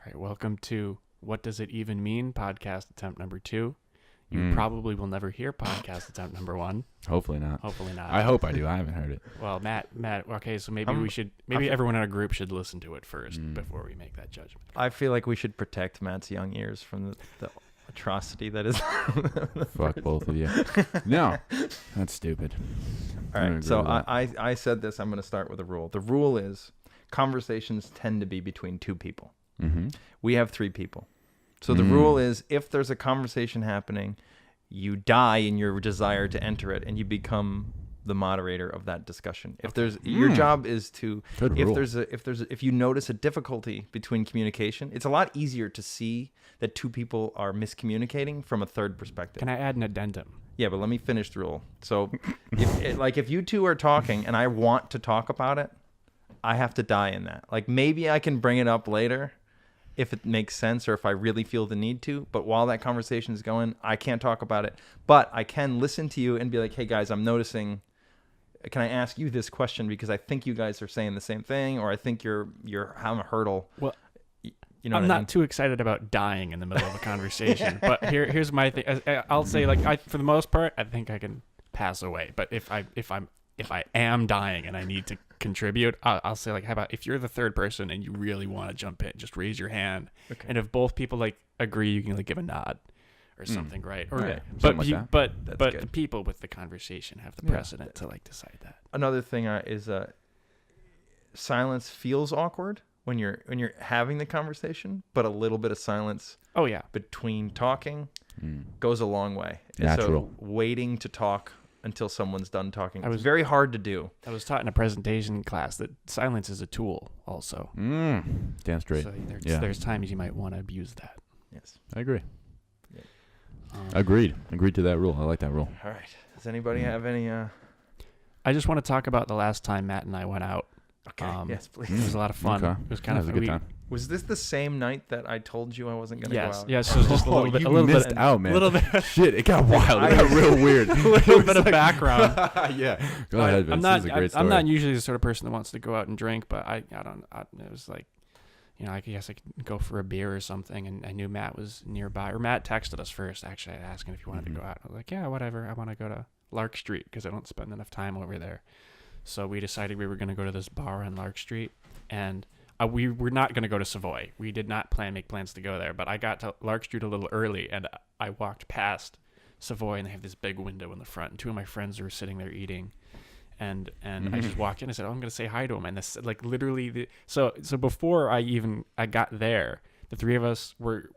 right, welcome to What Does It Even Mean? Podcast attempt number 2. You probably will never hear podcast attempt number 1. Hopefully not. Hopefully not. I hope I do. I haven't heard it. Well, Matt. Okay, so maybe everyone in our group should listen to it first before we make that judgment. I feel like we should protect Matt's young ears from the atrocity that is. Fuck both of you. No, that's stupid. All right, so I said this. I'm going to start with a rule. The rule is conversations tend to be between 2 people. Mm-hmm. We have 3 people. So the rule is if there's a conversation happening, you die in your desire to enter it and you become the moderator of that discussion. If there's your job is to if you notice a difficulty between communication, it's a lot easier to see that 2 people are miscommunicating from a third perspective. Can I add an addendum? Yeah, but let me finish the rule. So if you 2 are talking and I want to talk about it, I have to die in that. Like maybe I can bring it up later if it makes sense or if I really feel the need to. But while that conversation is going, I can't talk about it. But I can listen to you and be like, hey, guys, I'm noticing. Can I ask you this question? Because I think you guys are saying the same thing, or I think you're having a hurdle. Well, you know I'm what I mean? not too excited about dying in the middle of a conversation. But here's my thing. I'll say, for the most part, I think I can pass away. But if I am dying and I need to contribute, I'll say, how about if you're the third person and you really want to jump in, just raise your hand. Okay. And if both people agree, you can give a nod or something, right? Or right. but Something like but good. the people with the conversation have the precedent to decide that. Another thing is silence feels awkward when you're having the conversation, but a little bit of silence Oh yeah. between talking goes a long way. Natural. So waiting to talk until someone's done talking. I was- It's very hard to do. I was taught in a presentation class that silence is a tool also. Damn straight. So Yeah. there's times you might want to abuse that. Yes. I agree. Um, Agreed to that rule. I like that rule. All right. Does anybody have any? I just want to talk about the last time Matt and I went out. Okay. Yes, please. It was a lot of fun. Okay. It was kind That of was a good time. Was this the same night that I told you I wasn't going to go out? Yes, it was just a little bit. You A little missed bit. out, man. A little bit. Shit, it got wild. It got real weird. A little bit of background. Yeah. Go ahead, Vince. I'm not. This is a great story. I'm not usually the sort of person that wants to go out and drink, but I don't. It was I guess I could go for a beer or something, and I knew Matt was nearby. Or Matt texted us first, actually, asking if he wanted to go out. I was like, yeah, whatever. I want to go to Lark Street because I don't spend enough time over there. So we decided we were going to go to this bar on Lark Street, and we were not going to go to Savoy. We did not make plans to go there, but I got to Lark Street a little early, and I walked past Savoy, and they have this big window in the front, and 2 of my friends were sitting there eating. And I just walked in and said, I'm going to say hi to him. And this, literally, so before I got there, the 3 of us were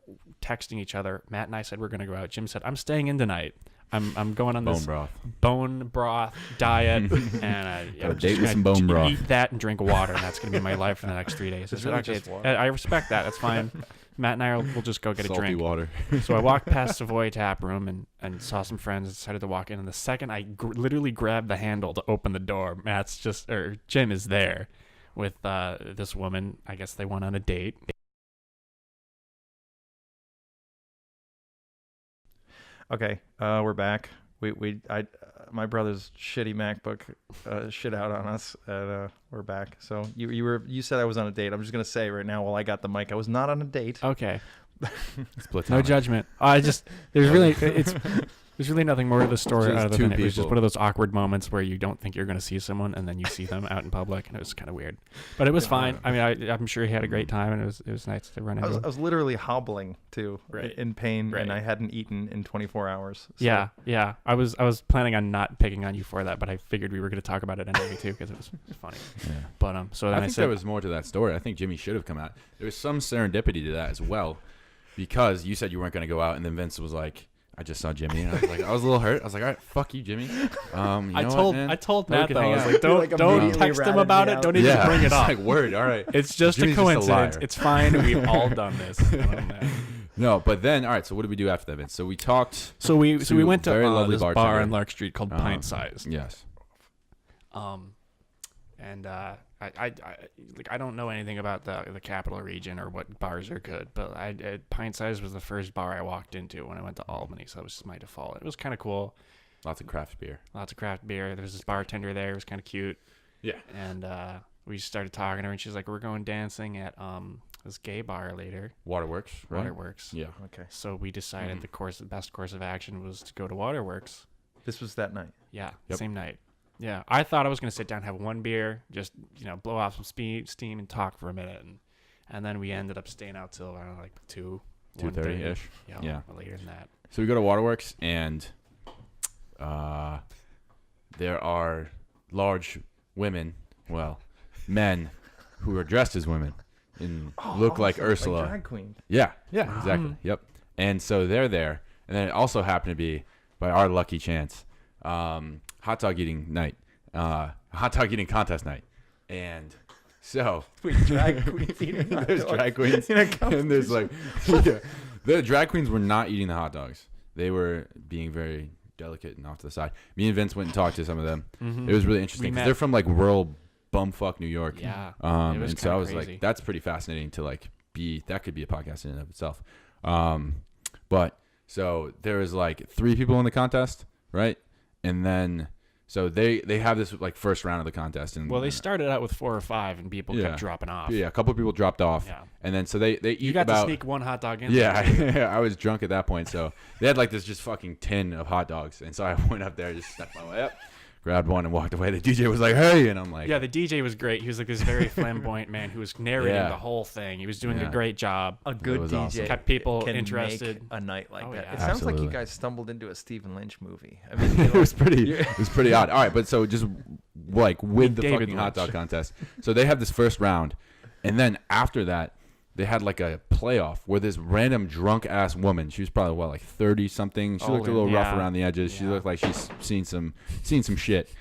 texting each other. Matt and I said, we're going to go out. Jim said, I'm staying in tonight. I'm going on this bone broth diet. And I'm date just with some going bone to broth. eat that and drink water. And that's going to be my life for the next 3 days. I said, okay, I respect that. That's fine. Matt and I will just go get Salty a drink. water. So I walked past Savoy Tap Room and saw some friends and decided to walk in. And the second I literally grabbed the handle to open the door, Jim is there with this woman. I guess they went on a date. Okay. We're back. My brother's shitty MacBook shit out on us, and we're back. So you said I was on a date. I'm just gonna say right now, while I got the mic, I was not on a date. Okay. Split No judgment. There's really nothing more to the story Just other 2 than it was just people. one of those awkward moments where you don't think you're going to see someone and then you see them out in public, and it was kind of weird. But it was fine. I mean, I'm sure he had a great time, and it was nice to run into him. I was literally hobbling too, Right. in pain, Right. and I hadn't eaten in 24 hours. So. Yeah. I was planning on not picking on you for that, but I figured we were going to talk about it anyway too because it was funny. Yeah. But so then I I think said, there was more to that story. I think Jimmy should have come out. There was some serendipity to that as well, because you said you weren't going to go out, and then Vince was like, I just saw Jimmy, and I was a little hurt. I was like, all right, fuck you, Jimmy. I told Matt can though, hang I was out. like, don't immediately text him ratted about me it. out. Don't even bring it it's up. like, word, all right. It's just Jimmy's a just a coincidence. liar. It's fine. We've all done this. No, but then, all right, so what did we do after that, Vince? So we talked. So we went to very lovely this bar bartender. on Lark Street called Pint Size. Yes. And I don't know anything about the capital region or what bars are good, but Pint Size was the first bar I walked into when I went to Albany, so that was just my default. It was kind of cool. Lots of craft beer. There was this bartender there. It was kind of cute. Yeah. And we started talking to her, and she's like, we're going dancing at this gay bar later, Waterworks, right? Waterworks. Yeah. Okay. So we decided the best course of action was to go to Waterworks. This was that night. Yeah, Yep. same night. Yeah, I thought I was gonna sit down, have one beer, just blow off some steam, and talk for a minute, and then we ended up staying out till around like 2:30 ish. Yeah. or later than that. So we go to Waterworks, and there are large women, men who are dressed as women and look like Ursula. Like drag queen. Yeah, exactly. Yep. And so they're there, and then it also happened to be, by our lucky chance, hot dog eating night, hot dog eating contest night, and so Wait, drag queens eating hot there's dogs drag queens, in a company. and there's like, the drag queens were not eating the hot dogs; they were being very delicate and off to the side. Me and Vince went and talked to some of them. Mm-hmm. It was really interesting because they're from like rural bumfuck New York. Yeah. It was And so I kinda was crazy. like, that's pretty fascinating to like be. That could be a podcast in and of itself. But so there was like 3 people in the contest, right? And then so they have this like first round of the contest, and Well, they started out with 4 or 5, and people Yeah. kept dropping off. yeah, a couple of people dropped off, Yeah. and then so they eat You got about. to sneak one hot dog in. Yeah, there. I was drunk at that point, so they had like this just fucking tin of hot dogs, and so I went up there, just snuck my way up, grabbed one, and walked away. The DJ was like, "Hey," and I'm like, Yeah, the DJ was great. He was like this very flamboyant man who was narrating Yeah. the whole thing. He was doing Yeah. a great job. A good was DJ awesome. Kept people can interested. make a night like Oh, that. yeah. It sounds like you Absolutely. guys stumbled into a Stephen Lynch movie. I mean, it was pretty odd. All right, but so just like with the David fucking hot dog Lynch. contest, so they have this first round, and then after that, they had like a playoff where this random drunk ass woman, she was probably like 30 something. She looked a Older, little rough yeah. around the edges. She Yeah. looked like she's seen some shit.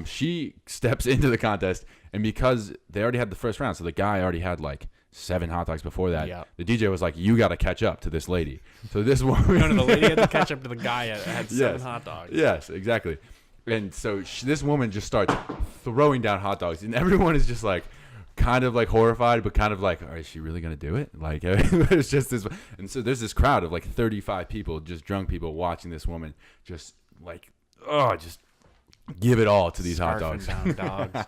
She steps into the contest, and because they already had the first round, so the guy already had like 7 hot dogs before that. Yeah. The DJ was like, "You got to catch up to this lady." So this woman, No, the lady had to catch up to the guy that had 7 Yes. hot dogs. Yes, exactly. And so this woman just starts throwing down hot dogs, and everyone is just like, kind of like horrified, but kind of like, is she really gonna do it? Like, there's just this, and so there's this crowd of like 35 people, just drunk people, watching this woman just like, just give it all to these hot dogs. Scarfing down dogs.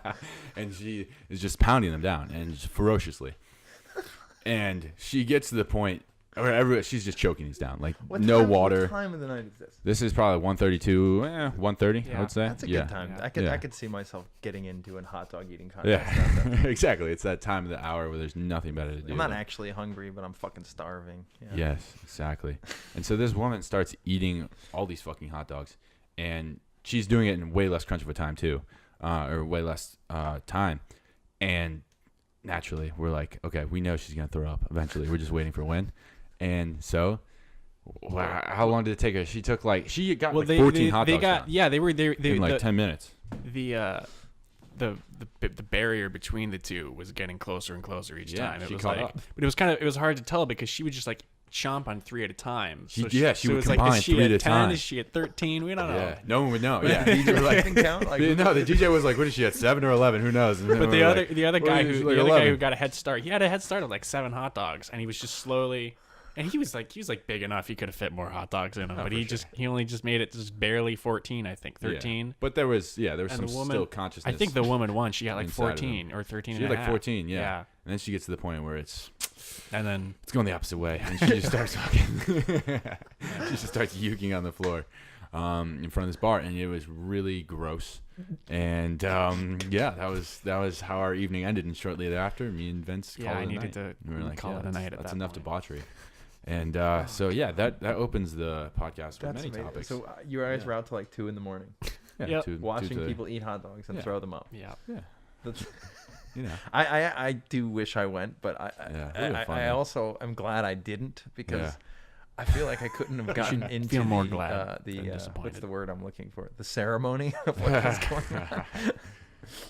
And she is just pounding them down and just ferociously. And she gets to the point where she's just choking these down, like no water. What time of the night is this? This is probably 1:32, 1:30, I Yeah. would say. That's a yeah. good time. Yeah. I could see myself getting into a hot dog eating contest. Yeah, exactly. It's that time of the hour where there's nothing better to do. I'm not than- actually hungry, but I'm fucking starving. Yeah. Yes, exactly. And so this woman starts eating all these fucking hot dogs, and she's doing it in way less crunch of a time too, or way less time. And naturally, we're like, okay, we know she's gonna throw up eventually. We're just waiting for a win. And so, how long did it take her? She got like 14 hot dogs down they were they in like 10 minutes. the barrier between the two was getting closer and closer each Yeah, time. It she was caught like, up. but it was hard to tell because she would just like chomp on 3 at a time. She would it was combine is she 3 at at a 10? time. Is she at 13? We don't know. Yeah, no one would know. Wait, Yeah, the DJ We're like, keeping count? Like, no, the DJ was like, "What is she at? 7 or 11? Who knows?" And then But we the were other like, the other "Well, guy she's who like the other guy 11." who got a head start, he had a head start of like 7 hot dogs, and he was just slowly. And he was like big enough he could have fit more hot dogs in him, but he only just made it just barely 14, I think, 13. Yeah. But there was And some the woman, still consciousness. I think the woman won. She got like inside of 14 or 13. she and had a like half. 14, yeah. And then she gets to the point where it's And then going the opposite way, and she just starts fucking. She just starts yuking on the floor, in front of this bar, and it was really gross. And that was how our evening ended. And shortly thereafter, me and Vince called it a needed night. to We were like, call it a night at That's that enough point. debauchery. And so that opens the podcast with that's many amazing. topics. So you guys Yeah. were out till like 2 in the morning, Yep. watching people eat hot dogs and Yeah. throw them up. Yeah. That's, you know. I do wish I went, but Yeah, it would've been fun, I though. also am glad I didn't because Yeah. I feel like I couldn't have gotten into feel more the, glad than what's disappointed. the word I'm looking for? The ceremony of what was going on.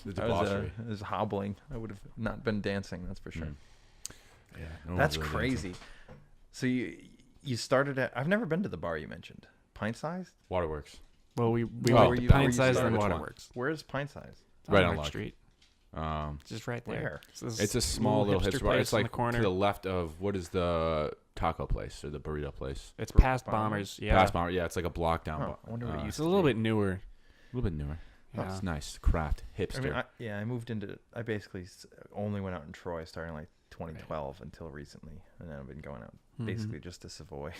The I was, debauchery. I was hobbling. I would have not been dancing. That's for sure. Yeah, no That's one's really dancing. crazy. So you started at. I've never been to the bar you mentioned. Pint sized. Waterworks. Well, we Oh, went to you- Pint where you Size and started? Waterworks. Where's pint sized? Right on Lake Lodge. Street. Um, Just right there. Where? it's a small little hipster bar. place It's in like the corner. to the left of what is the taco place or the burrito place? It's Br- past Bombers? Bombers. Yeah. Past Bomber. Yeah, it's like a block down. Huh, I wonder what it It's used a to little be. bit newer. A little bit newer. Yeah. It's nice. Craft. Hipster. I mean, I moved into. I basically only went out in Troy starting like 2012 until recently, and then I've been going out Mhm. basically just to Savoy.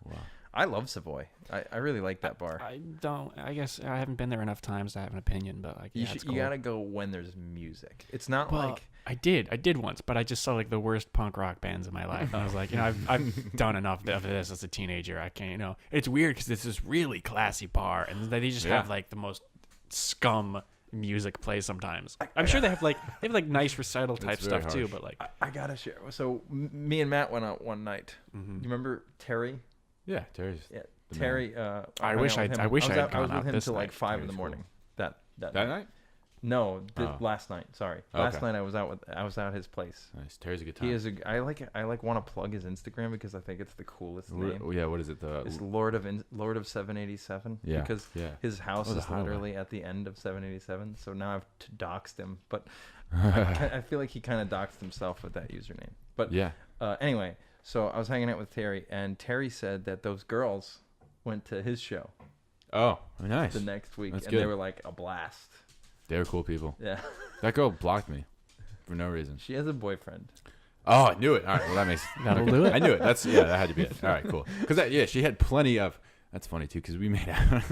Wow. I love Savoy. I really like that bar. I guess I haven't been there enough times to have an opinion, but like, You yeah, should, it's you cool. gotta go when there's music. It's not Well, like I did once, but I just saw like the worst punk rock bands in my life. I was like, I've done enough of this as a teenager. I can't, it's weird because it's this really classy bar, and they just have like the most scum music play sometimes. I'm sure they have like nice recital type It's very stuff too, harsh. but like, I gotta share. So me and Matt went out one night. mhm. You remember Terry? Yeah, Terry's Yeah, the Terry. I hung wish out with I'd- him. I wish I had I was gone with out him this till like night. 5 in Terry's the cool. morning. That that night. night. No, Oh. last night. Sorry, Okay. last night I was at his place. Nice. Terry's a good time. He is I want to plug his Instagram because I think it's the coolest name. Yeah, what is it? It's Lord of 787. Yeah, Because yeah. his house Oh, the is highway. literally at the end of 787. So now I've doxed him, but I feel like he kind of doxed himself with that username. But Yeah. anyway, so I was hanging out with Terry, and Terry said that those girls went to his show Oh, nice. the next week, That's and they good. were like a blast. They were cool people. Yeah, That girl blocked me for no reason. she has a boyfriend. Oh, I knew it. All right, well that makes That'll do it. I knew it. That had to be it. All right, cool. Because she had plenty of. That's funny too, because we made out.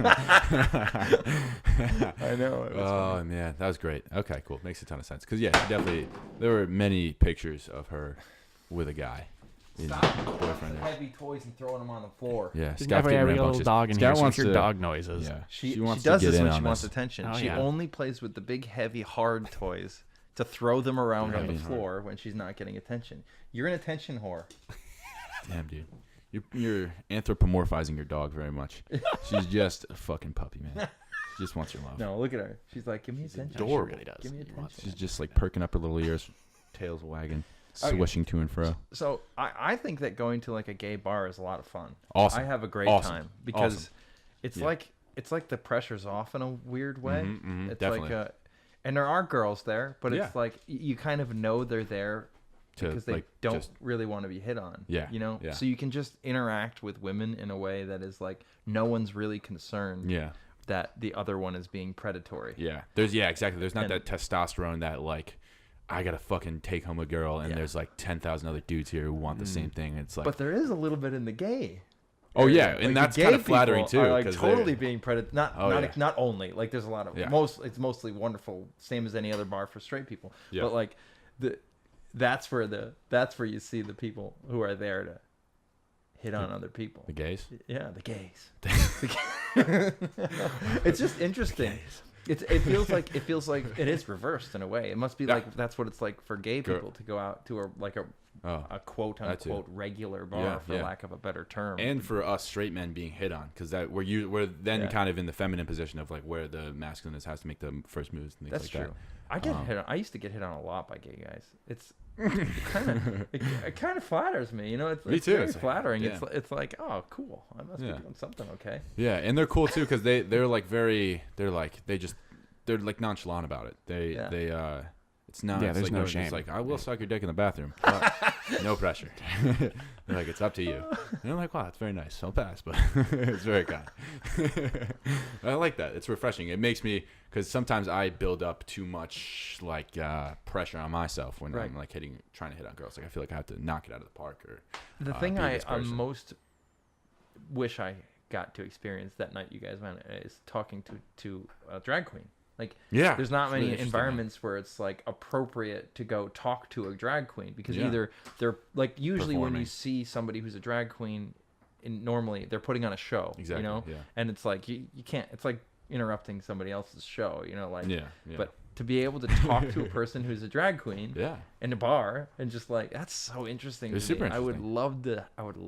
I know. Oh man, that was great. Okay, cool. Makes a ton of sense. Because definitely there were many pictures of her with a guy. Boyfriend. heavy toys and throwing them on the floor. Yeah, Just Scott's never getting have a little rambunctious. dog in Scott here, so wants hear to- dog noises. Yeah, She wants does to get this in when she on wants this. attention. Oh, she yeah. only plays with the big, heavy, hard toys to throw them around on Heavy the and hard. floor when she's not getting attention. You're an attention whore. Damn, dude. You're anthropomorphizing your dog very much. She's just a fucking puppy, man. She just wants your love. No, look at her. She's like, give me She's attention. adorable. She really does. Give me She wants attention. She's just like perking up her little ears, tails wagging, Okay. swishing to and fro. So I think that going to like a gay bar is a lot of fun. Awesome. I have a great Awesome. time because Awesome. it's Yeah. like the pressure's off in a weird way. Mhm, mhm, It's definitely. like and there are girls there, but Yeah. it's like you kind of know they're there To, because they like, don't just- really want to be hit on. Yeah, You know? yeah. So you can just interact with women in a way that is like no one's really concerned Yeah. that the other one is being predatory. Yeah. Exactly. There's not And- that testosterone that like I gotta fucking take home a girl and Yeah. there's like 10,000 other dudes here who want the same thing. It's like But there is a little bit in the gay. Oh, area. yeah, Like, and the that's gay kind of flattering people too. Are like 'cause totally they're- being predated. Oh, yeah. Not only like there's a lot of Yeah. it's mostly wonderful, same as any other bar for straight people. Yeah. But like that's where you see the people who are there to hit on other people. the gays. Yeah, the gays. It's just interesting. It feels like it is reversed in a way. It must be Yeah. like that's what it's like for gay Girl. people to go out to a Oh. quote That too. unquote regular bar, Yeah, for yeah. lack of a better term. And for us straight men being hit on, because that we're then Yeah. kind of in the feminine position of like where the masculine has to make the first moves and things That's like true. I get Um, hit on. I used to get hit on a lot by gay guys. It kind of flatters me, you know. It's, Me it's too. very It's like, flattering. yeah. It's like, oh, cool. I must Yeah. be doing something okay. that. Yeah, and they're cool too because they're like they're like nonchalant about it. They it's not. Yeah, it's there's like no it's shame. like I will suck your dick in the bathroom. But no pressure. They're like it's up to you. And I'm like, wow, that's very nice. I'll pass, but it's very kind. I like that. It's refreshing. It makes me because sometimes I build up too much like pressure on myself when Right. I'm like trying to hit on girls. Like I feel like I have to knock it out of the park or The be thing I this person. most wish I got to experience that night you guys went is talking to a drag queen. Like, yeah. there's not it's many really interesting, man. environments where it's like appropriate to go talk to a drag queen because Yeah. either they're like usually when you Performing. see somebody who's a drag queen, normally they're putting on a show, Exactly. you know, Yeah. and it's like you can't. It's like interrupting somebody else's show, you know, like. Yeah. Yeah. But to be able to talk to a person who's a drag queen yeah. in a bar and just like that's so interesting. It's to me. super I would interesting.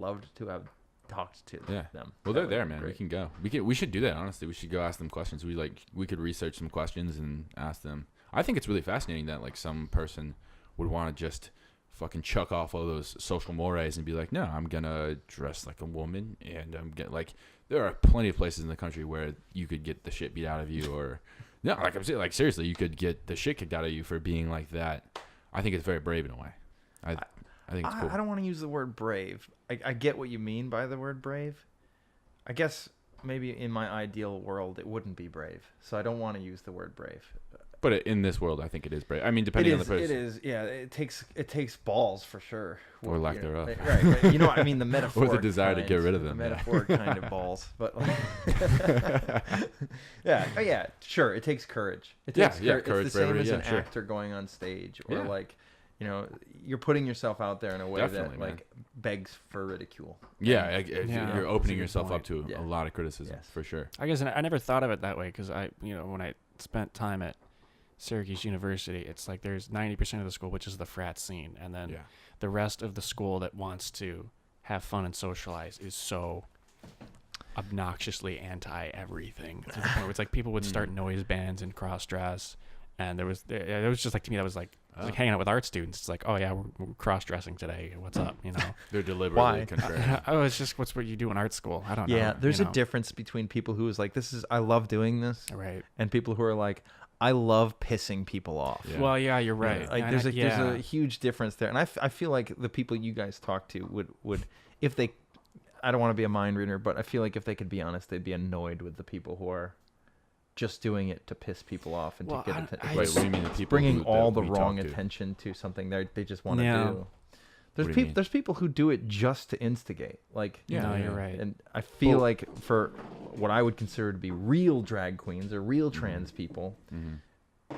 love to have talked to Yeah. them. Well, That they're there, would be man. We great. can go. We should do that. Honestly, we should go ask them questions. We could research some questions and ask them. I think it's really fascinating that like some person would want to just fucking chuck off all those social mores and be like, no, I'm gonna dress like a woman and I'm get like. There are plenty of places in the country where you could get the shit beat out of you, or no, like I'm saying, like seriously, you could get the shit kicked out of you for being like that. I think it's very brave in a way. I think it's cool. I don't want to use the word brave. I get what you mean by the word brave. I guess maybe in my ideal world it wouldn't be brave, so I don't want to use the word brave. But in this world, I think it is brave. I mean, depending on the person. It is. Yeah, it takes balls for sure. Or lack you know, thereof. Right. You know, I mean the metaphor. Or the desire to get rid of them. The metaphor kind of balls, but yeah, sure. It takes courage. It takes courage, It's the same bravery, as an sure. actor going on stage, or Yeah. like, you know, you're putting yourself out there in a way Definitely, that man. like begs for ridicule. Yeah, Yeah, you're that's opening a good yourself up point. to Yeah. a lot of criticism, Yes. for sure. I guess I never thought of it that way because when I spent time at Syracuse University, it's like there's 90% of the school, which is the frat scene, and then Yeah. the rest of the school that wants to have fun and socialize is so obnoxiously anti everything to the point where it's like people would start noise bands and cross dress, and it was just like, to me, that was like, it was like hanging out with art students. It's like, oh yeah, we're cross dressing today. What's up? You know? They're deliberately Why? contrary. Oh, it's just what you do in art school. I don't know. Yeah, there's you a know? difference between people who is like, I love doing this, Right. and people who are like, I love pissing people off. Yeah. Well, yeah, you're right. Like And there's I- a huge difference there, and I feel like the people you guys talk to would if they, I don't want to be a mind reader, but I feel like if they could be honest, they'd be annoyed with the people who are just doing it to piss people off and Well, to get I- attention. Wait, what do you mean the people Bringing who- all that the we wrong talk to? attention to something they just want to Yeah. do. There's What do you people mean? there's people who do it just to instigate. Like Yeah, no, yeah. you're right. and I feel Well- like for what I would consider to be real drag queens or real trans people,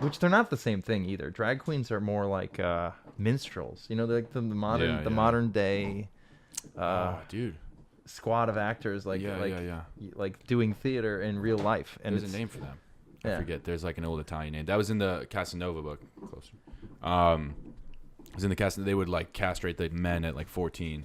which they're not the same thing either. Drag queens are more like minstrels. You know, they're like the modern Yeah, yeah. modern day Oh, dude. squad of actors like like doing theater in real life. And There's it's a name for them. yeah. I forget. There's like an old Italian name. That was in the Casanova book. Closer. It was in the Casanova. They would like castrate the men at like 14.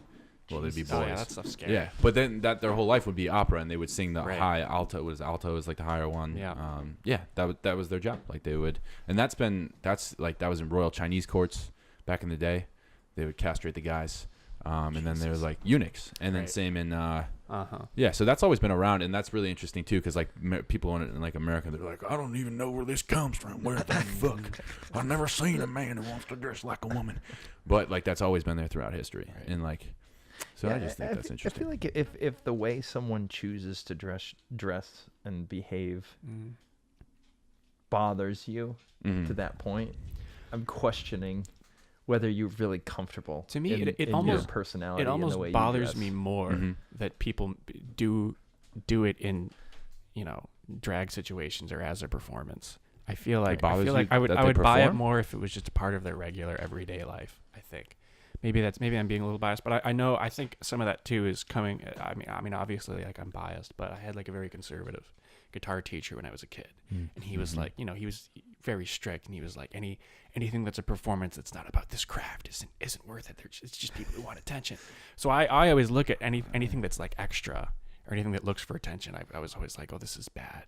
Well, they'd be boys. Oh yeah, that stuff's scary. Yeah, but then their whole life would be opera, and they would sing the Right. high alto. Alto is like the higher one. Yeah. That was their job. Like they would, and that was in Royal Chinese courts back in the day. They would castrate the guys, and then they were like eunuchs, and then Right. same in Uh-huh. yeah. So that's always been around, and that's really interesting too, because like people in like America, they're like, I don't even know where this comes from. Where the fuck? I've never seen a man who wants to dress like a woman, but like that's always been there throughout history, and like. So I just think that's interesting. I feel like if the way someone chooses to dress and behave Mm. bothers you Mhm. to that point, I'm questioning whether you're really comfortable. To me, in, it in almost- your personality. It and almost the way you bothers dress. me more Mhm. that people do it in, drag situations or as a performance. I feel like bothers you I would that I they would buy it perform? more if it was just a part of their regular everyday life. I think maybe I'm being a little biased, but I think some of that too is coming. I mean obviously like I'm biased, but I had like a very conservative guitar teacher when I was a kid, and he was like, he was very strict, and he was like, anything that's a performance that's not about this craft isn't worth it. It's just people who want attention. So I always look at anything that's like extra or anything that looks for attention. I was always like, oh, this is bad.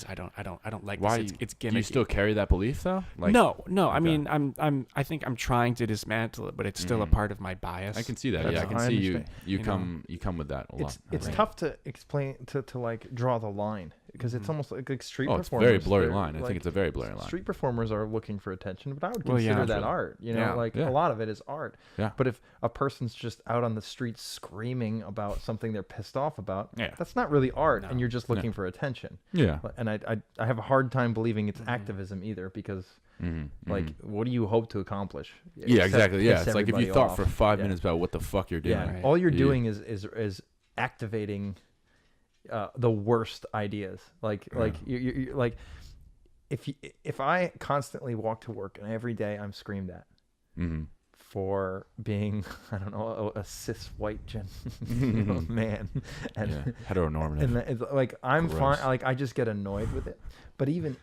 I don't like Why? this. It's gimmicky. Do you still carry that belief though? Like, no. I okay. mean, I think I'm trying to dismantle it, but it's still a part of my bias. I can see that. That's Yeah, I how can I see you. understand. You You come with that a lot. It's Right. tough to explain to like draw the line because it's almost like street Oh, it's performers. very blurry they're, line. I like, think it's a very blurry line. Street performers are looking for attention, but I would Well, yeah, consider that absolutely. art. You know, Yeah. like Yeah. a lot of it is art. Yeah. But if a person's just out on the street screaming about something they're pissed off about, Yeah. that's not really art, No. and you're just looking for attention. Yeah. And I have a hard time believing it's activism either because. Like, what do you hope to accomplish? Yeah, Except exactly. Yeah, piss it's like if you everybody thought off. for 5 Yeah. minutes about what the fuck you're doing. Yeah, Right. all you're Yeah. doing is activating the worst ideas. Like you like if I constantly walk to work and every day I'm screamed at for being I don't know a cis white man, and Yeah. Heteronormative. and it's like I'm Gross. fine. Like I just get annoyed with it. But even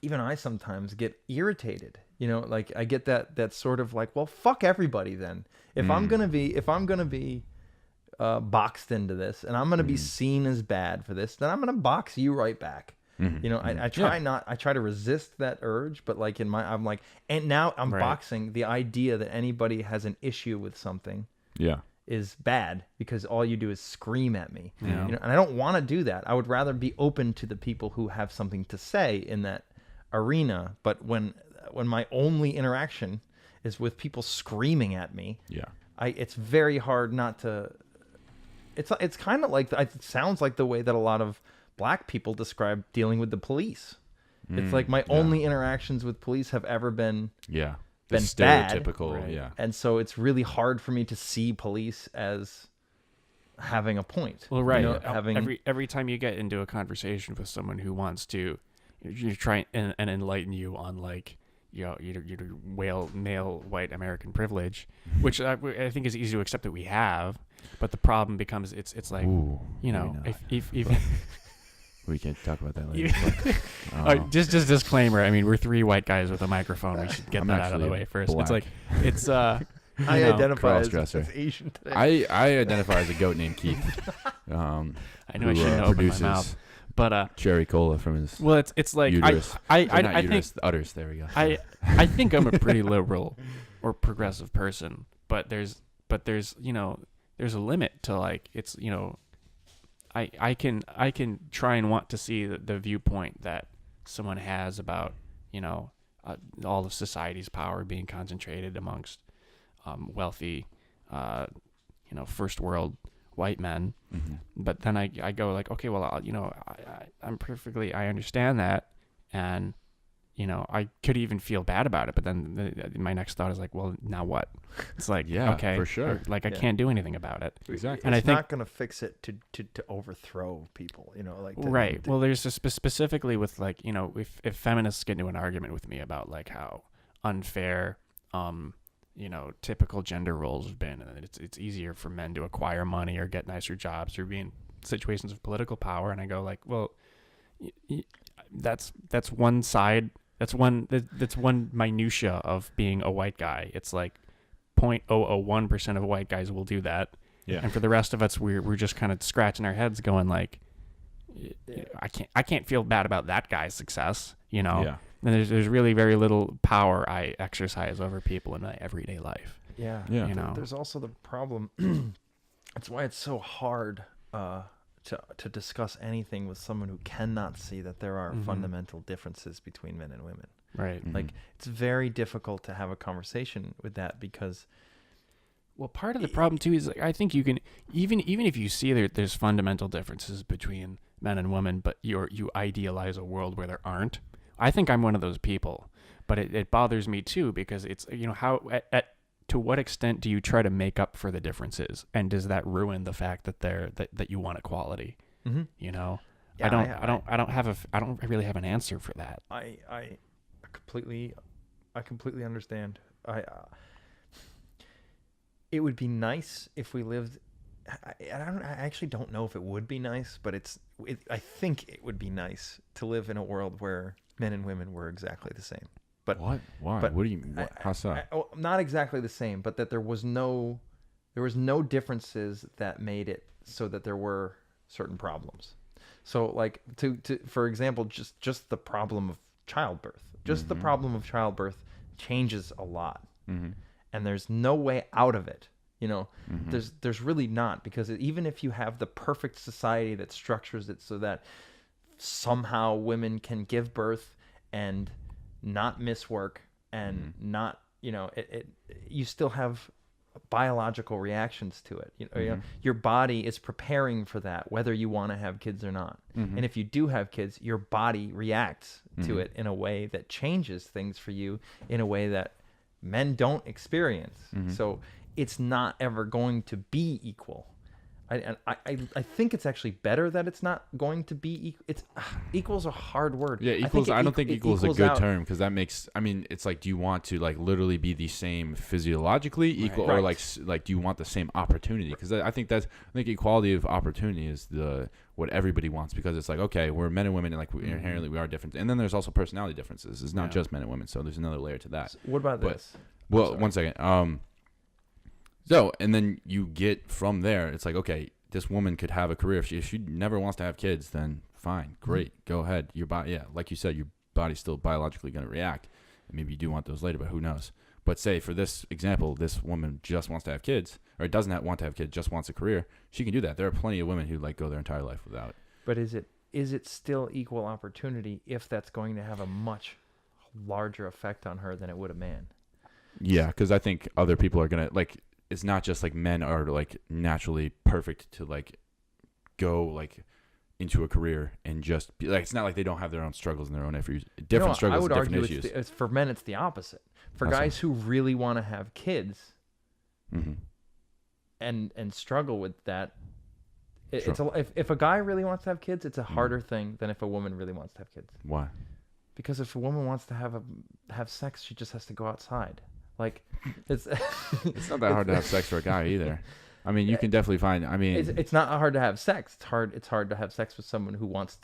even I sometimes get irritated. You know, like I get that sort of like, well, fuck everybody then. If I'm gonna be boxed into this and I'm gonna be seen as bad for this, then I'm gonna box you right back. You know, I try I try to resist that urge, but like I'm like, and now I'm Right. boxing the idea that anybody has an issue with something Yeah. is bad because all you do is scream at me. Yeah. You know, and I don't want to do that. I would rather be open to the people who have something to say in that arena. But when my only interaction is with people screaming at me, Yeah. it's very hard not to. It's kind of like it sounds like the way that a lot of black people describe dealing with the police. It's like my only interactions with police have ever been the been bad. stereotypical, Right. and so it's really hard for me to see police as having a point. Well, right. You know, having every time you get into a conversation with someone who wants to, you try and enlighten you on like, your male white American privilege, which I think is easy to accept that we have, but the problem becomes it's like, Ooh, you know, maybe if we can talk about that later. just disclaimer. I mean, we're three white guys with a microphone. We should get I'm that out of the actually way first. black. It's like it's I you know, identify as cross-dresser. Asian today. I identify as a goat named Keith. I know I shouldn't open my mouth, but cherry cola from his well, it's like uterus. I Not I uterus, think the udders. There we go. I think I'm a pretty liberal or progressive person, but there's you know, there's a limit to like, it's, you know, I can try and want to see the viewpoint that someone has about, you know, all of society's power being concentrated amongst wealthy, you know, first world white men. Mm-hmm. But then I go like, okay, well, you know, I understand that, and you know, I could even feel bad about it. But then my next thought is like, well, now what? It's like, Yeah, okay, for sure. like I Yeah. can't do anything about it. Exactly. And I It's think- not going to fix it to overthrow people, you know, like Right. Well, there's specifically with like, you know, if feminists get into an argument with me about like how unfair, you know, typical gender roles have been, and it's easier for men to acquire money or get nicer jobs or be in situations of political power, and I go like, well, that's one side. That's one minutia of being a white guy. It's like 0.001% of white guys will do that. Yeah. And for the rest of us, we're just kind of scratching our heads, going like, I can't feel bad about that guy's success, you know. Yeah. And there's really very little power I exercise over people in my everyday life. Yeah. Yeah. You know. There's also the problem. That's why it's so hard to discuss anything with someone who cannot see that there are Mhm. fundamental differences between men and women. Right. Mhm. Like, it's very difficult to have a conversation with that because Well, part of the problem too is like, I think you can even if you see there's fundamental differences between men and women, but you idealize a world where there aren't. I think I'm one of those people, but it bothers me too, because it's, you know, how to what extent do you try to make up for the differences, and does that ruin the fact that that you want equality? You know, Yeah, I don't really have an answer for that. I completely understand. It would be nice if we lived. I actually don't know if it would be nice, but I think it would be nice to live in a world where men and women were exactly the same. But What? Why? but What do you? How so? not exactly the same, but that there was no differences that made it so that there were certain problems. So like to for example, just the problem of childbirth. Just the problem of childbirth changes a lot. Mm-hmm. And there's no way out of it. You know, Mm-hmm. there's really not, because even if you have the perfect society that structures it so that somehow women can give birth and not miss work and not, you know, you still have biological reactions to it. You know, your body is preparing for that, whether you want to have kids or not. Mm-hmm. And if you do have kids, your body reacts to it in a way that changes things for you in a way that men don't experience. So it's not ever going to be equal. I think it's actually better that it's not going to be equal. Equal's a hard word. Yeah, equals. I don't think it equals a equals good out. term, because that makes. I mean, it's like, do you want to like literally be the same physiologically equal, or Right. like do you want the same opportunity? Because I think equality of opportunity is what everybody wants, because it's like, okay, we're men and women, and like inherently we are different, and then there's also personality differences. It's not just men and women, so there's another layer to that. What about But- this? Well, sorry. one second. So, and then you get from there, it's like, okay, this woman could have a career. If she never wants to have kids, then fine, great, go ahead. Your body, yeah, like you said, your body's still biologically going to react. Maybe you do want those later, but who knows? But say for this example, this woman just wants to have kids, or doesn't want to have kids, just wants a career. She can do that. There are plenty of women who like go their entire life without it. But is it still equal opportunity if that's going to have a much larger effect on her than it would a man? Yeah, because I think other people are gonna like. It's not just like men are like naturally perfect to like go like into a career and just be like, it's not like they don't have their own struggles and their own issues, No, different I struggles, would and argue different issues. it's for men, it's the opposite. For How so? guys who really want to have kids Mm-hmm. and struggle with that, Sure. if a guy really wants to have kids, it's a harder thing than if a woman really wants to have kids. Why? Because if a woman wants to have sex, she just has to go outside. Like, it's It's not that hard to have sex for a guy either. I mean, you can definitely find. I mean, it's not hard to have sex. It's hard to have sex with someone who wants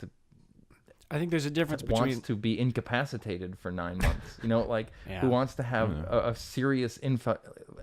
I think there's a difference between to be incapacitated for 9 months. You know, like Yeah. who wants to have a serious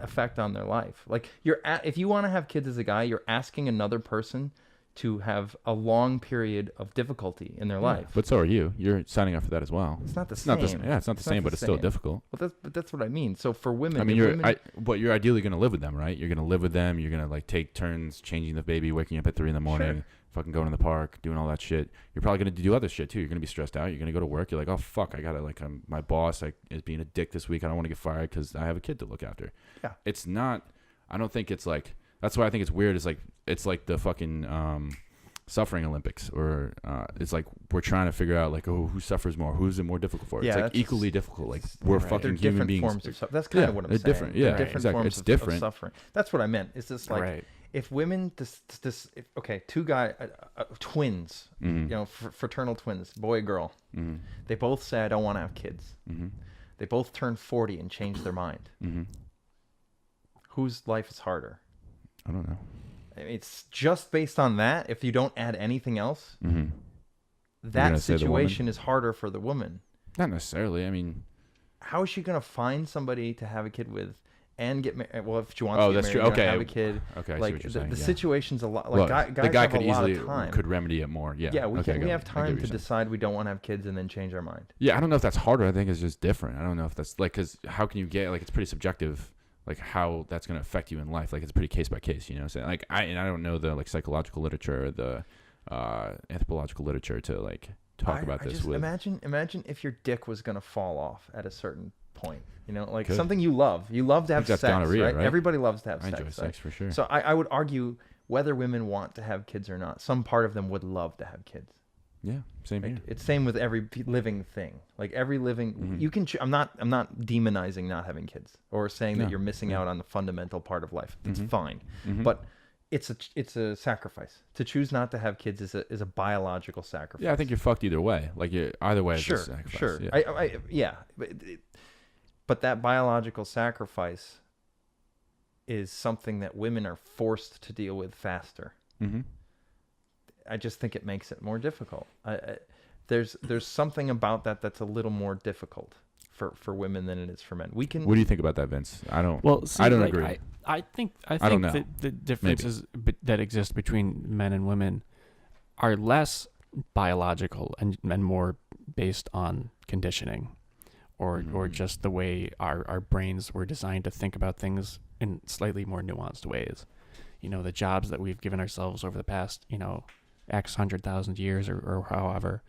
effect on their life. Like if you want to have kids as a guy, you're asking another person to have a long period of difficulty in their life. but so are you. You're signing up for that as well. It's not the It's same. not the same. Yeah, it's not the same, but it's still difficult. But that's what I mean. So for women, I mean, if women, you're ideally going to live with them, right? You're going to live with them. You're going to like take turns changing the baby, waking up at 3 a.m, Sure. fucking going to the park, doing all that shit. You're probably going to do other shit too. You're going to be stressed out. You're going to go to work. You're like, oh fuck, I gotta like, my boss is being a dick this week. I don't want to get fired because I have a kid to look after. Yeah. It's not. I don't think it's like. That's why I think it's weird. It's like the fucking suffering Olympics, or it's like we're trying to figure out like, oh, who suffers more? Who's it more difficult for? Yeah, it's like that's equally difficult. Like we're They're fucking human different beings. forms of suffering. That's kind of what I'm they're saying. different. They're Yeah, different exactly. forms It's of different. suffering. That's what I meant. It's just like right. if women, two twins, Mhm. you know, fraternal twins, boy, girl, Mm-hmm. they both say, I don't want to have kids. Mm-hmm. They both turn 40 and change their mind. Mm-hmm. Whose life is harder? I don't know. I mean, it's just based on that. If you don't add anything else, Mm-hmm. that gonna say the woman? situation is harder for the woman. Not necessarily. I mean, How is she going to find somebody to have a kid with and get married? Well, if she wants Oh, to get that's married true. and Okay. have a kid, okay. I see like what you're the saying. Yeah. situation's a lot. Well, Like guys the guy have could a lot easily of time. could remedy it more. Yeah. Yeah, we Okay, can. I We get have it. I get time what to you're saying. decide we don't want to have kids and then change our mind. Yeah, I don't know if that's harder. I think it's just different. I don't know if that's like, because how can you get, like, it's pretty subjective, like how that's going to affect you in life. Like it's pretty case by case, you know. So like I don't know the like psychological literature or the anthropological literature to like talk about this just with. imagine if your dick was gonna fall off at a certain point. You know, like Could. something you love. You love to have that's sex, gonorrhea, right? Everybody loves to have I sex. enjoy right? sex for sure. So I would argue whether women want to have kids or not, some part of them would love to have kids. Yeah, same Like, here. it's same with every living thing. Like every living, Mhm. you can. I'm not demonizing not having kids or saying No, that you're missing yeah. out on the fundamental part of life. It's Mhm. fine, Mhm. but it's a sacrifice. To choose not to have kids is a biological sacrifice. yeah, I think you're fucked either way. Like either way, sure, it's a sacrifice. sure. Yeah. Yeah, but that biological sacrifice is something that women are forced to deal with faster. Mm-hmm. I just think it makes it more difficult. There's something about that that's a little more difficult for women than it is for men. We can. What do you think about that, Vince? I don't. Well, see, I don't like, agree. I think don't know. that the differences that exist between men and women are less biological and more based on conditioning, or Mhm. just the way our brains were designed to think about things in slightly more nuanced ways. You know, the jobs that we've given ourselves over the past, X 100,000 years or however,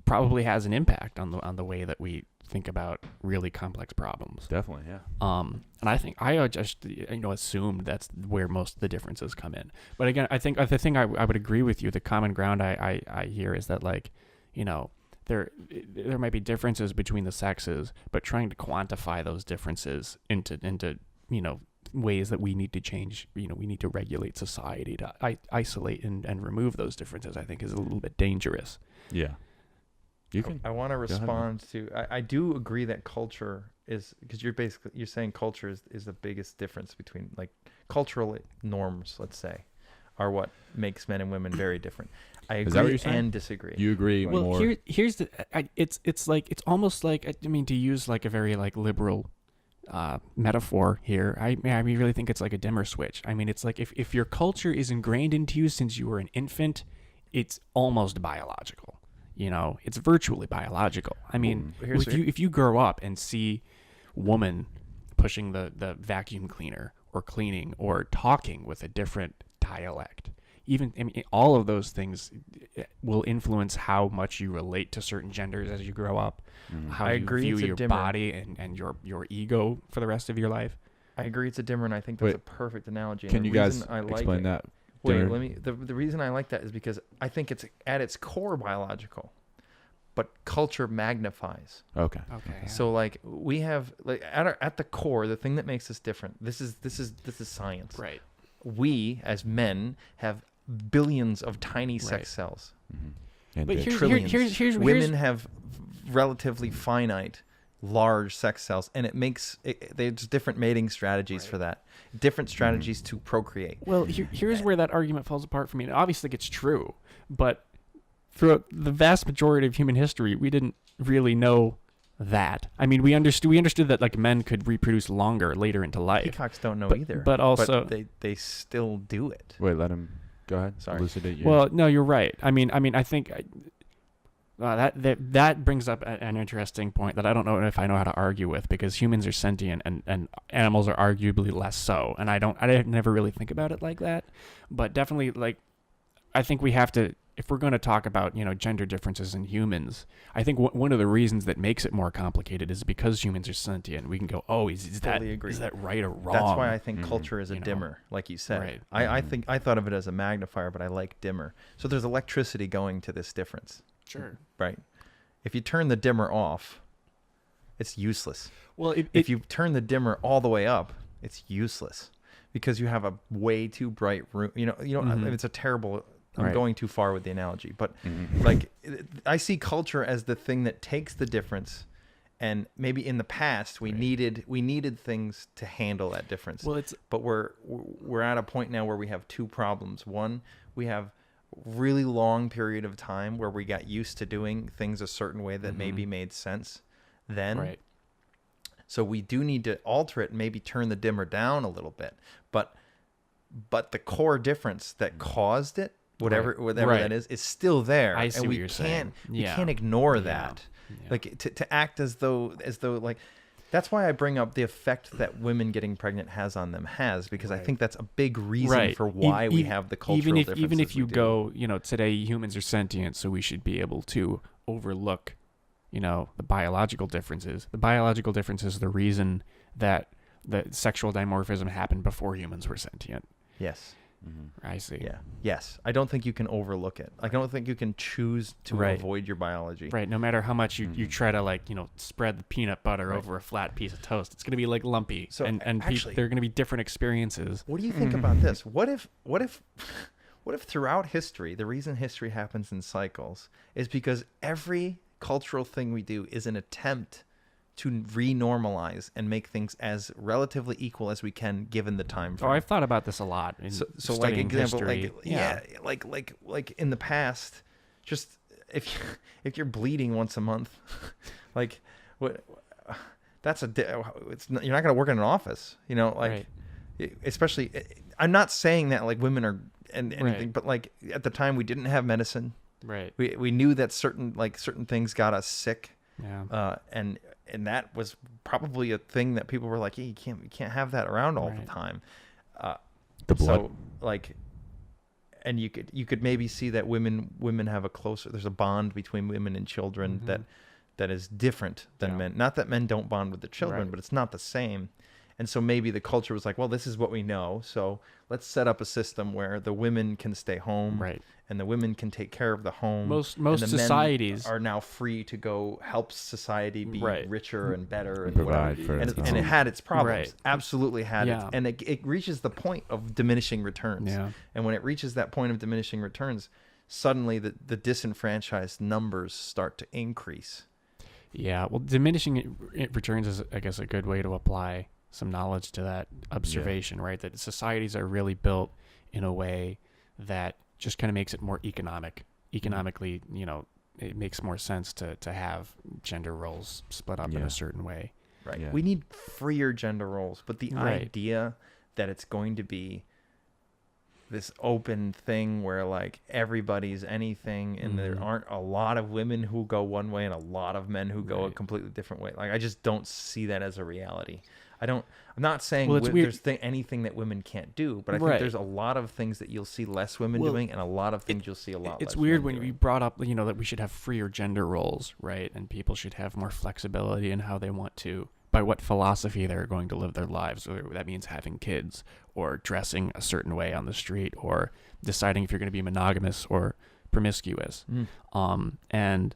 probably has an impact on the way that we think about really complex problems. Definitely, yeah. And I think I just assumed that's where most of the differences come in. But again, I think the thing I would agree with you. The common ground I hear is that, like, there might be differences between the sexes, but trying to quantify those differences into ways that we need to change. We need to regulate society to isolate and remove those differences, I think is a little bit dangerous. Yeah. You can. I want to ahead. respond to. I do agree that culture is, because you're saying culture is the biggest difference between, like, cultural norms, let's say, are what makes men and women very different. I Is that what agree you're saying? and disagree. You agree Well, more. here's the. It's almost like, I mean, to use like a very like liberal metaphor here. I really think it's like a dimmer switch. I mean, it's like if your culture is ingrained into you since you were an infant, it's almost biological. It's virtually biological. I mean, if you grow up and see woman pushing the vacuum cleaner or cleaning or talking with a different dialect, all of those things will influence how much you relate to certain genders as you grow up, how I you agree view it's a your dimmer. body and your ego for the rest of your life. I agree it's a dimmer, and I think that's Wait, a perfect analogy. And Can the you guys reason I like explain it, that? Wait, Dimmer. let me. The reason I like that is because I think it's at its core biological, but culture magnifies. Okay. Okay. Yeah. So like we have like at the core, the thing that makes us different. This is science. right. We as men have billions of tiny sex Right. cells. And But dick. here's Trillions. Women have relatively finite, large sex cells, and it makes there's different mating strategies for that. Different strategies to procreate. Well, here's where that argument falls apart for me. And obviously, it's true, but throughout the vast majority of human history, we didn't really know that. I mean, we understood that like men could reproduce longer later into life. Peacocks don't know But- either. but also- they still do it. Wait, let him go ahead. Sorry. Elucidate your. Well, no, you're right. I mean, I think that brings up an interesting point that I don't know if I know how to argue with, because humans are sentient and animals are arguably less so. And I never really think about it like that, but definitely like I think we have to, if we're going to talk about, gender differences in humans, I think one of the reasons that makes it more complicated is because humans are sentient. We can go, oh, is that Totally agree. is that right or wrong? That's why I think Mhm. culture is a You know, dimmer, like you said. right. I thought of it as a magnifier, but I like dimmer. So there's electricity going to this difference, Sure. right? If you turn the dimmer off, it's useless. Well, If you turn the dimmer all the way up, it's useless because you have a way too bright room. Mhm. It's a terrible. I'm Right. going too far with the analogy, but Mhm. like I see culture as the thing that takes the difference, and maybe in the past we Right. needed things to handle that difference. well, it's But we're at a point now where we have two problems. One, we have really long period of time where we got used to doing things a certain way that maybe made sense then. right. So we do need to alter it and maybe turn the dimmer down a little bit. But the core difference that caused it, whatever Right. that is still there. I see and what we you're can't saying. we Yeah. can't ignore Yeah. that. Yeah. Like to act as though like that's why I bring up the effect that women getting pregnant has on them because I Right. think that's a big reason Right. for why we Ev- have the cultural even if differences you we do. go, today humans are sentient, so we should be able to overlook, the biological differences. The biological differences are the reason that the sexual dimorphism happened before humans were sentient. Yes. Mhm. I see. Yeah. Yes. I don't think you can overlook it. I don't think you can choose to Right. avoid your biology. Right. No matter how much you Mhm. try to spread the peanut butter Right. over a flat piece of toast, it's gonna be like lumpy. So, and actually- there are gonna be different experiences. What do you think about this? What if throughout history, the reason history happens in cycles is because every cultural thing we do is an attempt to renormalize and make things as relatively equal as we can given the time Oh, frame. I've thought about this a lot. In So like studying example, history. like in the past, just if you're bleeding once a month, like what, that's you're not gonna work in an office, Right. especially. I'm not saying that like women are and anything, Right. but like at the time we didn't have medicine. Right. We knew that certain things got us sick, Yeah. and that was probably a thing that people were like, hey, you can't have that around all Right. the time. The blood. So like, and you could maybe see that women have there's a bond between women and children Mhm. that is different than Yeah. men. Not that men don't bond with the children, Right. but it's not the same. And so maybe the culture was like, well, this is what we know, so let's set up a system where the women can stay home, Right. and the women can take care of the home. Most and the men societies are now free to go help society be Right. richer and better and Provide whatever. for And, its and it own. had its problems. Right. Absolutely had Yeah. it. And it reaches the point of diminishing returns. Yeah. And when it reaches that point of diminishing returns, suddenly the disenfranchised numbers start to increase. Yeah. Well, diminishing returns is, I guess, a good way to apply some knowledge to that observation, right? That societies are really built in a way that just kind of makes it more economic. Economically, it makes more sense to have gender roles split up in Yeah. a certain way. Right. Yeah. We need freer gender roles, but the Right. idea that it's going to be this open thing where like everybody's anything and there Mhm. aren't a lot of women who go one way and a lot of men who go a Right. completely different way. Like I just don't see that as a reality. I'm not saying Well, it's weird. there's anything that women can't do, but I Right. think there's a lot of things that you'll see less women Well, doing and a lot of things you'll see a lot It's less weird men when doing. you brought up, that we should have freer gender roles, right? And people should have more flexibility in how they want to by what philosophy they're going to live their lives. Whether that means having kids or dressing a certain way on the street or deciding if you're going to be monogamous or promiscuous. And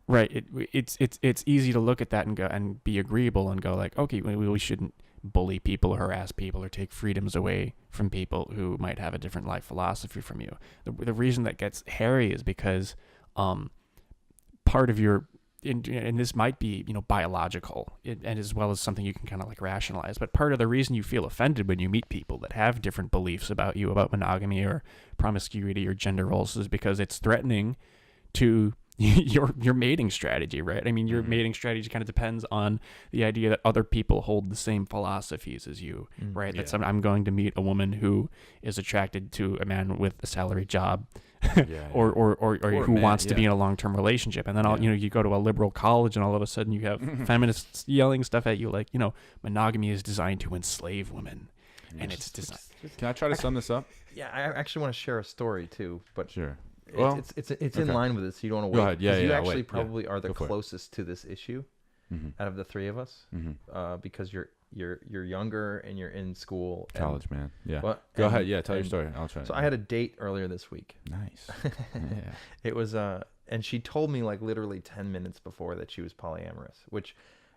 right, it's easy to look at that and go and be agreeable and go like, okay, we shouldn't bully people or harass people or take freedoms away from people who might have a different life philosophy from you. The reason that gets hairy is because part of your and this might be, biological and as well as something you can kind of like rationalize, but part of the reason you feel offended when you meet people that have different beliefs about you, about monogamy or promiscuity or gender roles, is because it's threatening to your mating strategy, right? I mean, your mating strategy kind of depends on the idea that other people hold the same philosophies as you, right? That's I'm going to meet a woman who is attracted to a man with a salary job, or who wants to be in a long-term relationship, and then you go to a liberal college, and all of a sudden you have feminists yelling stuff at you like, monogamy is designed to enslave women, and it's designed. Can I try to sum this up? Yeah, I actually want to share a story too, but Sure. Well, it's in line with this. So you don't want to wait. Go ahead. Yeah, you yeah, actually wait. probably are the Go for it. closest to this issue out of the three of us, because you're younger and you're in school. College, man. Yeah. Well, Go ahead. Yeah, tell your story. I'll try. So I had a date earlier this week. Nice. Yeah. It was and she told me like literally 10 minutes before that she was polyamorous,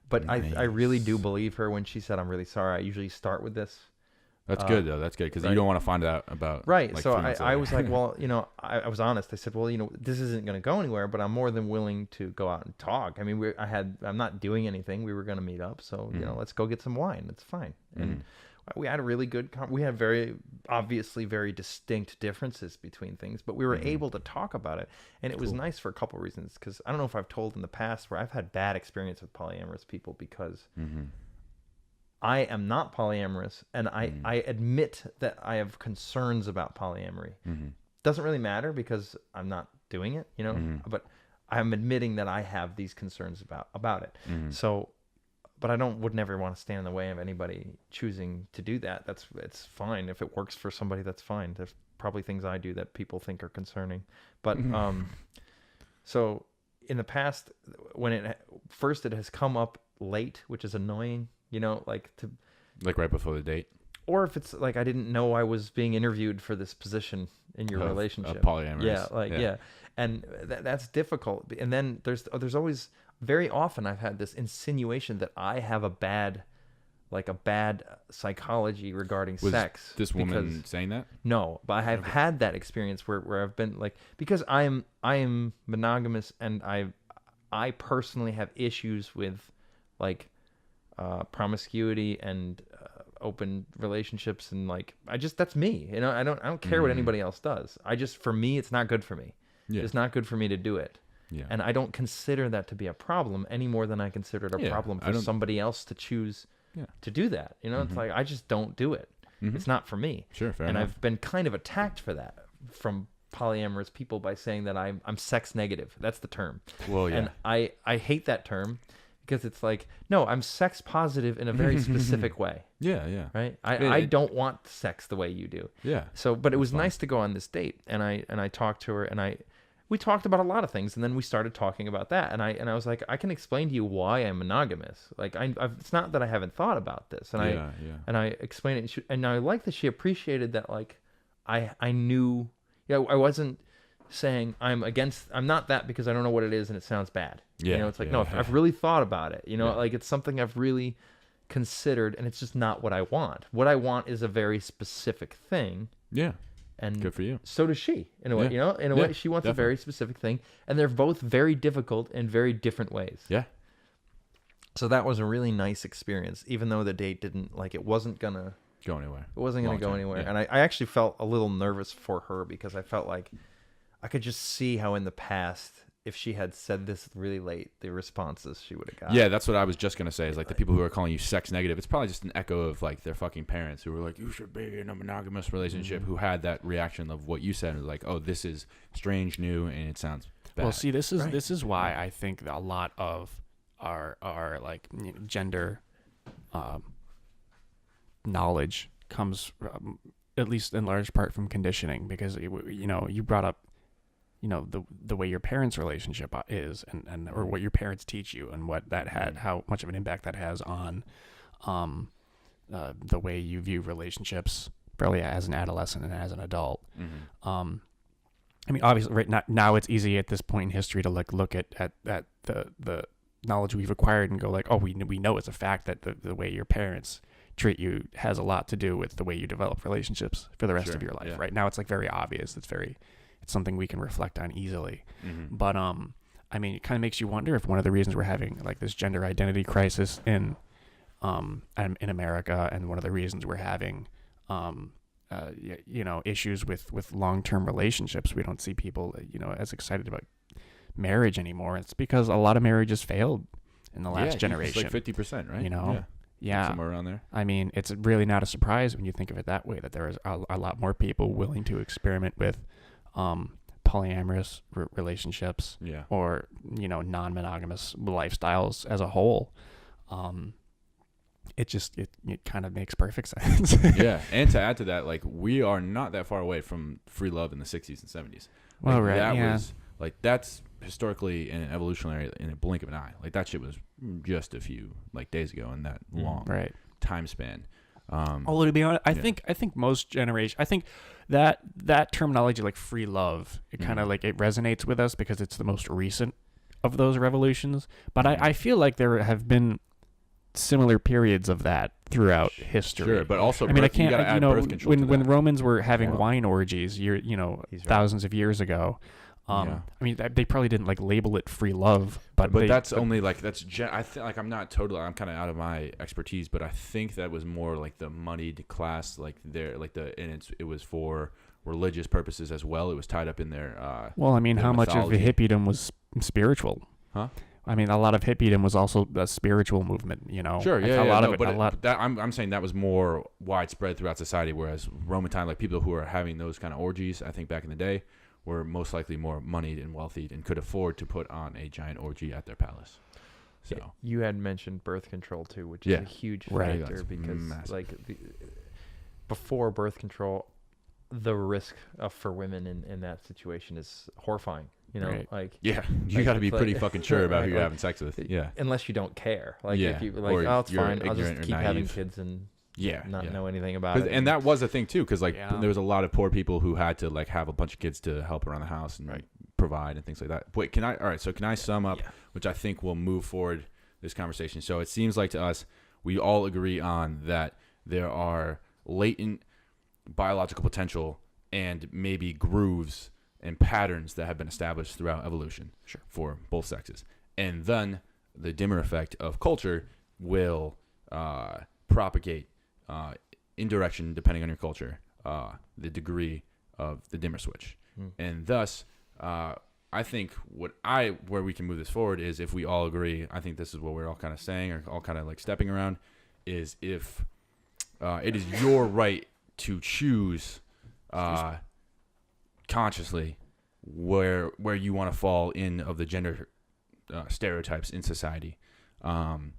but I really do believe her when she said, "I'm really sorry. I usually start with this." That's good though. That's good because you don't want to find out about right. Like, so I was like, well, I was honest. I said, well, this isn't going to go anywhere, but I'm more than willing to go out and talk. I mean, I'm not doing anything. We were going to meet up, so let's go get some wine. It's fine. And we had a really good. We had very obviously very distinct differences between things, but we were able to talk about it, and it was nice for a couple of reasons. Because I don't know if I've told in the past where I've had bad experience with polyamorous people because. I am not polyamorous, and I admit that I have concerns about polyamory. Doesn't really matter because I'm not doing it, but I'm admitting that I have these concerns about it. So, but I would never want to stand in the way of anybody choosing to do that. It's fine. If it works for somebody, that's fine. There's probably things I do that people think are concerning. But, so in the past, when it has come up late, which is annoying. Like right before the date, or if it's like I didn't know I was being interviewed for this position in your relationship, polyamorous, and that's difficult. And then there's always very often I've had this insinuation that I have a bad psychology regarding sex. This woman saying that? No, but I have had that experience where I've been like, because I am monogamous and I personally have issues with like. Promiscuity and open relationships and that's me. I don't care what anybody else does. For me, it's not good for me. Yeah. It's not good for me to do it. Yeah. And I don't consider that to be a problem any more than I consider it a problem for somebody else to choose to do that. It's like I just don't do it. It's not for me. Sure, fair and enough. I've been kind of attacked for that from polyamorous people by saying that I'm sex negative. That's the term. Well, yeah. And I hate that term. Because it's like, no, I'm sex positive in a very specific way. Yeah, yeah. Right? I don't want sex the way you do. Yeah. So, but it was nice to go on this date, and I talked to her, and we talked about a lot of things, and then we started talking about that, and I was like, I can explain to you why I'm monogamous. Like, it's not that I haven't thought about this, and I explained it, and I like that she appreciated that. Like, I knew, I wasn't saying I'm not that because I don't know what it is and it sounds bad. It's like, no, I've really thought about it, like it's something I've really considered and it's just not what I want. What I want is a very specific thing. Yeah. And good for you. So does she, in a way, in a way she wants a very specific thing, and they're both very difficult in very different ways. Yeah. So that was a really nice experience, even though the date it wasn't gonna go anywhere. It wasn't going to go anywhere. Yeah. And I actually felt a little nervous for her because I felt like I could just see how in the past, if she had said this really late, the responses she would have got. Yeah, that's what I was just going to say is like the people who are calling you sex negative, it's probably just an echo of like their fucking parents who were like, you should be in a monogamous relationship, who had that reaction of what you said and was like, oh, this is strange, new, and it sounds bad. Well, see, this is why I think that a lot of our like gender knowledge comes at least in large part from conditioning, because you brought up the way your parents' relationship is, and or what your parents teach you, and what that had, how much of an impact that has on the way you view relationships, probably as an adolescent and as an adult. I mean, obviously, right now it's easy at this point in history to look at the knowledge we've acquired and go like, oh, we know it's a fact that the way your parents treat you has a lot to do with the way you develop relationships for the rest of your life. Yeah. Right now, it's like very obvious. It's something we can reflect on easily. But I mean, it kind of makes you wonder if one of the reasons we're having like this gender identity crisis in America, and one of the reasons we're having issues with long-term relationships, we don't see people as excited about marriage anymore. It's because a lot of marriages failed in the last generation. It's like 50%, right? Yeah, somewhere around there. I mean, it's really not a surprise when you think of it that way, that there is a lot more people willing to experiment with polyamorous relationships, or non-monogamous lifestyles as a whole. It kind of makes perfect sense. Yeah, and to add to that, like, we are not that far away from free love in the 60s and 70s. Well, right, that yeah. was like, that's historically and evolutionary in a blink of an eye. Like, that shit was just a few days ago in that long time span. Although, to be honest, I think most generations, I think that terminology, like free love, it kind of like it resonates with us because it's the most recent of those revolutions. But I feel like there have been similar periods of that throughout history. Sure, but also, I mean, I can't, you gotta add birth control when to that. Romans were having wine orgies, thousands of years ago. I mean, they probably didn't like label it free love, but that's only like I think, like, I'm kind of out of my expertise, but I think that was more like the moneyed class, like it was for religious purposes as well. It was tied up in their well, I mean, how much of hippiedom was spiritual? Huh? I mean, a lot of hippiedom was also a spiritual movement, Sure, yeah, but I'm saying that was more widespread throughout society, whereas Roman time, like, people who are having those kind of orgies, I think back in the day, were most likely more moneyed and wealthy and could afford to put on a giant orgy at their palace. So you had mentioned birth control too, which is a huge factor, because before birth control, the risk for women in that situation is horrifying. You got to be pretty fucking sure about who you're having sex with. Yeah, unless you don't care. If you it's fine. I'll just keep having kids and not know anything about it. And that was a thing too, because there was a lot of poor people who had to have a bunch of kids to help around the house and provide and things like that. Wait, can I sum up, which I think will move forward this conversation? So it seems like to us, we all agree on that there are latent biological potential and maybe grooves and patterns that have been established throughout evolution for both sexes. And then the dimmer effect of culture will propagate in direction, depending on your culture, the degree of the dimmer switch. And thus, I think where we can move this forward is if we all agree, I think this is what we're all kind of saying, or all kind of like stepping around, is if it is your right to choose consciously where you want to fall in of the gender stereotypes in society, and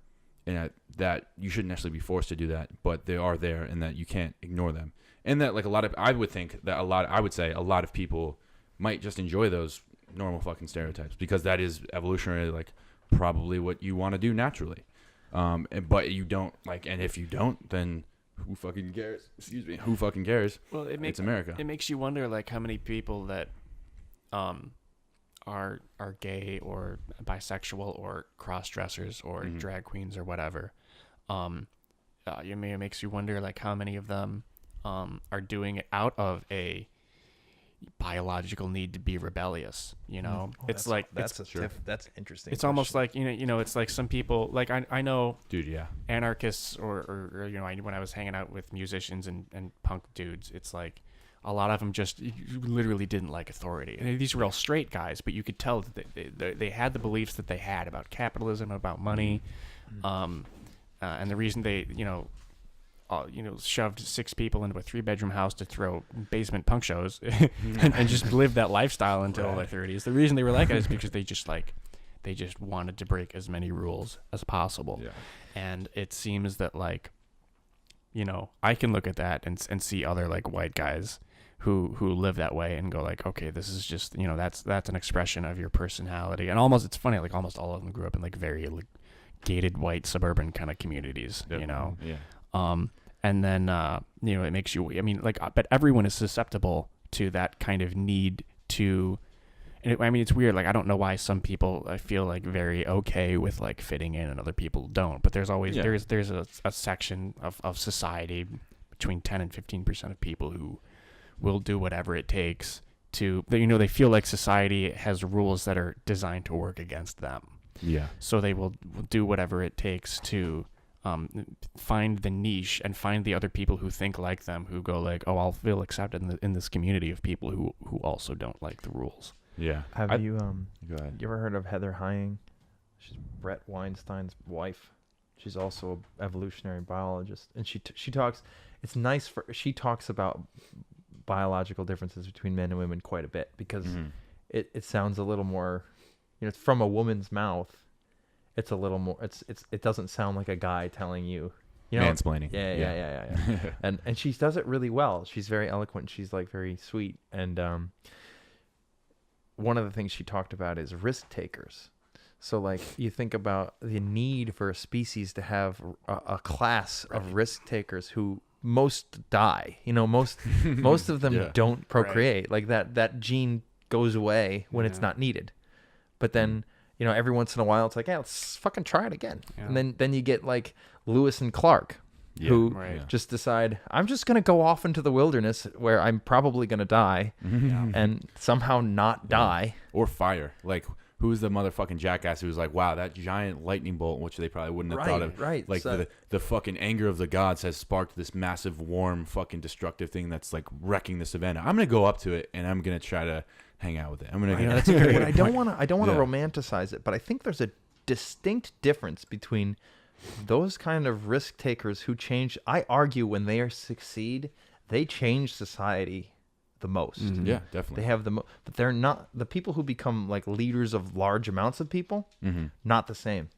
that you shouldn't necessarily be forced to do that, but they are there, and that you can't ignore them, and that I would say a lot of people might just enjoy those normal fucking stereotypes because that is evolutionary, like, probably what you want to do naturally, but you don't and if you don't, then who fucking cares? Excuse me. Who fucking cares? Well, it's America. It makes you wonder, like, how many people that are gay or bisexual or cross-dressers or drag queens or whatever. It makes you wonder, like, how many of them are doing it out of a biological need to be rebellious. It's like that's interesting. It's almost like it's like some people, like, I know, dude, yeah, anarchists or when I was hanging out with musicians and punk dudes, it's like a lot of them just literally didn't like authority. And these were all straight guys, but you could tell that they had the beliefs that they had about capitalism, about money, and the reason they shoved 6 people into a 3-bedroom house to throw basement punk shows and just live that lifestyle until their 30s. The reason they were like that is because they just wanted to break as many rules as possible. Yeah. And it seems that, like, I can look at that and see other, like, white guys who live that way and go like, okay, this is just, you know, that's an expression of your personality. And almost, it's funny, like almost all of them grew up in like very like gated white suburban kind of communities, you know. Yeah. And then you know, it makes you, I mean, like, but everyone is susceptible to that kind of need to. And I mean, it's weird. Like, I don't know why some people I feel like very okay with like fitting in and other people don't. But there's always there's a section of society between 10 and 15% of people who will do whatever it takes to, you know, they feel like society has rules that are designed to work against them. Yeah. So they will do whatever it takes to find the niche and find the other people who think like them, who go like, oh, I'll feel accepted in this community of people who also don't like the rules. Yeah. Have you Go ahead. you ever heard of Heather Heying? She's Brett Weinstein's wife. She's also an evolutionary biologist, and she talks. It's nice she talks about biological differences between men and women quite a bit, because it sounds a little more, you know, it's from a woman's mouth. It's a little more. It doesn't sound like a guy telling you. You know, mansplaining. Yeah. and she does it really well. She's very eloquent. She's like very sweet. And one of the things she talked about is risk takers. So like you think about the need for a species to have a class of risk takers who most die. You know, most of them don't procreate. Like that gene goes away when it's not needed. But then, you know, every once in a while it's like, yeah, let's fucking try it again. Yeah. And then you get like Lewis and Clark, who just decide, I'm just going to go off into the wilderness where I'm probably going to die and somehow not die. Or fire. Like, who's the motherfucking jackass who's like, wow, that giant lightning bolt, which they probably wouldn't have thought of. Right. Like, so, the fucking anger of the gods has sparked this massive, warm, fucking destructive thing that's like wrecking the savannah. I'm going to go up to it and I'm going to try to hang out with it. I'm going to. That's a great. I don't want to romanticize it, but I think there's a distinct difference between those kind of risk takers who change. I argue when they succeed, they change society the most. Yeah, definitely. They have but they're not the people who become like leaders of large amounts of people. Not the same.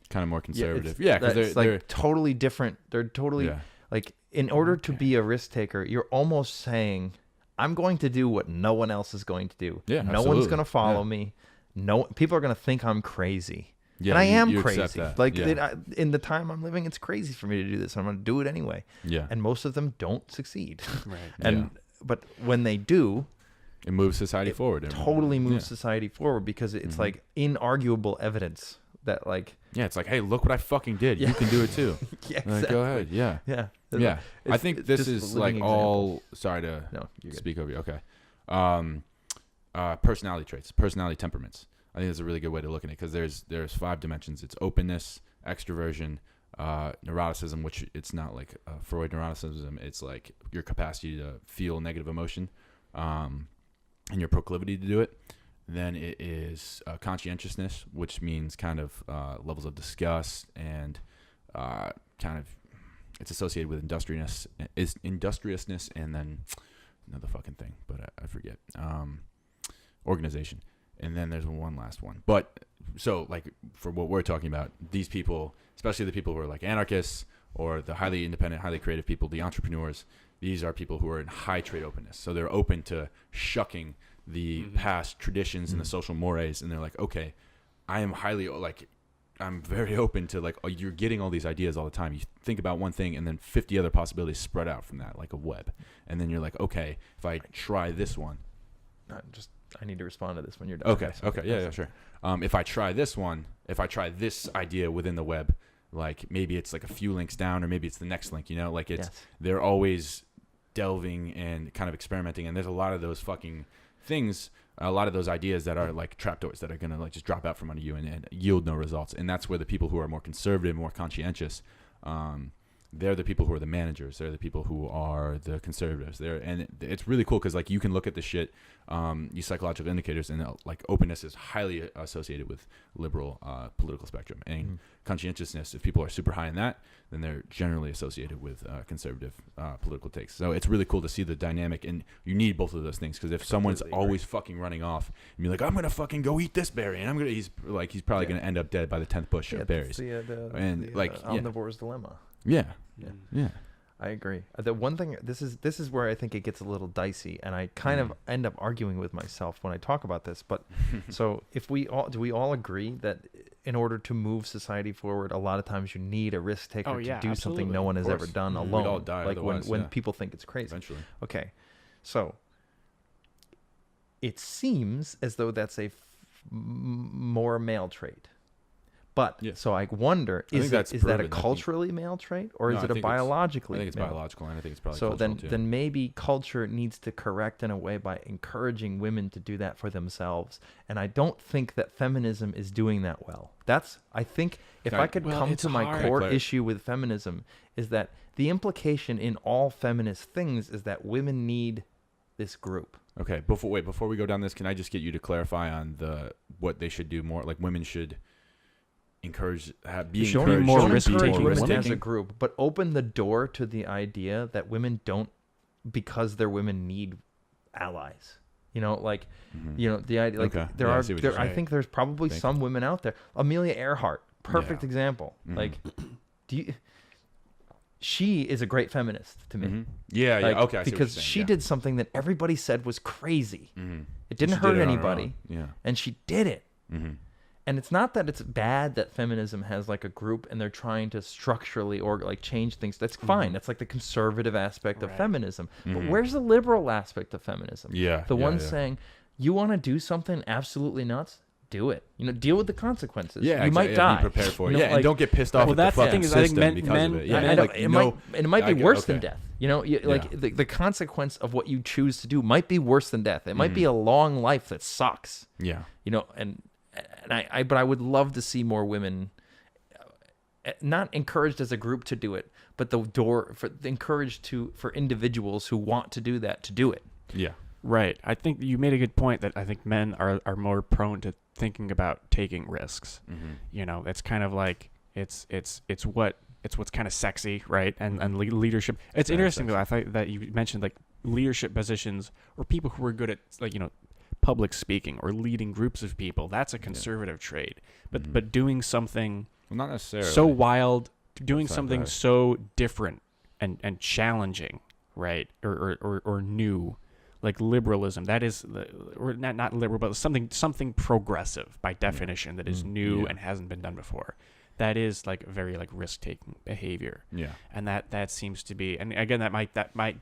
Kind of more conservative. Yeah, because they're totally different. They're totally like, in order to be a risk taker, you're almost saying, I'm going to do what no one else is going to do. Yeah, no one's going to follow me. No, people are going to think I'm crazy. Yeah, and I am crazy. Like in the time I'm living, it's crazy for me to do this. I'm going to do it anyway. Yeah. And most of them don't succeed. Right. But when they do, it moves society forward. Totally moves society forward, because it's like inarguable evidence that like. Yeah, it's like, hey, look what I fucking did. You can do it too. Exactly. Go ahead. Yeah. I think this is like all. Sorry to speak over you. Okay. Personality traits, personality temperaments. I think that's a really good way to look at it, because there's 5 dimensions. It's openness, extroversion, neuroticism, which it's not like Freud neuroticism. It's like your capacity to feel negative emotion, and your proclivity to do it. Then it is conscientiousness, which means kind of levels of disgust, and kind of it's associated with industriousness, and then another fucking thing, but I forget. Organization. And then there's one last one. But so like for what we're talking about, these people, especially the people who are like anarchists or the highly independent, highly creative people, the entrepreneurs, these are people who are in high trait openness. So they're open to shucking the past traditions and the social mores. And they're like, okay, I am I'm very open to like, you're getting all these ideas all the time. You think about one thing and then 50 other possibilities spread out from that, like a web. And then you're like, okay, if I try this one. I need to respond to this when you're done. Okay. Yeah, sure. If I try this idea within the web, like maybe it's like a few links down, or maybe it's the next link, you know, like they're always delving and kind of experimenting. And there's a lot of those fucking things, a lot of those ideas that are like trapdoors that are going to like just drop out from under you and yield no results. And that's where the people who are more conservative, more conscientious, they're the people who are the managers. They're the people who are the conservatives. And it's really cool because like you can look at the shit, these psychological indicators, and like openness is highly associated with liberal political spectrum, and conscientiousness. If people are super high in that, then they're generally associated with conservative political takes. So it's really cool to see the dynamic, and you need both of those things, because if someone's always fucking running off and you're like, I'm gonna fucking go eat this berry, and he's probably gonna end up dead by the 10th bush of berries. The omnivore's dilemma. Yeah. I agree. The one thing, this is where I think it gets a little dicey, and I kind of end up arguing with myself when I talk about this. But so if we all agree that in order to move society forward, a lot of times you need a risk taker to do something no one has ever done alone. We'd all die like otherwise, when people think it's crazy. Eventually. Okay, so it seems as though that's a more male trait. But so I wonder, is that a proven. culturally male trait, or No, is I it a think it's- biologically? I think it's male? biological, and I think it's probably So cultural too. then maybe culture needs to correct in a way by encouraging women to do that for themselves. And I don't think that feminism is doing that well. I think if I could Well, come it's to my hard. core Claire. issue with feminism is that the implication in all feminist things is that women need this group. Okay, before we go down this, can I just get you to clarify on what they should do more? Like women should encourage, be Sure. encouraged More to be risk-taking more women risk-taking? as a group, but open the door to the idea that women don't, because they're women, need allies. You know, like, you know, the idea, like Okay. there Yeah, I are, see what there, you're I saying. think there's probably Thank some women out there. Amelia Earhart, perfect Yeah. example. Like, she is a great feminist to me. Yeah, Like, yeah. Okay, I see what you're because saying, she yeah. did something that everybody said was crazy. It didn't She hurt did it on her anybody, own. Yeah. and she did it. And it's not that it's bad that feminism has like a group and they're trying to structurally or like change things. That's fine. That's like the conservative aspect of feminism. But where's the liberal aspect of feminism? Yeah, The yeah, one yeah. saying, you want to do something absolutely nuts? Do it. You know, deal with the consequences. Yeah, you might exactly. die. Be prepared for it. You know, Yeah, and like- don't get pissed off Well, at the that's the fucking thing is, I think system men- because men- of it. yeah, Yeah, I know, like, it, no, might be worse than okay. death. You know, like Yeah. the consequence of what you choose to do might be worse than death. It might be a long life that sucks. Yeah. You know, and but I would love to see more women not encouraged as a group to do it, but the door encouraged for individuals who want to do that to do it. Yeah. Right. I think you made a good point that I think men are more prone to thinking about taking risks. You know, it's kind of like it's what's kind of sexy, right? And leadership. It's Very interesting though. sexy. I thought that you mentioned like leadership positions or people who are good at like, you know, public speaking or leading groups of people. That's a conservative trait. But doing something Well, not necessarily. so wild, doing Outside something that. so different and challenging, right? Or new, like liberalism. That is, or not liberal, but something progressive by definition that is new Yeah. and hasn't been done before. That is like very like risk taking behavior. Yeah. And that seems to be, and again, that might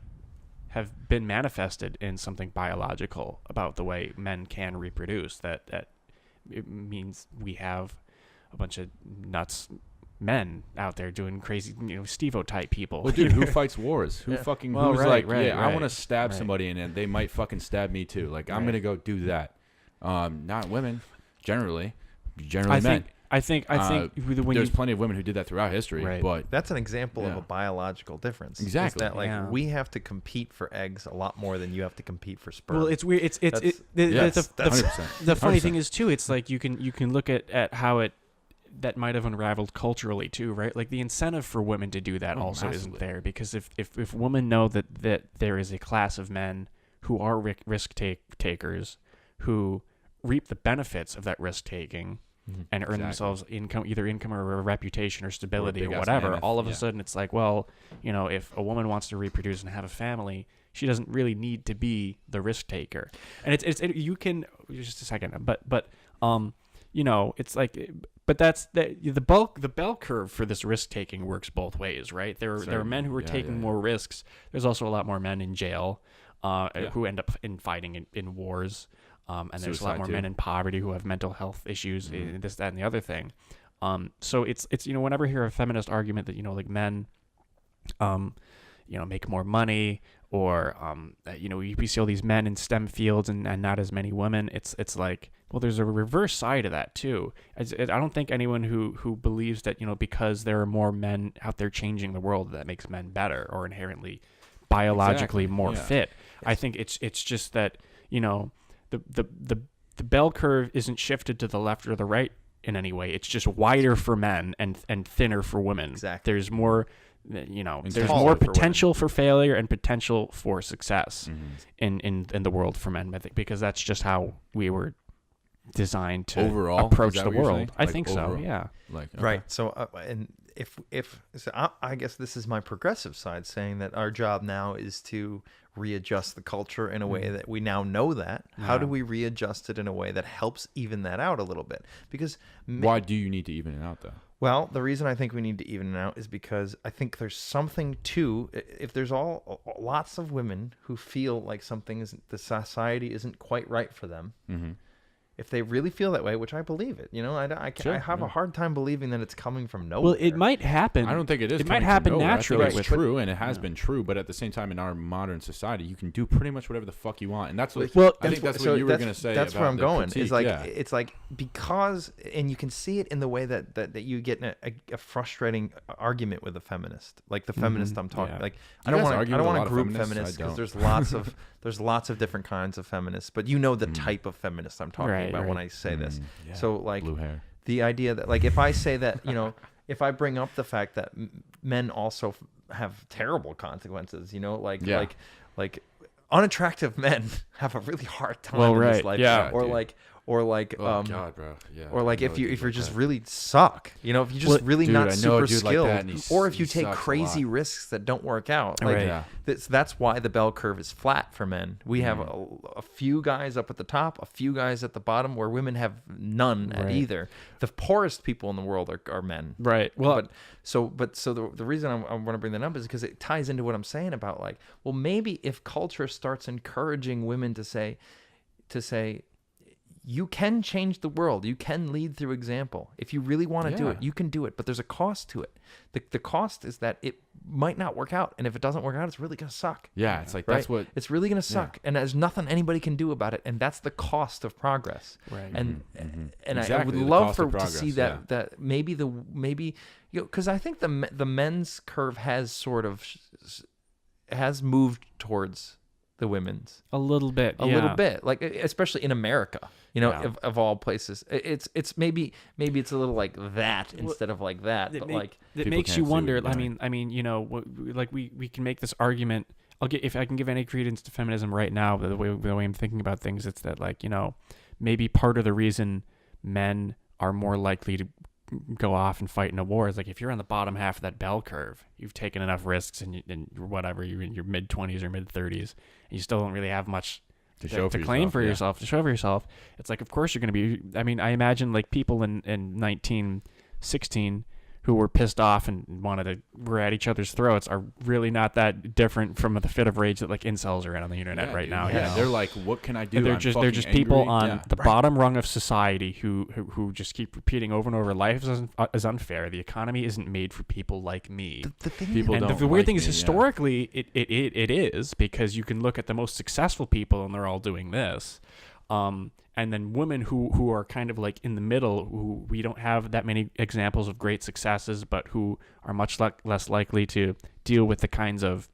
have been manifested in something biological about the way men can reproduce. That it means we have a bunch of nuts men out there doing crazy, you know, Steve-O type people. Well, dude, who fights wars? Who fucking Well, who's right, like, right, yeah, I want to right, stab right. somebody and they might fucking stab me too. Like, I'm Right. gonna go do that. Not women, generally I men. think when There's you, plenty of women who did that throughout history, Right. but That's an example of Yeah. a biological difference. Is Exactly. that like Yeah. we have to compete for eggs a lot more than you have to compete for sperm. well, it's weird. That's- yes, the 100%. the funny 100%. thing is too, it's like you can look at how that might have unraveled culturally too, right? Like the incentive for women to do that also isn't massively. there, because if women know that there is a class of men who are risk takers who reap the benefits of that risk taking and earn Exactly. themselves either income or a reputation or stability or big-ass whatever, mammoth, all of a yeah. sudden it's like, well, you know, if a woman wants to reproduce and have a family, she doesn't really need to be the risk taker. And it's you can just a second, but you know, it's like, but that's the bell curve for this risk taking works both ways, right? There are men who are taking more risks. There's also a lot more men in jail who end up fighting in wars. And there's a lot Suicide, more too. men in poverty who have mental health issues, this, that, and the other thing. So it's you know, whenever I hear a feminist argument that, you know, like men, you know, make more money, or you know, we see all these men in STEM fields and not as many women. It's like, well, there's a reverse side of that too. I don't think anyone who believes that, you know, because there are more men out there changing the world, that makes men better or inherently biologically more fit. I think it's just that, you know, the bell curve isn't shifted to the left or the right in any way. It's just wider for men and thinner for women. Exactly. There's more, you know, It's there's taller more for women. potential for failure and potential for success in the world for men, I think, because that's just how we were designed to Overall, approach is that the what you're world. saying? I Like think so. overall? Yeah. like, okay. Right. So, and if so I guess this is my progressive side saying that our job now is to readjust the culture in a way that we now know that. How do we readjust it in a way that helps even that out a little bit? Because Why do you need to even it out though? well, the reason I think we need to even it out is because I think there's something to, if there's lots of women who feel like the society isn't quite right for them. Mm-hmm. If they really feel that way, which I believe it, I have a hard time believing that it's coming from nowhere. Well, it might happen. I don't think it is. It might coming from happen nowhere. naturally. I think it's with- true, and it has been true. But at the same time, in our modern society, you can do pretty much whatever the fuck you want, and that's what. Well, I think that's what you were gonna say. That's about where I'm the going. critique, Is like yeah. it's like because, and you can see it in the way that you get in a frustrating argument with a feminist, like the feminist I'm talking. yeah. Like You I don't guys want argue to with a lot of group feminists? feminists I because don't. there's lots of different kinds of feminists, but you know the type of feminist I'm talking Right, about when right. I say this. Yeah. So like Blue hair. the idea that like if I say that if I bring up the fact that men also have terrible consequences, Yeah. like unattractive men have a really hard time Well, in this right, life, yeah, or dude. like Oh God, bro. Yeah. or like I if know a dude you're like just that. really suck, if you're just Well, really dude, not I know super a dude like skilled, that, and or if you he take sucks a crazy lot. risks that don't work out, like Right. Yeah. that's why the bell curve is flat for men. We have a few guys up at the top, a few guys at the bottom, where women have none at Right. either. The poorest people in the world are men. Right. Well, But the reason I want to bring that up is because it ties into what I'm saying about like, well, maybe if culture starts encouraging women to say, you can change the world, you can lead through example. If you really want to do Yeah. it, you can do it. But there's a cost to it. The cost is that it might not work out, and if it doesn't work out, it's really gonna suck. Yeah, it's like Right? that's what. It's really gonna suck, and there's nothing anybody can do about it, and that's the cost of progress. Right. And and I Exactly, would the love cost to of see progress, that maybe because I think the men's curve has sort of has moved towards the women's a little bit. a little bit, like especially in America, Yeah. of all places. It's maybe it's a little like that instead of like that, but like It People makes can't you see what wonder. you're doing. I mean, like we can make this argument. If I can give any credence to feminism right now, the way I'm thinking about things, it's that like maybe part of the reason men are more likely to go off and fight in a war is like if you're on the bottom half of that bell curve, you've taken enough risks and whatever, you're in your mid 20s or mid 30s, and you still don't really have much To show for claim yourself, for yeah. yourself, to show for yourself. It's like, of course you're going to be. I mean, I imagine like people in 1916 who were pissed off and were at each other's throats are really not that different from the fit of rage that like incels are in on the internet Yeah, right dude, now. yeah. you know? They're like, what can I do? And they're I'm just fucking people angry. on Yeah. the bottom rung of society who just keep repeating over and over, life is unfair. The economy isn't made for people like me. the thing People And don't the weird like thing is, me, yeah. historically, it is, because you can look at the most successful people and they're all doing this. And then women who are kind of like in the middle, who we don't have that many examples of great successes, but who are much less likely to deal with the kinds of,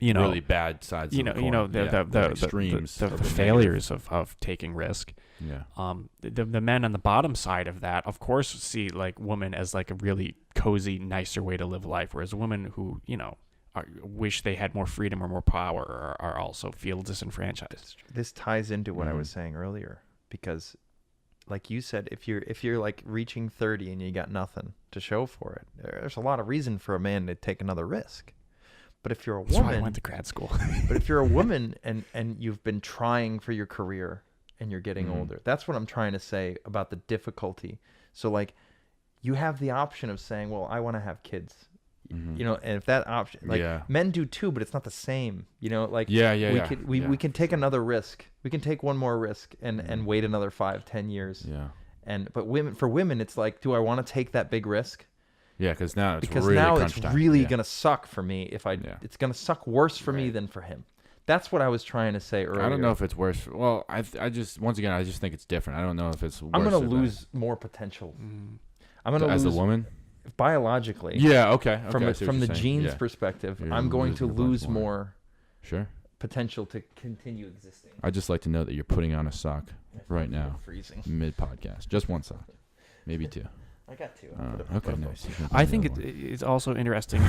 really bad sides. of the coin. the extremes, the of the failures of taking risk. negative. The men on the bottom side of that, of course, see like women as like a really cozy, nicer way to live life, whereas women who wish they had more freedom or more power are also feel disenfranchised. this ties into what I was saying earlier, because like you said, if you're like reaching 30 and you got nothing to show for it, there's a lot of reason for a man to take another risk. But if you're a That's why I woman, went to grad school. but if you're a woman and you've been trying for your career and you're getting older, that's what I'm trying to say about the difficulty. So like you have the option of saying, well, I want to have kids. And if that option, like Yeah. men do too, but it's not the same, like we Yeah. can take another risk. We can take one more risk and wait another 5-10 years. Yeah. But for women, it's like, do I want to take that big risk? Yeah, because now it's Because really now crunch it's time. really Yeah. gonna suck for me if Yeah. it's gonna suck worse for me than for him. That's what I was trying to say earlier. I don't know if it's worse. Well, I just once again I just think it's different. I don't know if it's worse. I'm gonna or better. lose more potential. I'm gonna as lose a woman. biologically. Yeah. Okay. From I the, see what from the you're saying. genes Yeah. perspective, You're I'm going to losing a bunch lose more. more Sure. potential to continue existing. I just like to know that you're putting on a sock right now, Freezing. mid podcast. Just one sock, maybe two. I got two. Okay, nice. I think it's also interesting,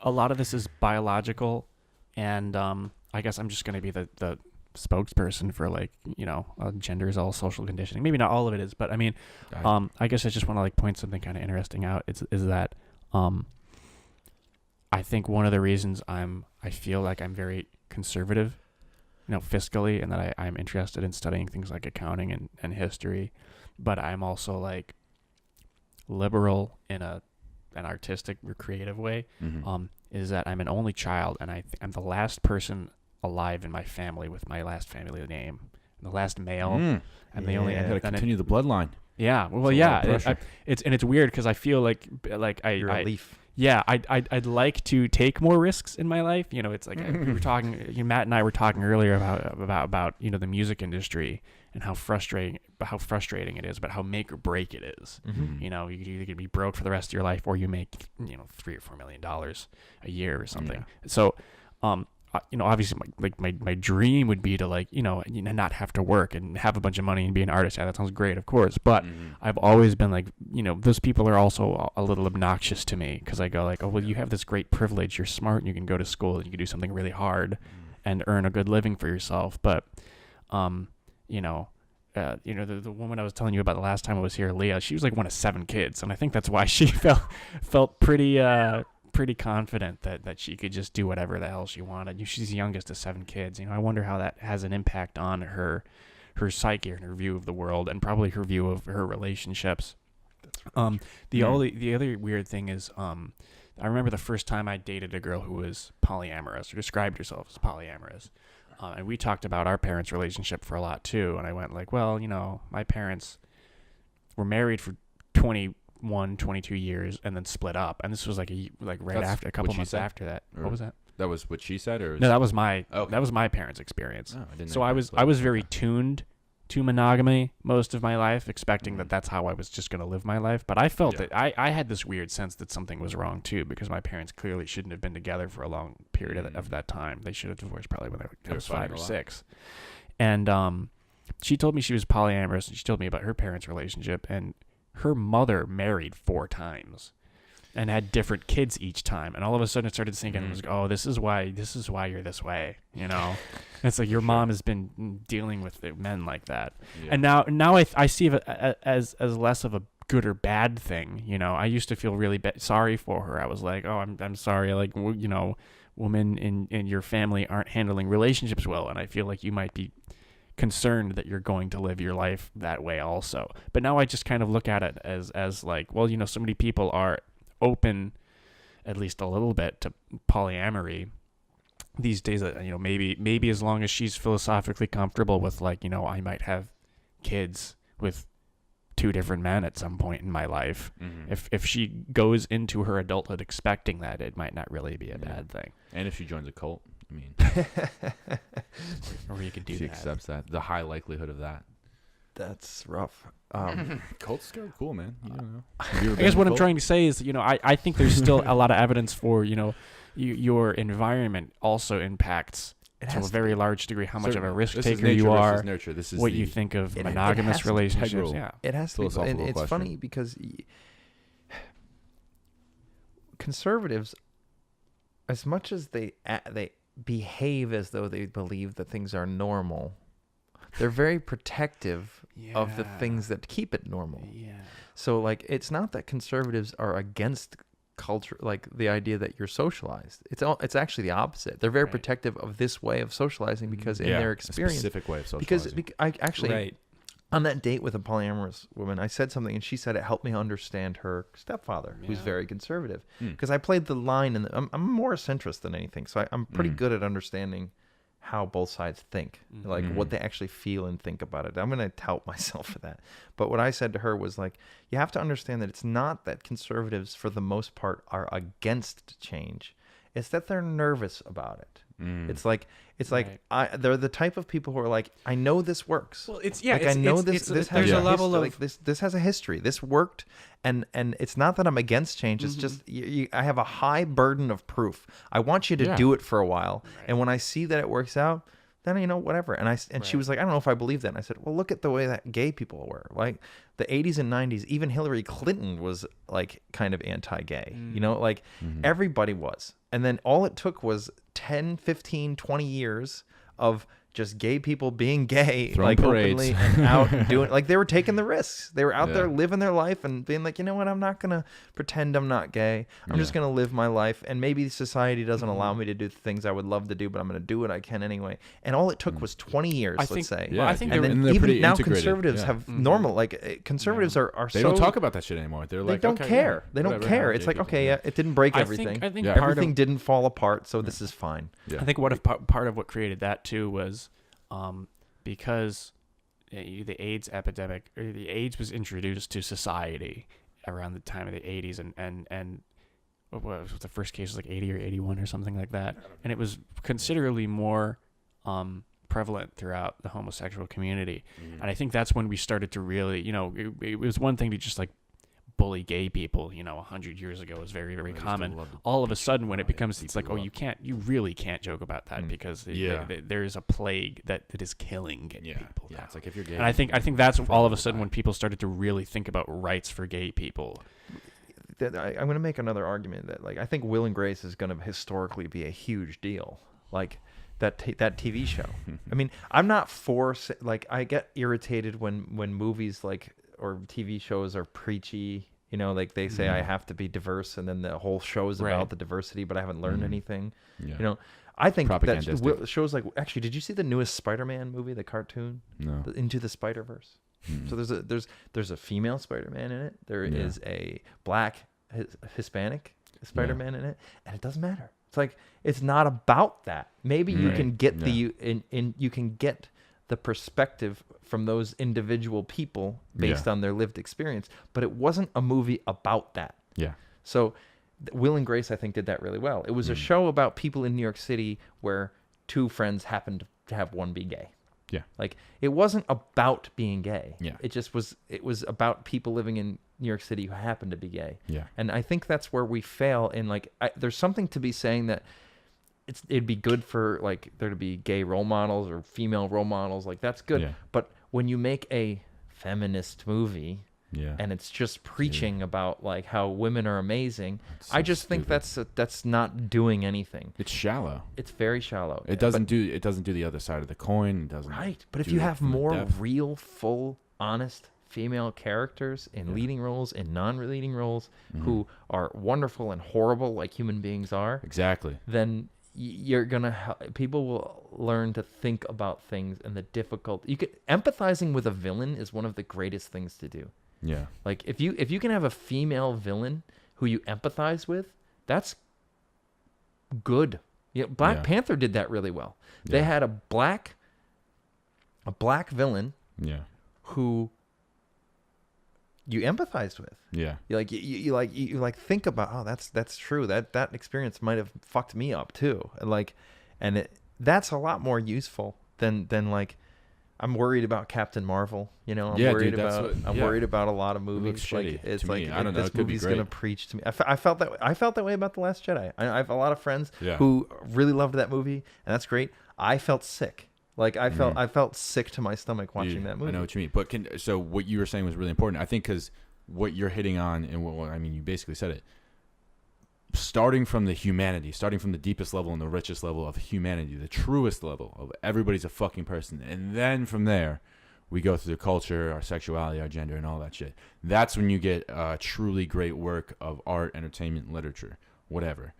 a lot of this is biological, and I guess I'm just going to be the spokesperson for like, gender is all social conditioning. Maybe not all of it is, but I mean, I guess I just want to like point something kind of interesting out. Is that I think one of the reasons I feel like I'm very conservative, fiscally, and that I'm interested in studying things like accounting and history, but I'm also like liberal in an artistic or creative way, is that I'm an only child, and I'm the last person alive in my family with my last family name. I'm the last male. I'm the only. Gotta continue the bloodline. Yeah. Well, It's a lot of pressure. it's weird because I feel like You're a leaf. Yeah, I'd like to take more risks in my life. It's like we were talking. Matt and I were talking earlier about the music industry and how frustrating it is, but how make or break it is. Mm-hmm. You either could be broke for the rest of your life, or you make $3 or $4 million a year or something. Yeah. So, obviously, my dream would be to not have to work and have a bunch of money and be an artist. Yeah, that sounds great, of course. But I've always been like, those people are also a little obnoxious to me because I go like, oh, well, you have this great privilege. You're smart and you can go to school and you can do something really hard and earn a good living for yourself. But, the woman I was telling you about the last time I was here, Leah, she was like one of 7 kids, and I think that's why she felt pretty confident that she could just do whatever the hell she wanted. She's the youngest of 7 kids. I wonder how that has an impact on her psyche and her view of the world, and probably her view of her relationships. The other weird thing is, I remember the first time I dated a girl who was polyamorous or described herself as polyamorous. And we talked about our parents' relationship for a lot too. And I went like, well, my parents were married for 22 years and then split up. And this was like after a couple months after that. Or what was that? That was what she said, or No, that was my Okay. that was my parents' experience. Oh, I didn't So know I that. was very tuned to monogamy most of my life, expecting that that's how I was just going to live my life. But I felt that I had this weird sense that something was wrong too, because my parents clearly shouldn't have been together for a long period of that time. They should have divorced probably when I was 5 or 6. And she told me she was polyamorous, and she told me about her parents' relationship, and her mother married 4 times and had different kids each time. And all of a sudden it started sinking. I was like, oh, this is why you're this way. And it's like your mom has been dealing with men like that. Yeah. And now I see it as less of a good or bad thing. I used to feel really sorry for her. I was like, oh, I'm sorry. Like, women in your family aren't handling relationships well. And I feel like you might be concerned that you're going to live your life that way also. But now I just kind of look at it as like, well, so many people are open at least a little bit to polyamory these days, that maybe as long as she's philosophically comfortable with, like, I might have kids with 2 different men at some point in my life. If she goes into her adulthood expecting that, it might not really be a bad thing. And if she joins a cult, I mean, or you could do she that. accepts that. The high likelihood of that. That's rough. Cults are kind of cool, man. You don't know. I guess what I'm trying to say is, I think there's still a lot of evidence for, your environment also impacts to a very large degree how much of a risk taker you are, nurture. This is what you think of it monogamous has to be relationships. integral. Yeah. It has to be. Philosophical And it's question. funny because conservatives, as much as they behave as though they believe that things are normal, they're very protective of the things that keep it normal. Yeah. So, like, it's not that conservatives are against culture, like the idea that you're socialized. It's actually the opposite. They're very protective of this way of socializing because in their experience, a specific way of socializing. because I actually on that date with a polyamorous woman, I said something and she said it helped me understand her stepfather, who's very conservative. Because I played the line, and I'm more a centrist than anything, so I'm pretty good at understanding how both sides think, like what they actually feel and think about it. I'm going to tout myself for that. But what I said to her was like, you have to understand that it's not that conservatives for the most part are against change. It's that they're nervous about it. It's like they're the type of people who are like, I know this works. Well, it's like I know this has there's a level of like this has a history. This worked, and it's not that I'm against change. It's just I have a high burden of proof. I want you to do it for a while, and when I see that it works out, then whatever. And she was like, I don't know if I believe that. And I said, well, look at the way that gay people were. Like the 80s and 90s, even Hillary Clinton was like kind of anti-gay. Like everybody was. And then all it took was 10, 15, 20 years of just gay people being gay, Throwing like parades. openly and out and doing, like they were taking the risks. They were out Yeah. there living their life and being like, you know what, I'm not gonna pretend I'm not gay. I'm just Yeah. gonna live my life, and maybe society doesn't allow me to do the things I would love to do, but I'm gonna do what I can anyway. And all it took was 20 years, I let's think- say. well, I think and they were- then and they're even pretty now integrated. conservatives Yeah. have normal, like conservatives are They so don't talk about that shit anymore. They're they like, don't okay, care. yeah, They don't whatever, care. yeah, It's gay like, people, okay, yeah. it didn't break I everything. think Yeah. part Everything of, didn't fall apart, so this is fine. Yeah. I think what if part of what created that too was because the AIDS epidemic, or the AIDS was introduced to society around the time of the 80s, and what was the first case was like 80 or 81 or something like that, and it was considerably more prevalent throughout the homosexual community. Mm-hmm. And I think that's when we started to really, it was one thing to just like bully gay people, 100 years ago was very, very I used to common. love to All of a beat sudden when it people becomes, it's like, oh, up. you really can't joke about that Mm. because Yeah. there is a plague that is killing gay Yeah, people yeah. now. It's like if you're gay. And I think that's all of a Probably sudden die. when people started to really think about rights for gay people. I'm going to make another argument that, like, I think Will and Grace is going to historically be a huge deal. Like that TV show. I mean, I'm not for, like, I get irritated when movies like or TV shows are preachy. Like they say I have to be diverse, and then the whole show is about Right. the diversity, but I haven't learned anything. Yeah. I think that Propagandistic. shows like, actually, did you see the newest Spider-Man movie, the cartoon, No. Into the Spider-Verse? Mm. So there's a female Spider-Man in it. There Yeah. is a black Hispanic Spider-Man in it, and it doesn't matter. It's like, it's not about that. Maybe you Right. can get Yeah. you can get the perspective from those individual people based Yeah. on their lived experience, but it wasn't a movie about that. Yeah. So Will and Grace, I think, did that really well. It was a show about people in New York City where two friends happened to have one be gay. Yeah. Like, it wasn't about being gay. Yeah. It just was, it was about people living in New York City who happened to be gay. Yeah. And I think that's where we fail in, like, there's something to be saying that it'd be good for, like, there to be gay role models or female role models. Like, that's good. Yeah. But when you make a feminist movie Yeah. and it's just preaching about, like, how women are amazing, It's I so just think stupid. that's not doing anything. It's shallow. It's very shallow. It doesn't do the other side of the coin. It doesn't. Right. But if do you it have from the more depth. real, full, honest female characters in leading roles and non-leading roles Mm-hmm. who are wonderful and horrible like human beings are, Exactly. then you're gonna people will learn to think about things and the difficult. Empathizing with a villain is one of the greatest things to do. Yeah. Like, if you can have a female villain who you empathize with, that's good. Yeah, Black Yeah. Panther did that really well. They Yeah. had a black villain Yeah. who you empathized with. Yeah. You like think about, oh, that's true. That experience might have fucked me up too. And that's a lot more useful than like, I'm worried about Captain Marvel. I'm Yeah, worried dude, that's about what- yeah. worried about a lot of looks movies. shitty Like, it's to me. like, I don't know, this it could be movie's gonna great. preach to me. I felt that way about The Last Jedi. I have a lot of friends Yeah. who really loved that movie, and that's great. I felt sick. Like, I felt sick to my stomach watching Dude, that movie. I know what you mean. But so what you were saying was really important. I think because what you're hitting on, and I mean, you basically said it. Starting from the humanity, starting from the deepest level and the richest level of humanity, the truest level of everybody's a fucking person, and then from there, we go through the culture, our sexuality, our gender, and all that shit. That's when you get truly great work of art, entertainment, literature, whatever.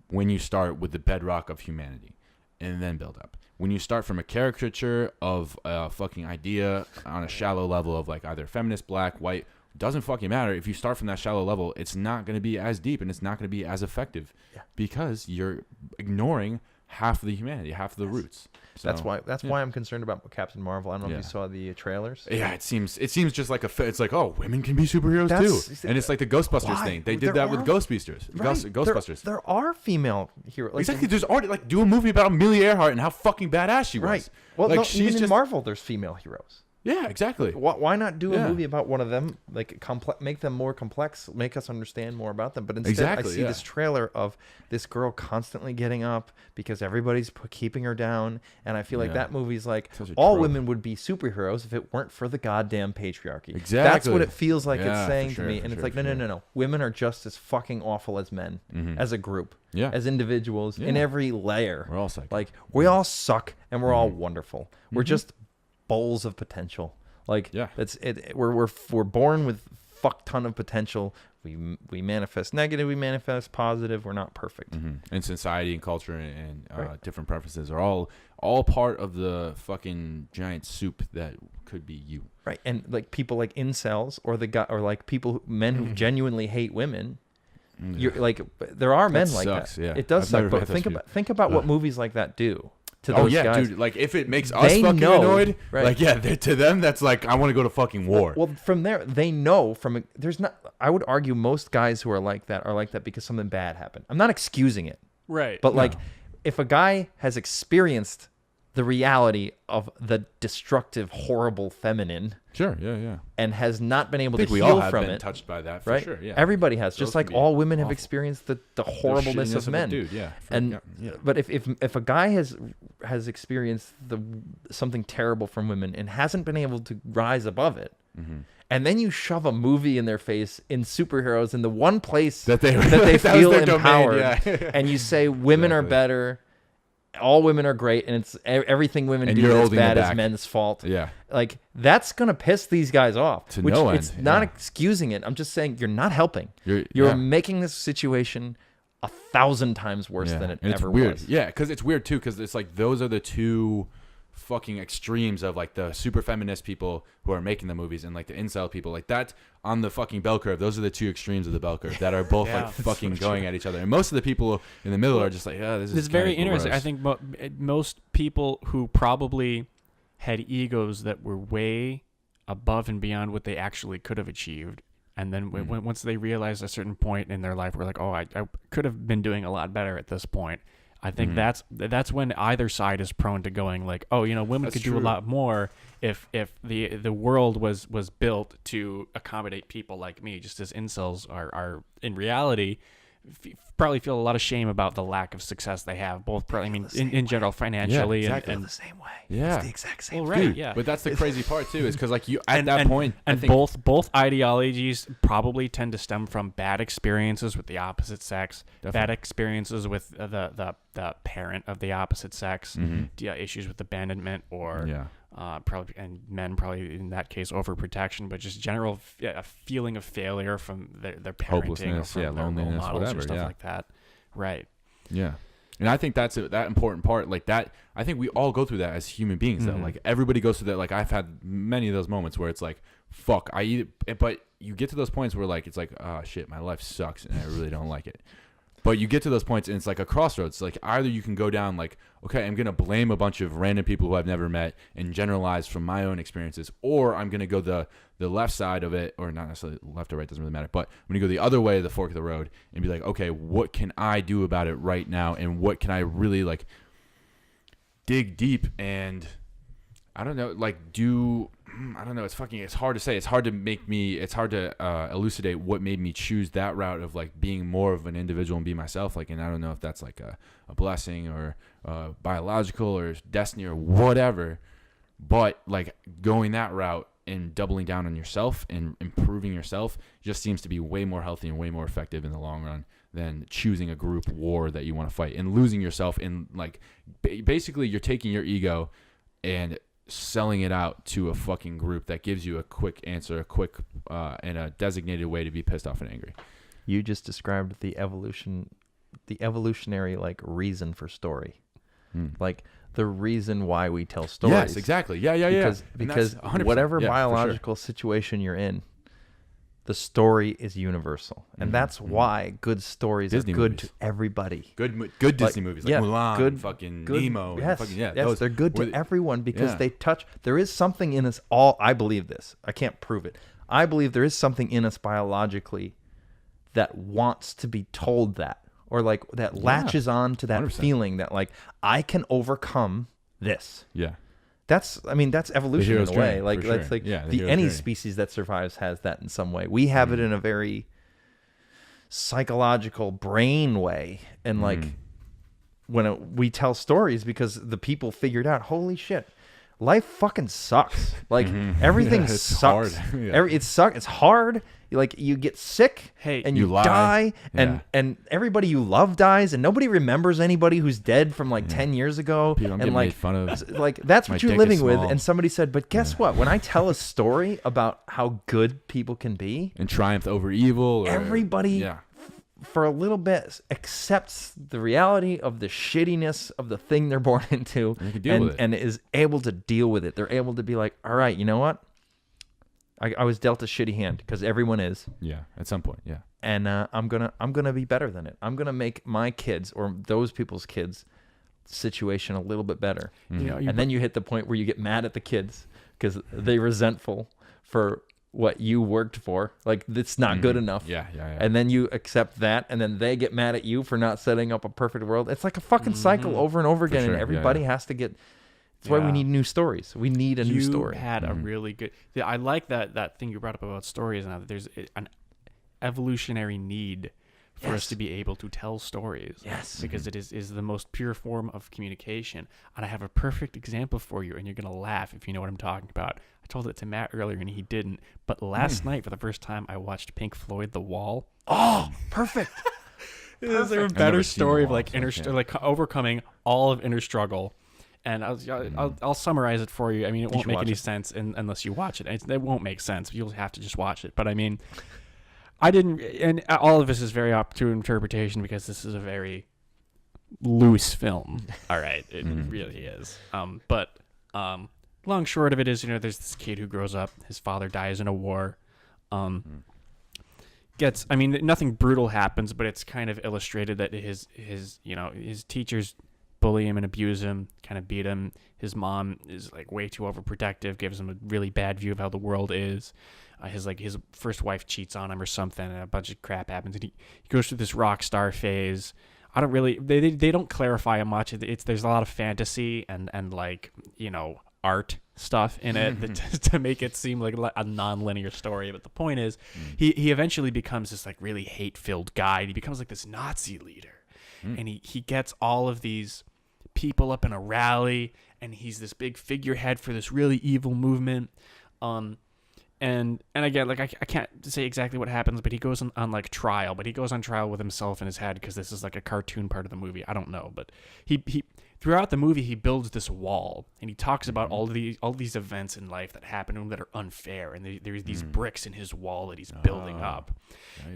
When you start with the bedrock of humanity, and then build up. When you start from a caricature of a fucking idea on a shallow level of, like, either feminist, black, white, doesn't fucking matter. If you start from that shallow level, it's not going to be as deep and it's not going to be as effective because you're ignoring half of the humanity, half of the roots. So, That's why I'm concerned about Captain Marvel. I don't know if Yeah. you saw the trailers. Yeah, it seems just like it's like, oh, women can be superheroes That's- too, and it's like the Ghostbusters Why? thing. They There did that with are- Ghostbusters. Right. Ghostbusters. There are female heroes. Like, Exactly. There's already, like, do a movie about Amelia Earhart and how fucking badass she was. Right. Well, like, no, she's even in just Marvel, there's female heroes. Yeah, exactly. Why not do a Yeah. movie about one of them, like make them more complex, make us understand more about them? But instead, Exactly, I see yeah. this trailer of this girl constantly getting up because everybody's keeping her down, and I feel like Yeah. that movie's like Such a all trope. women would be superheroes if it weren't for the goddamn patriarchy. That's Exactly. what it feels like Yeah, it's for saying sure, to me, for and it's sure, like for no. Women are just as fucking awful as men, as a group, Yeah. as individuals in Yeah. every layer. We're all psycho. Like we all suck and we're all wonderful. We're just bowls of potential. Like Yeah. that's it. We're born with fuck ton of potential. We manifest negative. We manifest positive. We're not perfect. And society and culture and Right. different preferences are all part of the fucking giant soup that could be you. Right. And like people like incels or the guy or like men who genuinely hate women. You're like there are men like sucks, that. yeah. It does I've suck. never But met those think about what movies like that do to Oh those yeah, guys. dude! Like if it makes us They fucking know, annoyed, right. like yeah, to them that's like I want to go to fucking war. Well, from there, they know from there's not. I would argue most guys who are like that because something bad happened. I'm not excusing it, Right. but like, if a guy has experienced the reality of the destructive, horrible feminine Sure, yeah. and has not been able I think to we heal all have from been it, touched by that for right? sure. Yeah, Everybody has, Those just can like be all women have awful. experienced the The horribleness shittiness of men. a dude. Yeah, And but if a guy has experienced something terrible from women and hasn't been able to rise above it, and then you shove a movie in their face in superheroes in the one place that they that they was feel their domain, empowered, yeah. and you say women are Exactly. better, all women are great, and it's everything women And do you're that's holding bad them is back. men's fault. Yeah. Like that's gonna piss these guys off. To which no it's end, not yeah. excusing it. I'm just saying you're not helping. You're yeah. making this situation 1,000 times worse than it And it's ever weird. was. Yeah, because it's weird too. Because it's like those are the two fucking extremes of like the super feminist people who are making the movies and like the incel people. Like that on the fucking bell curve. Those are the two extremes of the bell curve that are both Yeah, like fucking going at each other. And most of the people in the middle are just like, yeah, this is It's very kinda interesting. gross. I think most people who probably had egos that were way above and beyond what they actually could have achieved, and then once they realized a certain point in their life, were like, oh, I could have been doing a lot better at this point. I think that's when either side is prone to going like, oh, women That's could do a true. lot more if the world was built to accommodate people like me, just as incels are in reality probably feel a lot of shame about the lack of success they have, both probably, in general financially exactly. and the same way. Yeah. It's the exact same. well, right, Dude, yeah. But that's the crazy part too, is because like you at and, that and, point, I and think, both ideologies probably tend to stem from bad experiences with the opposite sex, bad Definitely. experiences with the parent of the opposite sex, issues with abandonment or yeah. probably, and men probably in that case overprotection, but just general a feeling of failure from their parenting or Hopelessness, from yeah, their role loneliness, models whatever, or stuff yeah. like that. Right. Yeah. And I think that's that important part. Like that, I think we all go through that as human beings, though. Like everybody goes through that. Like I've had many of those moments where it's like, fuck, but you get to those points where like, it's like, oh shit, my life sucks and I really don't like it. But you get to those points and it's like a crossroads. Like either you can go down like, okay, I'm going to blame a bunch of random people who I've never met and generalize from my own experiences, or I'm going to go the left side of it, or not necessarily left or right, doesn't really matter, but I'm going to go the other way, the fork of the road, and be like, okay, what can I do about it right now? And what can I really like dig deep and I don't know, like I don't know. It's hard to say. It's hard to elucidate what made me choose that route of like being more of an individual and be myself. Like, and I don't know if that's like a blessing or biological or destiny or whatever, but like going that route and doubling down on yourself and improving yourself just seems to be way more healthy and way more effective in the long run than choosing a group war that you want to fight and losing yourself in like basically you're taking your ego and selling it out to a fucking group that gives you a quick answer, a quick and a designated way to be pissed off and angry. You just described the evolutionary like reason for story, like the reason why we tell stories. Yes, exactly. Yeah. Because And that's 100%. whatever Yeah, for sure. biological situation you're in, the story is universal, and that's why good stories Disney are good movies. to everybody. Good Disney movies like Mulan, good, fucking good, Nemo, and yes, fucking yes, those they're good were to the- everyone because yeah. they touch. There is something in us all. I believe this. I can't prove it. I believe there is something in us biologically that wants to be told that, or like that latches on to that 100%. feeling that like I can overcome this. Yeah. That's evolution in hero's a way. journey, Like for that's sure. like Yeah, the the hero's any journey. species that survives has that in some way. We have it in a very psychological brain way, and like when we tell stories because the people figured out, holy shit, life fucking sucks. Like everything Yeah, it's sucks. hard. Yeah. It's hard. Like you get sick Hey, and you you lie. die, Yeah. and everybody you love dies, and nobody remembers anybody who's dead from like 10 years ago. People, I'm and getting like made fun of. like that's My what you're dick is living with. small. And somebody said, but guess what? When I tell a story about how good people can be, And triumphed over evil. Or, everybody Yeah. for a little bit accepts the reality of the shittiness of the thing they're born into, And they can deal with it. and is able to deal with it. They're able to be like, all right, you know what? I was dealt a shitty hand, because everyone is, Yeah. At some point. Yeah. and I'm gonna be better than it. I'm gonna make my kids or those people's kids situation a little bit better. You know, you And then you hit the point where you get mad at the kids because they resentful for what you worked for. Like, it's not good enough. Yeah. Yeah. And then you accept that, and then they get mad at you for not setting up a perfect world. It's like a fucking cycle over and over again, sure. and Yeah, everybody yeah. has to get. That's why we Yeah. need new stories. We need a new you story. had a really good. Yeah, I like that thing you brought up about stories, and how there's an evolutionary need for us Yes. to be able to tell stories. Yes. because it is the most pure form of communication. And I have a perfect example for you, and you're gonna laugh if you know what I'm talking about. I told it to Matt earlier, and he didn't. But last night, for the first time, I watched Pink Floyd, "The Wall." Oh, perfect. Is there a I've better never seen story The of Wall, like so I can't. like overcoming all of inner struggle? And I'll summarize it for you. I mean, it won't should make watch any it. sense unless you watch it. It won't make sense. You'll have to just watch it. But I mean, I didn't, and all of this is very up to interpretation because this is a very loose film. All right, it really is. But long short of it is, there's this kid who grows up. His father dies in a war. I mean, nothing brutal happens, but it's kind of illustrated that his teachers bully him and abuse him, kind of beat him. His mom is like way too overprotective, gives him a really bad view of how the world is. His first wife cheats on him or something, and a bunch of crap happens, and he goes through this rock star phase. I don't really, they don't clarify much. There's a lot of fantasy and like, art stuff in it to make it seem like a non-linear story. But the point is, he eventually becomes this like really hate-filled guy. And he becomes like this Nazi leader, and he gets all of these people up in a rally, and he's this big figurehead for this really evil movement. And again, like I can't say exactly what happens, but he goes on like trial. But he goes on trial with himself in his head because this is like a cartoon part of the movie. I don't know, but he throughout the movie he builds this wall, and he talks about all these events in life that happen to him that are unfair, and there's these bricks in his wall that he's building up.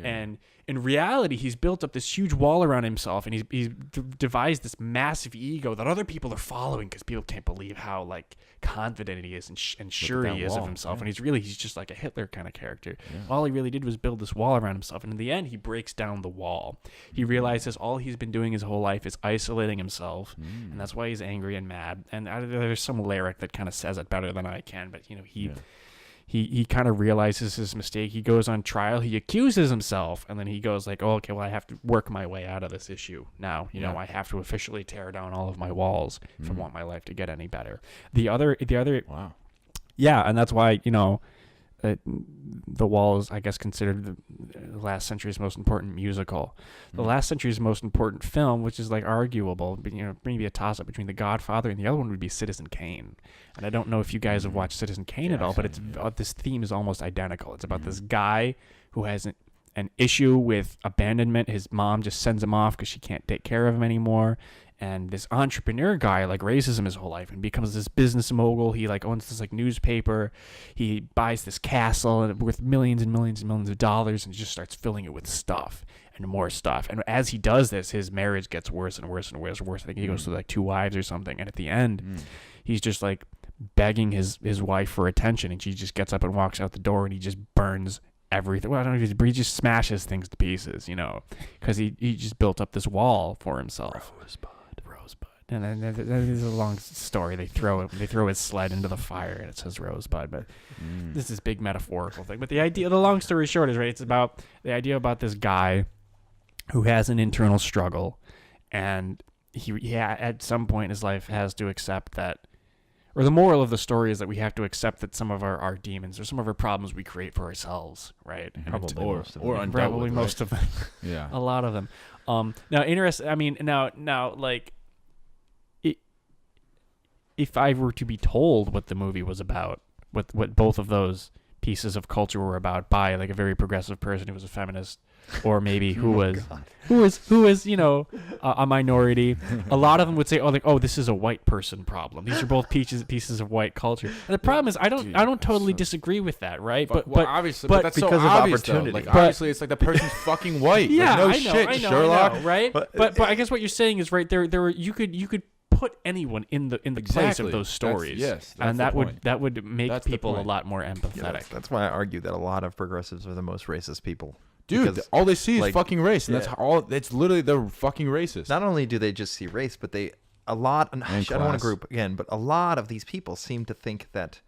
And in reality, he's built up this huge wall around himself, and he's devised this massive ego that other people are following because people can't believe how like confident he is and sure that he is of wall. himself. And he's just like a Hitler kind of character. All he really did was build this wall around himself, and in the end, he breaks down the wall. He realizes all he's been doing his whole life is isolating himself, and that's why he's angry and mad. And there's some lyric that kind of says it better than I can, but he kind of realizes his mistake. He goes on trial. He accuses himself, and then he goes like, "Oh, okay, well, I have to work my way out of this issue now. I have to officially tear down all of my walls if I want my life to get any better." The other, Wow. yeah, and that's why The Wall is, I guess, considered the last century's most important musical. The last century's most important film, which is like arguable, but maybe a toss-up between The Godfather and the other one would be Citizen Kane. And I don't know if you guys have watched Citizen Kane at all, but this theme is almost identical. It's about this guy who has an issue with abandonment. His mom just sends him off because she can't take care of him anymore. And this entrepreneur guy like raises him his whole life and becomes this business mogul. He like owns this like newspaper. He buys this castle and worth millions and millions and millions of dollars, and just starts filling it with stuff and more stuff. And as he does this, his marriage gets worse and worse and worse and worse. I think he goes through like 2 wives or something. And at the end, he's just like begging his wife for attention, and she just gets up and walks out the door, and he just burns everything. Well, I don't know if he just smashes things to pieces, because he just built up this wall for himself. Rosebud. And then there's a long story. They throw his sled into the fire, and it says Rosebud. But this is big metaphorical thing. But the long story short is, right, it's about the idea about this guy who has an internal struggle, and he at some point in his life has to accept that or the moral of the story is that we have to accept that some of our demons or some of our problems we create for ourselves, right? And Probably or most of or them. undealt probably with, most of them. Yeah. A lot of them. Now, interesting. I mean, now, like, if I were to be told what the movie was about, what both of those pieces of culture were about by like a very progressive person who was a feminist, or maybe who was a minority, a lot of them would say, this is a white person problem. These are both pieces of white culture. And the problem is, I don't totally disagree with that, right? But obviously, but that's because so of obvious, opportunity. though. Like, But- obviously, it's like the person's fucking white. yeah, Like, no I know, shit, I know, Sherlock. I know, right? But I guess what you're saying is right. There you could put anyone in the place Exactly. of those stories, That's and the that point. would make That's the people a point. lot more Yeah, empathetic. that's why I argue that a lot of progressives are the most racist people. Dude, Because all they see is like, fucking race, and that's yeah. all. It's literally they're fucking racist. not only do they just see race, but I don't want to class. group again, but a lot of these people seem to think that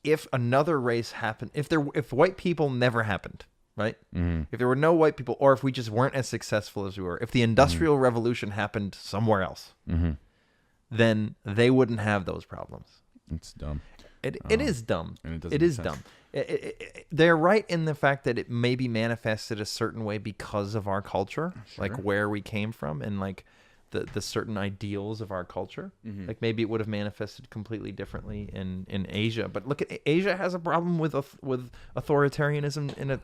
if another race happened, if white people never happened, right? Mm-hmm. If there were no white people, or if we just weren't as successful as we were, if the Industrial Revolution happened somewhere else, Mm-hmm. then they wouldn't have those problems. It's dumb. It is dumb. And it doesn't It make is sense. dumb. They're right in the fact that it may be manifested a certain way because of our culture, like where we came from, and like the certain ideals of our culture. Mm-hmm. Like maybe it would have manifested completely differently in Asia. But look at Asia has a problem with authoritarianism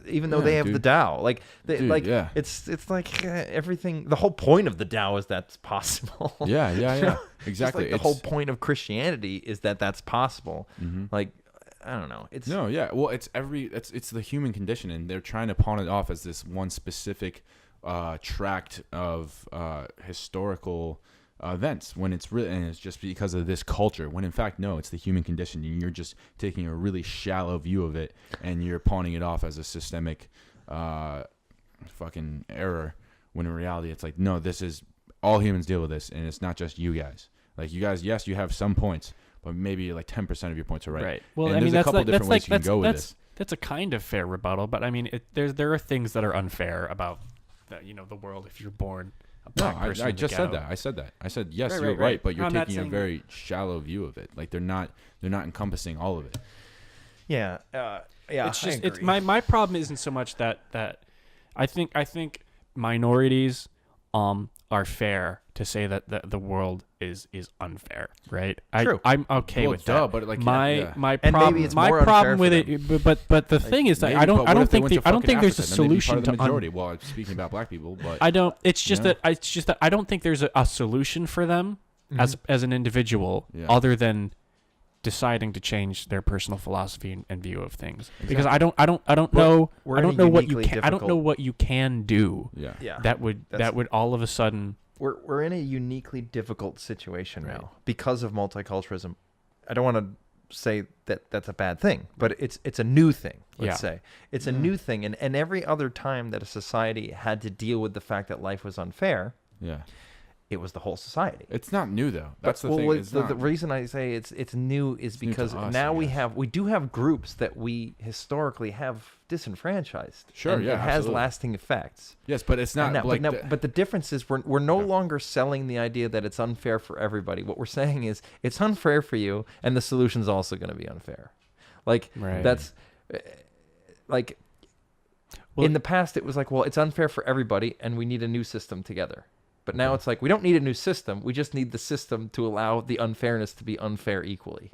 even though Yeah, they have dude. the Tao. Like Dude, yeah. it's like everything. The whole point of the Tao is that's possible. Yeah, Just exactly. like the whole point of Christianity is that that's possible. Mm-hmm. Like I don't know. It's No, yeah. Well, it's the human condition, and they're trying to pawn it off as this one specific tract of historical events when it's really, and it's just because of this culture. When in fact, no, it's the human condition, and you're just taking a really shallow view of it, and you're pawning it off as a systemic fucking error. When in reality, it's like, no, this is all humans deal with this, and it's not just you guys. Like you guys, yes, you have some points, but maybe like 10% of your points are right. Right. Well, And I mean, there's a that's couple like different ways you can go with this. that's a kind of fair rebuttal, but I mean, there are things that are unfair about the world if you're born a No, black person. I in the just said ghetto. that. I said that. I said yes, Right, you're right, right, right. but you're I'm not taking a saying- very shallow view of it. Like they're not encompassing all of it. yeah. It's just it's my problem isn't so much that I think minorities are fair to say that the world is unfair, right? True. I'm okay Well, with duh, that. but like my yeah. my And problem maybe it's my more problem with unfair it, but the thing is that Maybe, I but don't what if they think went to I don't fucking think there's a Africa? Then they'd be solution part of the to majority. Well, I'm speaking about black people, but I don't. It's just Yeah. that I don't think there's a solution for them as an individual Yeah. other than deciding to change their personal philosophy and view of things. Because I don't But know we're I in don't a know what you uniquely can I don't know difficult- what you can do yeah, Yeah. that would all of a sudden We're in a uniquely difficult situation Right. now because of multiculturalism. I don't want to say that that's a bad thing, but it's a new thing. Let's Yeah. say it's a new thing, and every other time that a society had to deal with the fact that life was unfair, yeah. it was the whole society. It's not new though. That's the Well, thing. what- It's the not. reason I say it's new is new to because us, now I we guess. do have groups that we historically have disenfranchised. Sure, and yeah, it has absolutely. lasting effects. Yes, but it's not And now- like but the difference is we're no longer selling the idea that it's unfair for everybody. What we're saying is it's unfair for you, and the solution's also going to be unfair. Like Right. that's like Well- in the past it was like, well, it's unfair for everybody, and we need a new system together. But now it's like we don't need a new system. We just need the system to allow the unfairness to be unfair equally.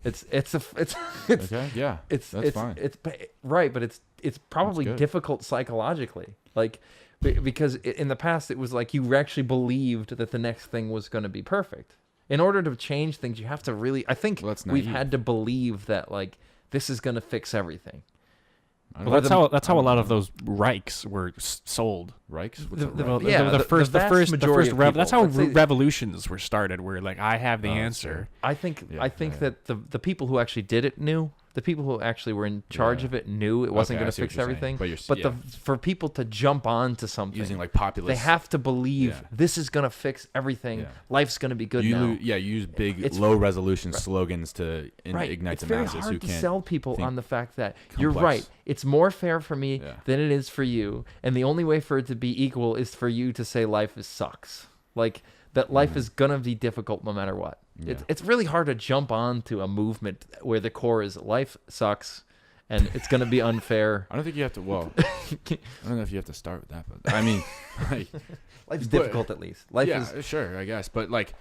It's okay, yeah, that's fine. It's right, but it's probably good. difficult psychologically. Like because in the past it was like you actually believed that the next thing was going to be perfect. In order to change things, you have to really. I think Well, that's we've naive. had to believe that like this is going to fix everything. I don't well, know. that's how a lot of those Reichs were sold. Reichs. What's The- a the- Reich? Well, yeah, the first vast majority of that's people, how let's say- revolutions were started. Where like I have the Oh, answer. I think Yeah, that the people who actually did it knew. The people who actually were in charge Yeah. of it knew it wasn't Okay, I going to see what fix you're saying. everything. But you're- But yeah. for people to jump on to something, using like populist. they have to believe Yeah. this is going to fix everything. Yeah. Life's going to be good you now. you use big It's- low resolution slogans to Right. ignite It's the very masses who hard to can't sell people think on the fact that you're complex. right. It's more fair for me Yeah. than it is for you, and the only way for it to be equal is for you to say life sucks. Like that life is gonna be difficult no matter what. Yeah. It's really hard to jump onto a movement where the core is life sucks and it's going to be unfair. I don't think you have to. Well, I don't know if you have to start with that, but I mean, like, Life's but- difficult at least. Life yeah, is sure, I guess. But like,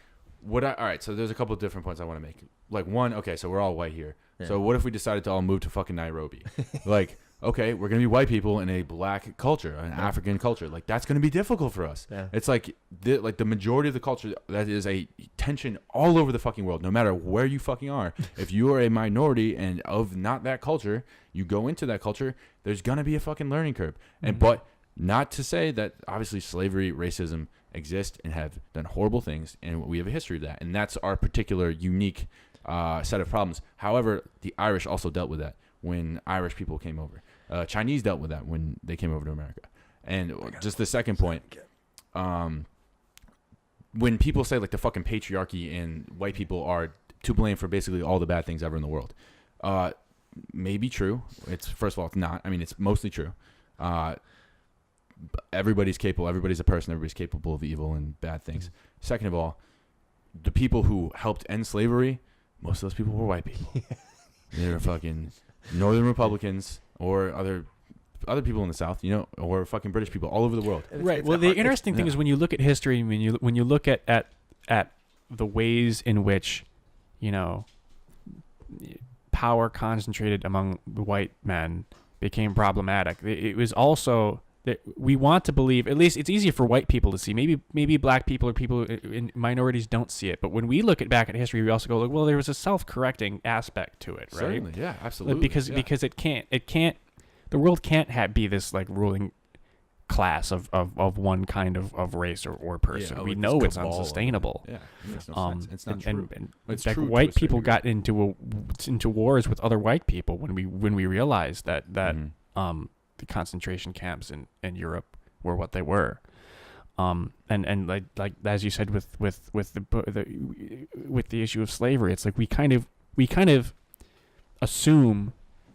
all right. So there's a couple of different points I want to make. Like one, okay, so we're all white here. Yeah. So what if we decided to all move to fucking Nairobi? Like, okay, we're gonna be white people in a black culture, an African culture. Like that's gonna be difficult for us. Yeah. It's like the majority of the culture, that is a tension all over the fucking world. No matter where you fucking are, if you are a minority and of not that culture, you go into that culture, there's gonna be a fucking learning curve. And but not to say that obviously slavery, racism exist and have done horrible things, and we have a history of that, and that's our particular unique set of problems. However, the Irish also dealt with that when Irish people came over. Chinese dealt with that when they came over to America. And just the second point, when people say like the fucking patriarchy and white people are to blame for basically all the bad things ever in the world, may be true. It's first of all, it's not. I mean, it's mostly true. Everybody's capable. Everybody's a person. Everybody's capable of evil and bad things. Second of all, the people who helped end slavery, most of those people were white people. They were fucking Northern Republicans or other people in the South, you know, or fucking British people all over the world. Right. Well, the interesting thing yeah. is when you look at history, when you look at the ways in which, you know, power concentrated among the white men became problematic. It was also that we want to believe, at least it's easier for white people to see. Maybe black people or people in minorities don't see it. But when we look back at history, we also go, well, there was a self-correcting aspect to it, right? Certainly, yeah, absolutely. Because yeah. because it can't the world can't be this like ruling class of one kind of race or person. Yeah, we like know this it's cabal of it. unsustainable. Yeah, it makes no sense. It's not true. And It's like true to a white certain people degree. got into wars with other white people when we realized that Mhm. The concentration camps in Europe were what they were. And like as you said with the issue of slavery, it's like we kind of assume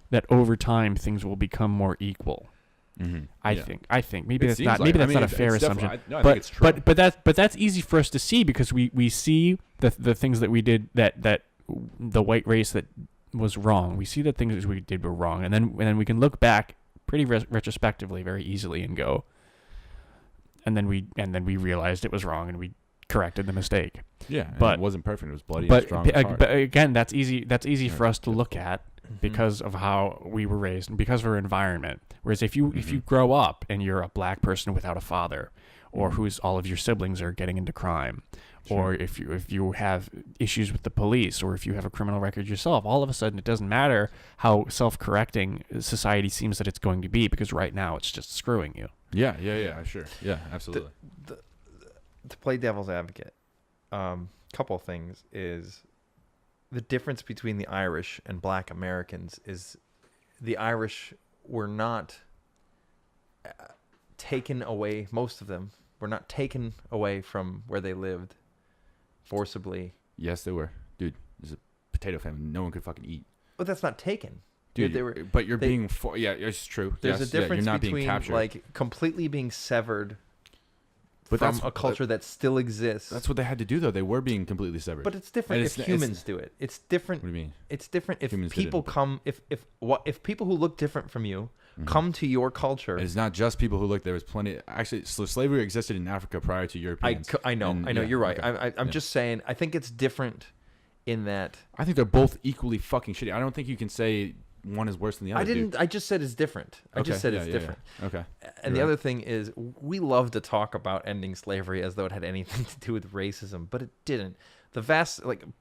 that over time things will become more equal. Mhm. I Yeah. think maybe It that's seems not like- maybe I that's mean, not a it's fair definitely- assumption. I think it's true. But that's easy for us to see because we see the things that we did that the white race that was wrong. We see the things we did were wrong, and then we can look back pretty retrospectively very easily and go, and then we realized it was wrong and we corrected the mistake. Yeah, and but- it wasn't perfect. It was bloody and But, strong. and hard. but again, that's easy Yeah, for us to look at because of how we were raised and because of our environment. Whereas if you grow up and you're a black person without a father, or who's all of your siblings are getting into crime, or if you have issues with the police, or if you have a criminal record yourself, all of a sudden it doesn't matter how self-correcting society seems that it's going to be, because right now it's just screwing you. Yeah, sure. Yeah, absolutely. to play devil's advocate. Couple things is the difference between the Irish and Black Americans is the Irish were not taken away. Most of them were not taken away from where they lived forcibly. Yes, they were. Dude, there's a potato famine. No one could fucking eat. But that's not taken. Dude, they were. but you're they- being... yeah, it's true. There's Yes, a difference you're not between being captured. like completely being severed But from that's- a culture that still exists. That's what they had to do, though. They were being completely severed. But it's different And if it's- humans do it. It's different. What do you mean? It's different if Humans did it. people come if people who look different from you come to your culture. It's not just people who look. There was plenty. Actually, so slavery existed in Africa prior to Europeans. I know. And, You're right. okay. I'm Yeah. just saying. I think it's different in that I think they're both equally fucking shitty. I don't think you can say one is worse than the other. I didn't. Dude. I just said it's different. I just said it's different. Yeah. Okay. And the You're other thing is, we love to talk about ending slavery as though it had anything to do with racism, but it didn't. The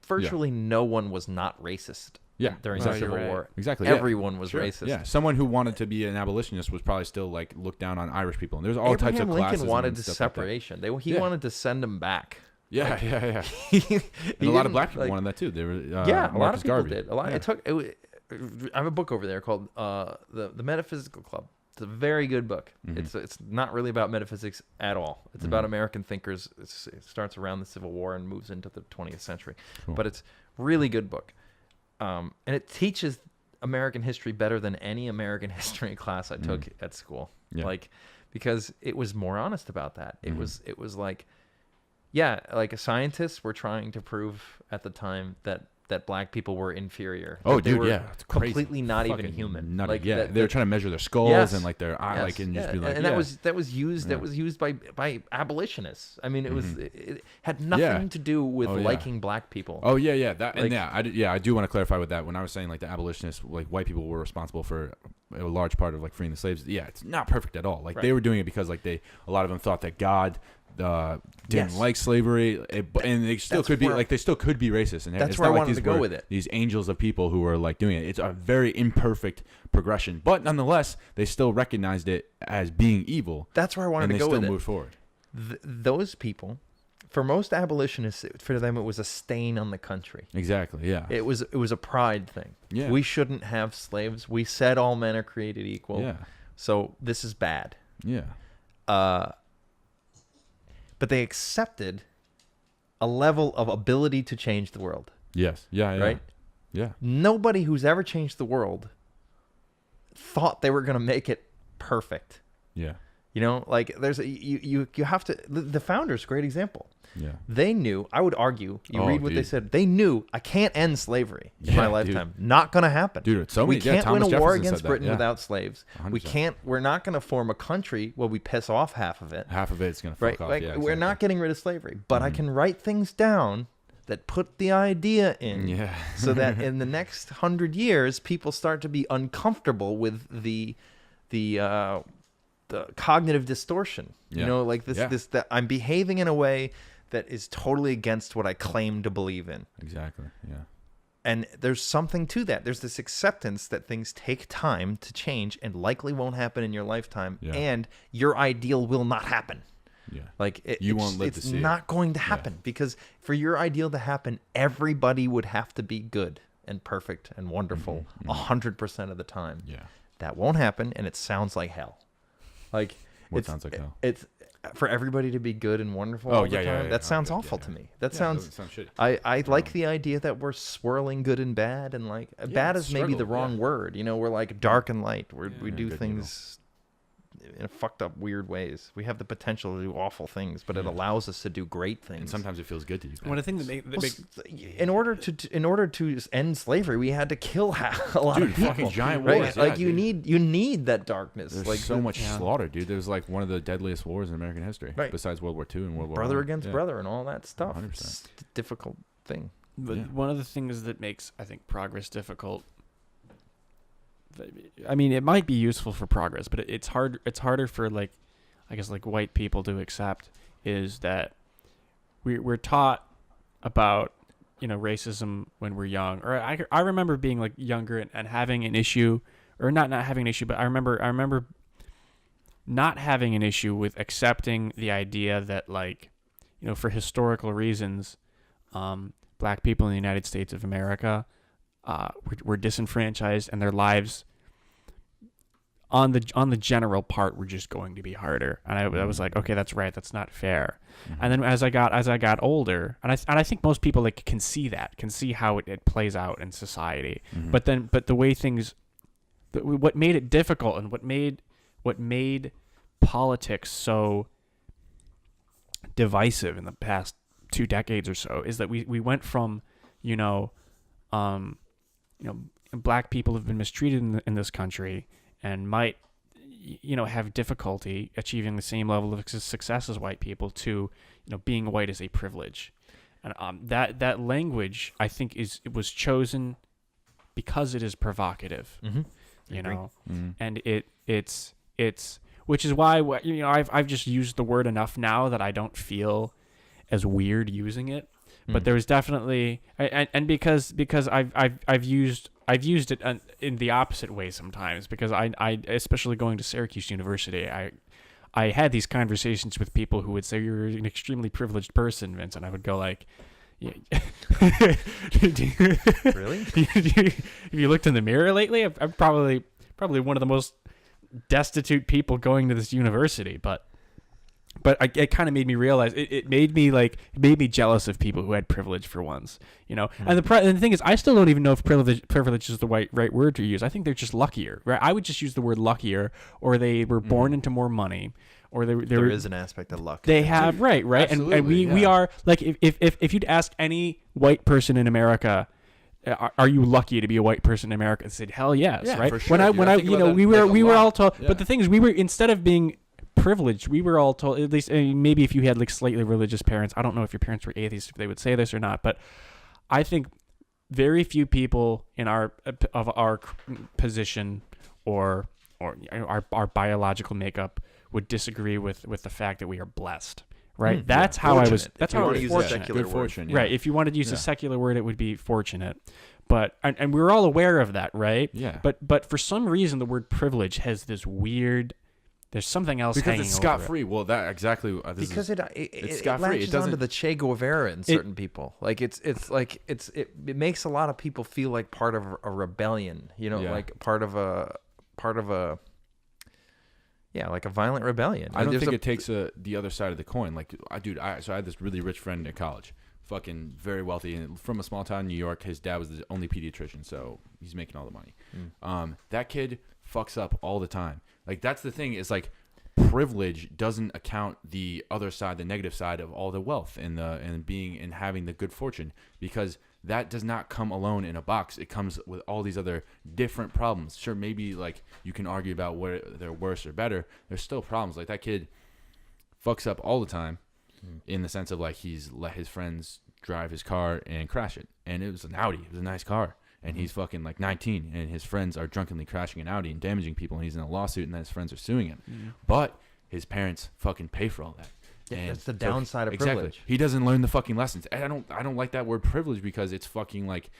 virtually no one was not racist. Yeah, During exactly the Civil right. War, Exactly. yeah. everyone was Sure. racist. Yeah, someone who wanted to be an abolitionist was probably still like looked down on Irish people, and there's all types of Abraham classes. Lincoln wanted and to stuff like that. separation. He Yeah. wanted to send them back. Yeah. He And a lot of didn't, black people like- wanted that too. They were Yeah, a lot Marcus of people Garvey. did. A lot. Yeah. It took. I have a book over there called the Metaphysical Club. It's a very good book. Mhm. It's not really about metaphysics at all. It's about Mhm. American thinkers. It starts around the Civil War and moves into the 20th century. Cool. But it's really good book, and it teaches American history better than any American history class I took at school. Yeah. Like, because it was more honest about that. It Mhm. was like Yeah, like scientists were trying to prove at the time that black people were inferior. Oh, that they dude, were yeah, it's crazy. completely not even Fucking human. nutty. Like yeah, they were trying to measure their skulls Yes. and like their eye, Yes. like and just Yeah, be like, and yeah. that was used Yeah. by abolitionists. I mean, it had nothing Yeah. to do with Oh, yeah. liking black people. Oh yeah, that Like- and I do want to clarify with that. When I was saying like the abolitionists, like white people were responsible for a large part of like freeing the slaves. Yeah, it's not perfect at all. Like they Right. were doing it because like a lot of them thought that God didn't Yes. like slavery, and they still That's could be where- like they still could be racist. And That's it's where not I like wanted these to go were with it. These angels of people who were like doing it. It's a very imperfect progression, but nonetheless, they still recognized it as being evil, That's where I wanted and to they go still with it. moved forward. Those people, for most abolitionists, for them it was a stain on the country. Exactly. Yeah. It was a pride thing. Yeah. We shouldn't have slaves. We said all men are created equal. Yeah. So this is bad. Yeah. But they accepted a level of ability to change the world. Yes. Yeah. Yeah. Right? Yeah. Nobody who's ever changed the world thought they were going to make it perfect. Yeah. You know, like there's you have to. The founders, great example. Yeah. They knew. I would argue. You Oh, read what they dude. said. They knew I can't end slavery in Yeah, my dude. lifetime. Not going to happen. Dude, so we many- yeah, can't Thomas win a war Jefferson said against that, Britain yeah. without slaves. We 100%. can't. We're not going to form a country where we piss off half of it. Half of it's gonna fuck Right? off. Like yeah, we're not exactly. getting rid of slavery, but I Mhm. can write things down that put the idea in. Yeah. So that in the next 100 years, people start to be uncomfortable with the cognitive distortion. Yeah. You know, like Yeah. this that I'm behaving in a way that is totally against what I claim to believe in. Exactly. Yeah. And there's something to that. There's this acceptance that things take time to change and likely won't happen in your lifetime, Yeah. and your ideal will not happen. Yeah. Like You won't live to it's see it. not going to happen because for your ideal to happen, everybody would have to be good and perfect and wonderful 100% of the time. Yeah. That won't happen, and it sounds like hell. Like What sounds like hell? It's for everybody to be good and wonderful Oh, all the yeah, yeah, time. yeah, That yeah. sounds Okay, awful yeah, to yeah. me. That Yeah, sounds. that sounds shitty. I like the idea that we're swirling good and bad, and like bad it's is maybe the struggle, wrong yeah. word. You know, we're like dark and light. We Yeah, do good and things in fucked up weird ways. We have the potential to do awful things, but it Yeah. allows us to do great things. And sometimes it feels good to you. One of the things that Well, in order to end slavery, we had to kill a lot Dude, of people. fucking giant right? wars, Like yeah, you dude. need that darkness. There's like so much yeah. slaughter, dude. There's like one of the deadliest wars in American history, Right. besides World War II and World War brother I. against Yeah. brother and all that stuff. 100%. It's a difficult thing. But Yeah. one of the things that makes, I think, progress difficult. I mean, it might be useful for progress, but it's hard. It's harder for like, I guess, like white people to accept is that we're taught about racism when we're young. Or I remember being like younger and having an issue, or not having an issue, but I remember not having an issue with accepting the idea that like, for historical reasons, black people in the United States of America were disenfranchised, and their lives on the general part were just going to be harder. And I was like, okay, that's right, that's not fair. Mhm. And then as I got older, and I think most people like can see how it plays out in society. Mhm. But the way things, what made it difficult and what made politics so divisive in the past 2 decades or so is that we went from, black people have been mistreated in this country and might, have difficulty achieving the same level of success as white people to, being white is a privilege. And that language, I think, was chosen because it is provocative, Mm-hmm. Mhm. and it's which is why I've just used the word enough now that I don't feel as weird using it. But there was definitely and because I've used it in the opposite way sometimes, because I especially going to Syracuse University, I had these conversations with people who would say you're an extremely privileged person, Vince, and I would go like, yeah. Really? Have you looked in the mirror lately? I'm probably one of the most destitute people going to this university, but but it kind of made me realize it made me jealous of people who had privilege for once, you know. And the thing is, I still don't even know if privilege is the right word to use. I think they're just luckier, right? I would just use the word luckier, or they were born into more money, or there is an aspect of luck. They have right, Absolutely, and we are like if you'd ask any white person in America, are you lucky to be a white person in America? And said, hell yes, Yeah, right? for sure, When I dude. I think you about know that, we like, were a all lot. told, Yeah. but the thing is, we were, instead of being privileged, we were all told, at least maybe if you had like slightly religious parents, I don't know if your parents were atheists if they would say this or not, but I think very few people in our position or our biological makeup would disagree with the fact that we are blessed, right? That's how I was. Fortunate. That's If you how I wanna was use a fortunate. secular Good word. fortune. Yeah. Right. If you wanted to use Yeah. a secular word, it would be fortunate. But and we were all aware of that, right? Yeah. But for some reason, the word privilege has this weird. There's something else Because hanging it's over scot it. free. Well, that exactly. Because it scot-free. It latches doesn't- onto the Che Guevara in certain people. Like it makes a lot of people feel like part of a rebellion. You know, Yeah. like part of a like a violent rebellion. I don't There's think a- it takes the other side of the coin. Like, so I had this really rich friend in college, fucking very wealthy, and from a small town in New York. His dad was the only pediatrician, so he's making all the money. That kid fucks up all the time. Like, that's the thing, is like privilege doesn't account the other side, the negative side of all the wealth and having the good fortune, because that does not come alone in a box. It comes with all these other different problems. Sure, maybe like you can argue about where they're worse or better. There's still problems. Like, that kid fucks up all the time, in the sense of like he's let his friends drive his car and crash it, and it was an Audi. It was a nice car. And he's fucking like 19, and his friends are drunkenly crashing an Audi and damaging people, and he's in a lawsuit, and then his friends are suing him. But his parents fucking pay for all that. Yeah, And that's the so- downside of exactly. privilege. He doesn't learn the fucking lessons. And I don't like that word privilege, because it's fucking like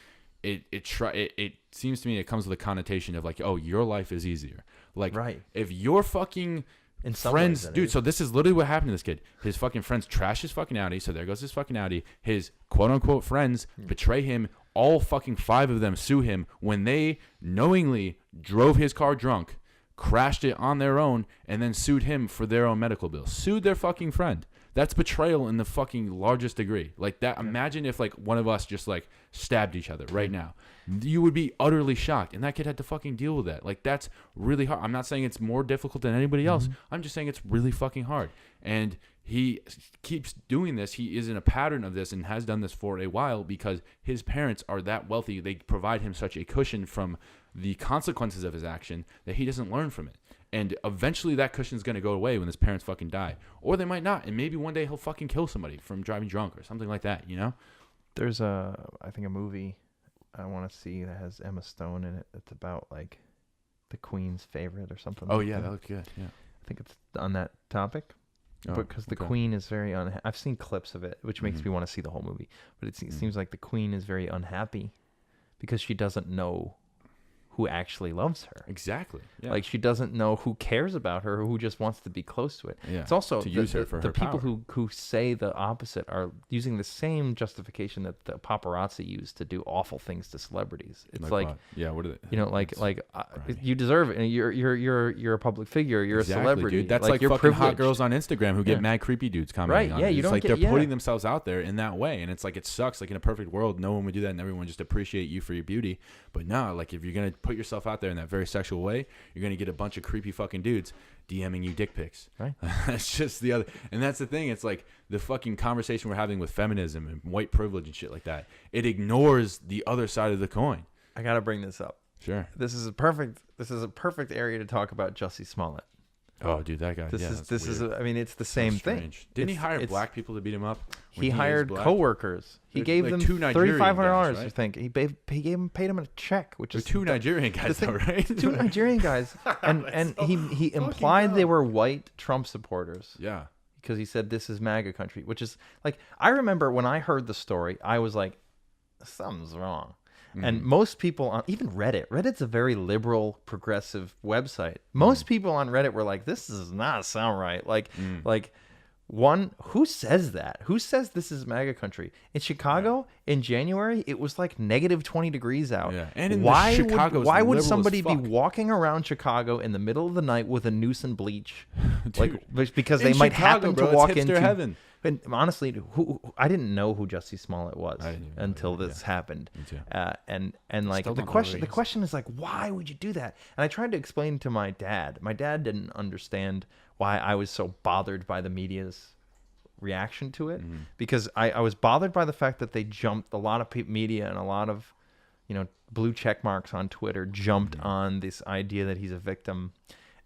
it seems to me it comes with a connotation of like, oh, your life is easier. Like, Right. if your fucking In some friends, ways, it dude. is. So this is literally what happened to this kid. His fucking friends trash his fucking Audi. So there goes his fucking Audi. His quote unquote friends betray him. All fucking 5 of them sue him when they knowingly drove his car drunk, crashed it on their own, and then sued him for their own medical bills. Sued their fucking friend. That's betrayal in the fucking largest degree. Like that. Imagine if like one of us just like stabbed each other right now. You would be utterly shocked. And that kid had to fucking deal with that. Like, that's really hard. I'm not saying it's more difficult than anybody else. I'm just saying it's really fucking hard. And he keeps doing this. He is in a pattern of this and has done this for a while because his parents are that wealthy. They provide him such a cushion from the consequences of his action that he doesn't learn from it. And eventually that cushion's going to go away when his parents fucking die. Or they might not. And maybe one day he'll fucking kill somebody from driving drunk or something like that, you know? There's I think a movie I want to see that has Emma Stone in it. It's about like the Queen's favorite or something. Oh, like yeah, that. that looked good. Yeah. I think it's on that topic. Oh, Because the okay. Queen is very I've seen clips of it, which makes Mhm. me want to see the whole movie. But it Mhm. seems like the Queen is very unhappy because she doesn't know who actually loves her. Exactly. Yeah. Like, she doesn't know who cares about her or who just wants to be close to it. yeah. It's also to use her for the her people power. who say the opposite are using the same justification that the paparazzi use to do awful things to celebrities. It's like what? Yeah, what are they? you know, like It's like grimy. you deserve it. And you're a public figure. You're Exactly, a celebrity, dude. That's like you're fucking hot privileged. girls on Instagram who get Yeah. mad creepy dudes commenting Right, on yeah, it. you It's don't like get- they're yeah. putting themselves out there in that way, and it's like it sucks. Like, in a perfect world, no one would do that, and everyone just appreciate you for your beauty. But no, like, if you're gonna put yourself out there in that very sexual way, you're gonna get a bunch of creepy fucking dudes DMing you dick pics. Right. That's just the other, and that's the thing. It's like the fucking conversation we're having with feminism and white privilege and shit like that. It ignores the other side of the coin. I gotta bring this up. Sure. This is a perfect area to talk about Jussie Smollett. Oh, dude, that guy. This yeah, is that's this is weird. I mean, it's the So same thing. strange. Didn't he It's- hire it's- black people to beat him up? when He is hired black? coworkers. He Like- gave like them two Nigerian $3,500, guys, I right? think. He paid him a check, which They're is two Nigerian guys, thing- though, right? two Nigerian guys, and he implied they were white Trump supporters Yeah. because he said this is MAGA country, which is like, I remember when I heard the story, I was like, something's wrong. Mm-hmm. And most people on even Reddit's a very liberal, progressive website. Most people on Reddit were like, this does not sound right. Like One, who says that? Who says this is MAGA country? In Chicago, in January, it was like negative 20 degrees out. Yeah. And in why Chicago, would, why would liberal as somebody be fuck. walking around Chicago in the middle of the night with a noose and bleach? Dude, Because in they might Chicago, happen bro, to it's walk hipster into heaven. And honestly, I didn't know who Jussie Smollett was I didn't even know until that, this happened. Me too. And like Still the don't know question, who the he is. question is like, why would you do that? And I tried to explain to my dad. My dad didn't understand why I was so bothered by the media's reaction to it, because I was bothered by the fact that they jumped a lot of media and a lot of, blue check marks on Twitter jumped on this idea that he's a victim.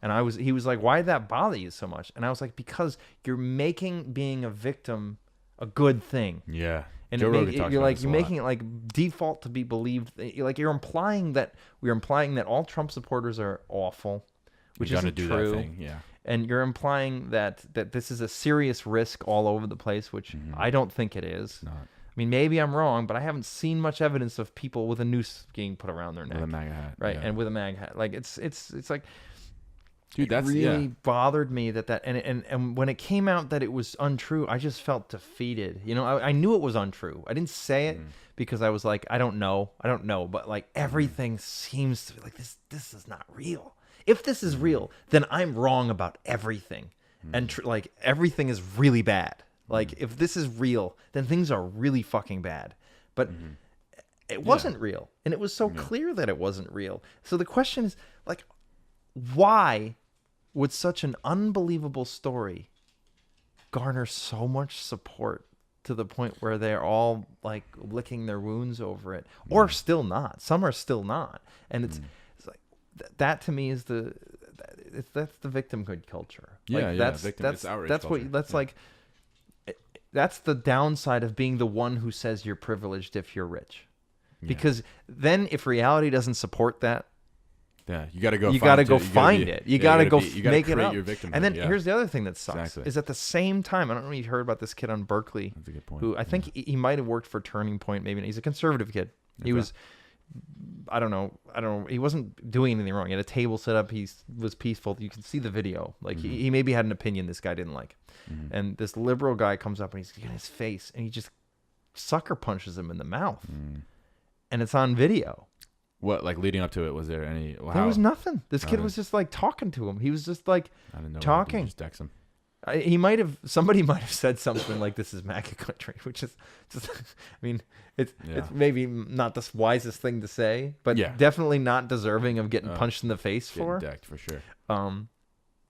And he was like, why did that bother you so much? And I was like, because you're making being a victim a good thing. Yeah. And Joe Rogan talks you're about like, this you're a lot. making it like default to be believed. You're implying that all Trump supporters are awful, which You gotta isn't do true. that thing. Yeah. And you're implying that this is a serious risk all over the place, which I don't think it is. Not I mean, maybe I'm wrong, but I haven't seen much evidence of people with a noose being put around their neck, with a MAGA hat. right? Yeah. And with a mag hat, like it's like, Dude, that's it really yeah. bothered me and when it came out that it was untrue, I just felt defeated. I knew it was untrue. I didn't say it because I was like, I don't know, but like everything seems to be like this is not real. If this is real, then I'm wrong about everything, and like everything is really bad. Like if this is real, then things are really fucking bad. But it wasn't real, and it was so clear that it wasn't real. So the question is like, why would such an unbelievable story garner so much support to the point where they're all like licking their wounds over it, or still not? Some are still not, and it's like that to me is that's the victimhood culture. Yeah, like, yeah, victim. It's outrage that's culture. what that's Yeah. like. That's the downside of being the one who says you're privileged if you're rich, because then if reality doesn't support that, Yeah, you got to go. you got to go find it. You got to go make it up. Your victim. And then here's the other thing that sucks Exactly. is at the same time, I don't know if you heard about this kid on Berkeley, That's a good point. who I think he might have worked for Turning Point. Maybe he's a conservative kid. He Okay. was, I don't know. He wasn't doing anything wrong. He had a table set up. He was peaceful. You can see the video. Like he maybe had an opinion this guy didn't like. And this liberal guy comes up and he's in his face and he just sucker punches him in the mouth. And it's on video. What, like leading up to it, was there any? There was nothing. This kid Oh. was just like talking to him. He was just like I didn't know. talking. Just text him. Somebody might have said something like this is MAGA country, which is just, I mean, it's maybe not the wisest thing to say, but Yeah. definitely not deserving of getting punched in the face Getting for. decked for sure.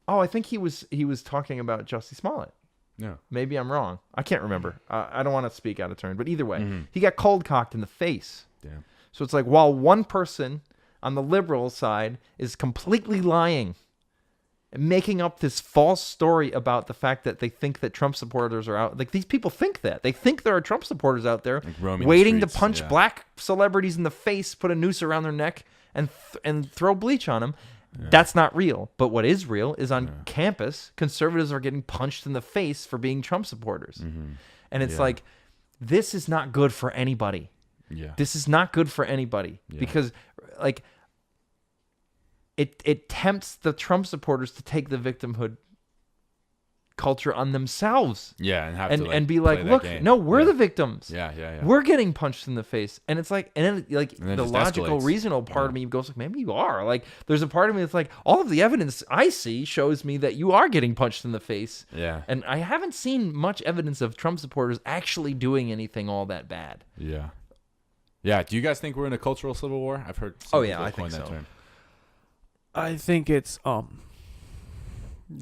I think he was talking about Jussie Smollett. No. Maybe I'm wrong. I can't remember. I don't want to speak out of turn, but either way, he got cold cocked in the face. Damn. So it's like, while one person on the liberal side is completely lying and making up this false story about the fact that they think that Trump supporters are out. Like, these people think that. They think there are Trump supporters out there roaming the waiting to streets, punch yeah. black celebrities in the face, put a noose around their neck, and throw bleach on them. That's not real. But what is real is on campus, conservatives are getting punched in the face for being Trump supporters. And it's like, this is not good for anybody. Yeah. This is not good for anybody because, like, it tempts the Trump supporters to take the victimhood culture on themselves. Yeah, and have to And be play like, that look, game. no, we're Yeah. the victims. Yeah. We're getting punched in the face. And it's like, and then like And then it the just logical, escalates. reasonable part of me goes like, maybe you are. Like, there's a part of me that's like, all of the evidence I see shows me that you are getting punched in the face. Yeah. And I haven't seen much evidence of Trump supporters actually doing anything all that bad. Yeah. Yeah. Do you guys think we're in a cultural civil war? I've heard. Oh, some yeah, people I coin think that so. term. I think it's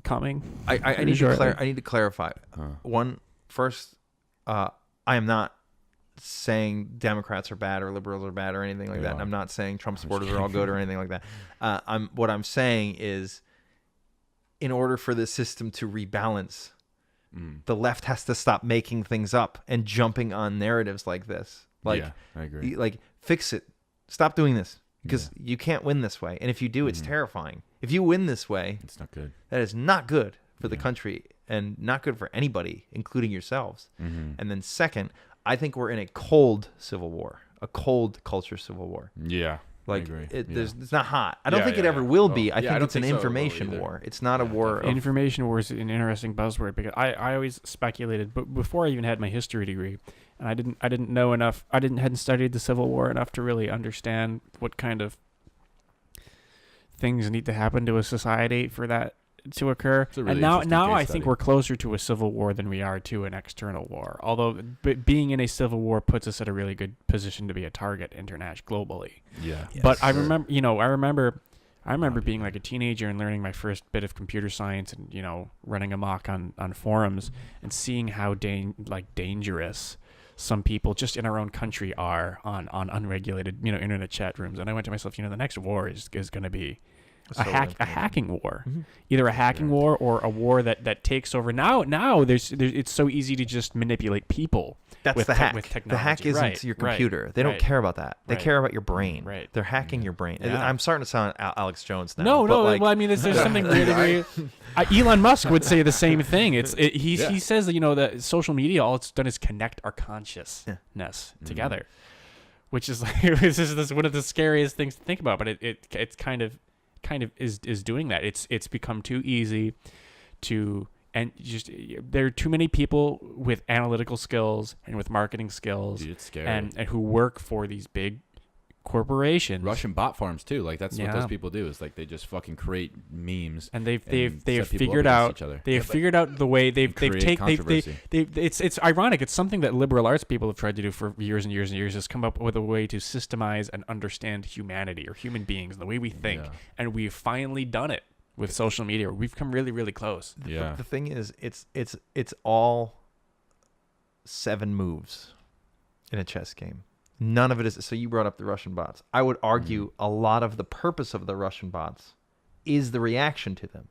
coming. I need Sure. to I need to clarify. One first, I am not saying Democrats are bad or liberals are bad or anything like that. Yeah. I'm not saying Trump supporters are all good or anything like that. What I'm saying is, in order for the system to rebalance, the left has to stop making things up and jumping on narratives like this. Like, yeah, I agree. like fix it. Stop doing this because you can't win this way. And if you do, it's terrifying. If you win this way, It's not good. that is not good for the country and not good for anybody, including yourselves. And then second, I think we're in a cold civil war, a cold culture civil war. Yeah. Like agree. it's not hot. I don't Yeah, think it yeah, ever yeah. will Oh, be. I yeah, I think don't it's an think so it will information either. war. It's not a Yeah, war. definitely. Of, Information war is an interesting buzzword because I always speculated, but before I even had my history degree, and I didn't know enough. Hadn't studied the Civil War enough to really understand what kind of things need to happen to a society for that to occur. It's a really And now interesting case I think study. we're closer to a civil war than we are to an external war. Although being in a civil war puts us at a really good position to be a target globally. Yeah. But I sure. remember, I remember being like a teenager and learning my first bit of computer science and, running amok on forums and seeing how dangerous some people just in our own country are on unregulated, internet chat rooms. And I went to myself, the next war is going to be a hacking war, either a hacking war or a war that takes over. Now there's it's so easy to just manipulate people. That's with the hack. with The technology. hack isn't Right, your right, computer. They don't right. care about that. They Right. care about your brain. Right. They're hacking your brain. Yeah. I'm starting to sound Alex Jones now. No, but no. like, Well, I mean, there's something really. Elon Musk would say the same thing. He Yeah. says that that social media, all it's done is connect our consciousness together, which is like this is one of the scariest things to think about. But it's kind of is doing that. It's become too easy to. And just there are too many people with analytical skills and with marketing skills, Dude, it's scary. and who work for these big corporations. Russian bot farms too. Like that's what Yeah. those people do. Is like they just fucking create memes. And they've set people figured up out against each other. they've figured out the way they've create taken controversy. it's ironic. It's something that liberal arts people have tried to do for years and years and years, is come up with a way to systemize and understand humanity or human beings, the way we think, Yeah. and we've finally done it with social media. We've come really, really close. Yeah. The thing is, it's all 7 moves in a chess game. None of it is. So you brought up the Russian bots. I would argue a lot of the purpose of the Russian bots is the reaction to them.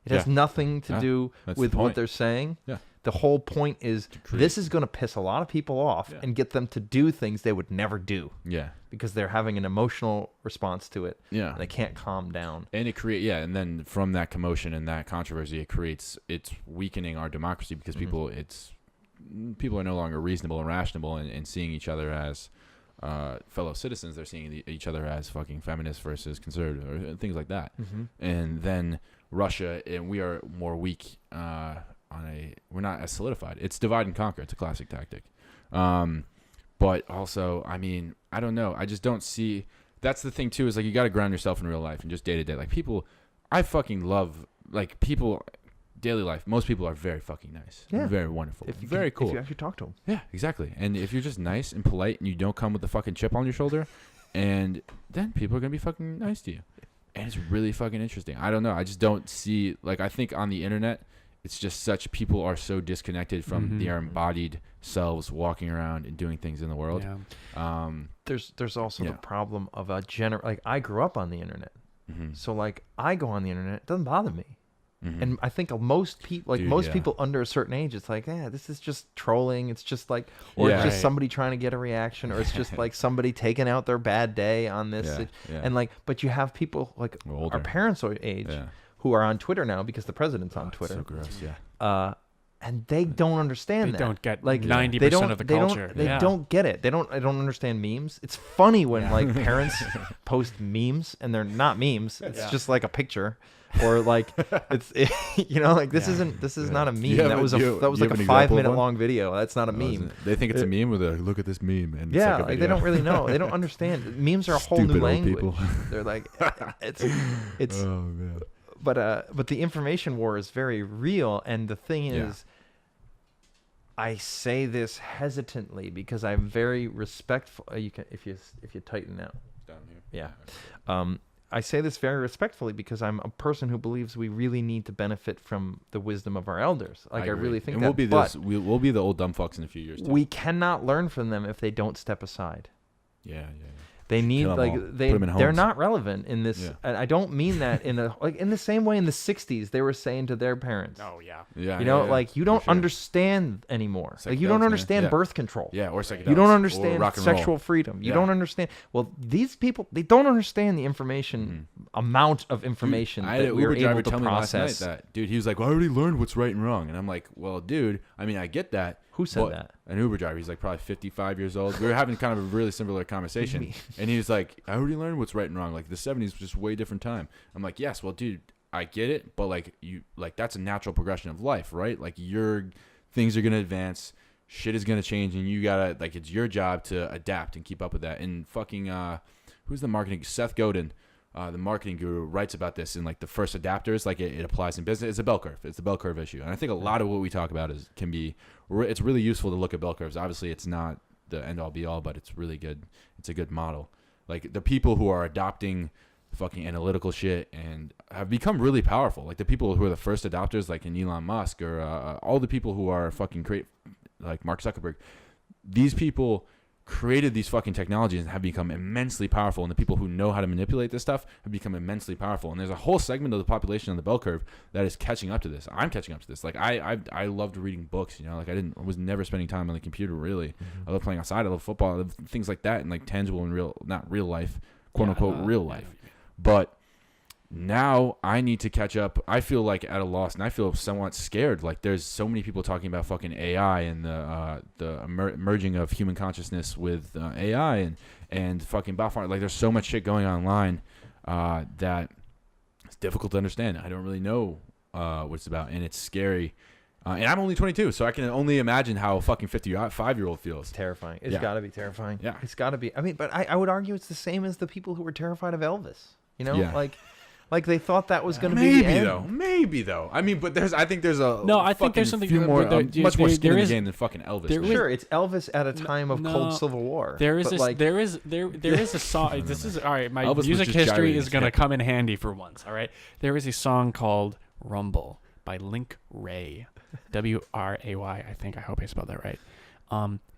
It has Yeah. nothing to Yeah, do that's the with what point. they're saying. Yeah. The whole point is create- this is going to piss a lot of people off Yeah. and get them to do things they would never do Yeah. because they're having an emotional response to it. Yeah. And they can't calm down. And and then from that commotion and that controversy, it's weakening our democracy because people are no longer reasonable and rational and seeing each other as fellow citizens. They're seeing each other as fucking feminists versus conservative or things like that. And then Russia, and we are more weak we're not as solidified. It's divide and conquer. It's a classic tactic. But also, I mean, I don't know. I just don't see. That's the thing too. Is like you got to ground yourself in real life and just day to day. Like people, I fucking love like people. Daily life. Most people are very fucking nice. Yeah. Very wonderful. If you Very cool. If you actually talk to them. Yeah, exactly. And if you're just nice and polite and you don't come with the fucking chip on your shoulder, and then people are gonna be fucking nice to you. And it's really fucking interesting. I don't know. I just don't see I think on the internet, it's just such people are so disconnected from their embodied selves walking around and doing things in the world. Yeah. There's also Yeah. the problem of I grew up on the internet. Mhm. So I go on the internet, it doesn't bother me. Mhm. And I think most people, Dude, most yeah. people under a certain age, it's like, this is just trolling. It's just like, or it's Yeah. just Right. somebody trying to get a reaction, or it's just like somebody taking out their bad day on this. Yeah, yeah. And but you have people like We're older. our parents' age Yeah. who are on Twitter now because the president's on Oh, it's Twitter. so gross. Yeah. And they don't understand They that. don't get like 90% of the culture. They Yeah. don't get it. They don't understand memes. It's funny when parents post memes and they're not memes. It's just like a picture, or this isn't this is not a meme. you have That a- was do you- that was do you like have a an example of 5-minute one? long video. That's not a meme. They think it's a meme with look at this meme and Yeah, it's like a they video. don't really know. They don't understand. Memes are a whole Stupid new old language. people. They're like it's Oh man. but the information war is very real, and the thing Yeah. is, I say this hesitantly because I'm very respectful. You can if you tighten out. Down here. Yeah. I say this very respectfully because I'm a person who believes we really need to benefit from the wisdom of our elders. I agree. really think and that. we'll be but we'll be the old dumb fucks in a few years. Too. we cannot learn from them if they don't step aside. Yeah. They need Kill 'em all. Put 'em in they're homes. not relevant in this. Yeah. And I don't mean that in in the same way in the 60s they were saying to their parents. Oh yeah. Yeah. You know, you don't sure. understand anymore. You Psychedelics, don't man. understand Yeah. birth control. Yeah, or psychedelics. You don't or understand rock and roll. sexual freedom. You Yeah. don't understand. Well, these people, they don't understand the information amount of information I had that an we were Uber driver able to tell me last night process. that, dude, he was like, well, I already learned what's right and wrong. And I'm like, well, dude, I mean, I get that. Who said but that? An Uber driver. He's like probably 55 years old. We were having kind of a really similar conversation. And he was like, I already learned what's right and wrong. Like the 70s was just way different time. I'm like, yes, well, dude, I get it. But like that's a natural progression of life, right? Like things are going to advance. Shit is going to change. And you got to, like, it's your job to adapt and keep up with that. And fucking, who's the marketing? Seth Godin. The marketing guru writes about this in like the first adapters, like it applies in business. It's a bell curve. It's the bell curve issue. And I think a lot of what we talk about it's really useful to look at bell curves. Obviously it's not the end all be all, but it's really good. It's a good model. Like the people who are adopting fucking analytical shit and have become really powerful. Like the people who are the first adopters, like in Elon Musk or all the people who are fucking great, like Mark Zuckerberg, these people created these fucking technologies and have become immensely powerful, and the people who know how to manipulate this stuff have become immensely powerful. And there's a whole segment of the population on the bell curve that is catching up to this. I'm catching up to this. Like I loved reading books, you know, like I was never spending time on the computer really. I love playing outside, I love football, I love things like that, and like tangible and real, not real life, quote unquote real life. But now I need to catch up. I feel like at a loss, and I feel somewhat scared. Like there's so many people talking about fucking AI and the merging of human consciousness with AI and fucking biofarm. Like there's so much shit going online that it's difficult to understand. I don't really know what it's about, and it's scary. And I'm only 22, so I can only imagine how a fucking 55-year-old feels. It's terrifying. It's got to be terrifying. Yeah. It's got to be. I mean, but I would argue it's the same as the people who were terrified of Elvis. You know, Yeah. like they thought that was going to be the end. Maybe though. I mean, but I think there's a No, I think there's something few more, much more skin in the is- game than fucking Elvis. there for is- sure. Sure, it's Elvis at a time of No, cold Civil War. There is but this, like, there is a song. This is all right. My Elvis was music just history gyrating is his gonna hip. come in handy for once. All right. There is a song called "Rumble" by Link Ray, W-R-A-Y. I think. I hope I spelled that right.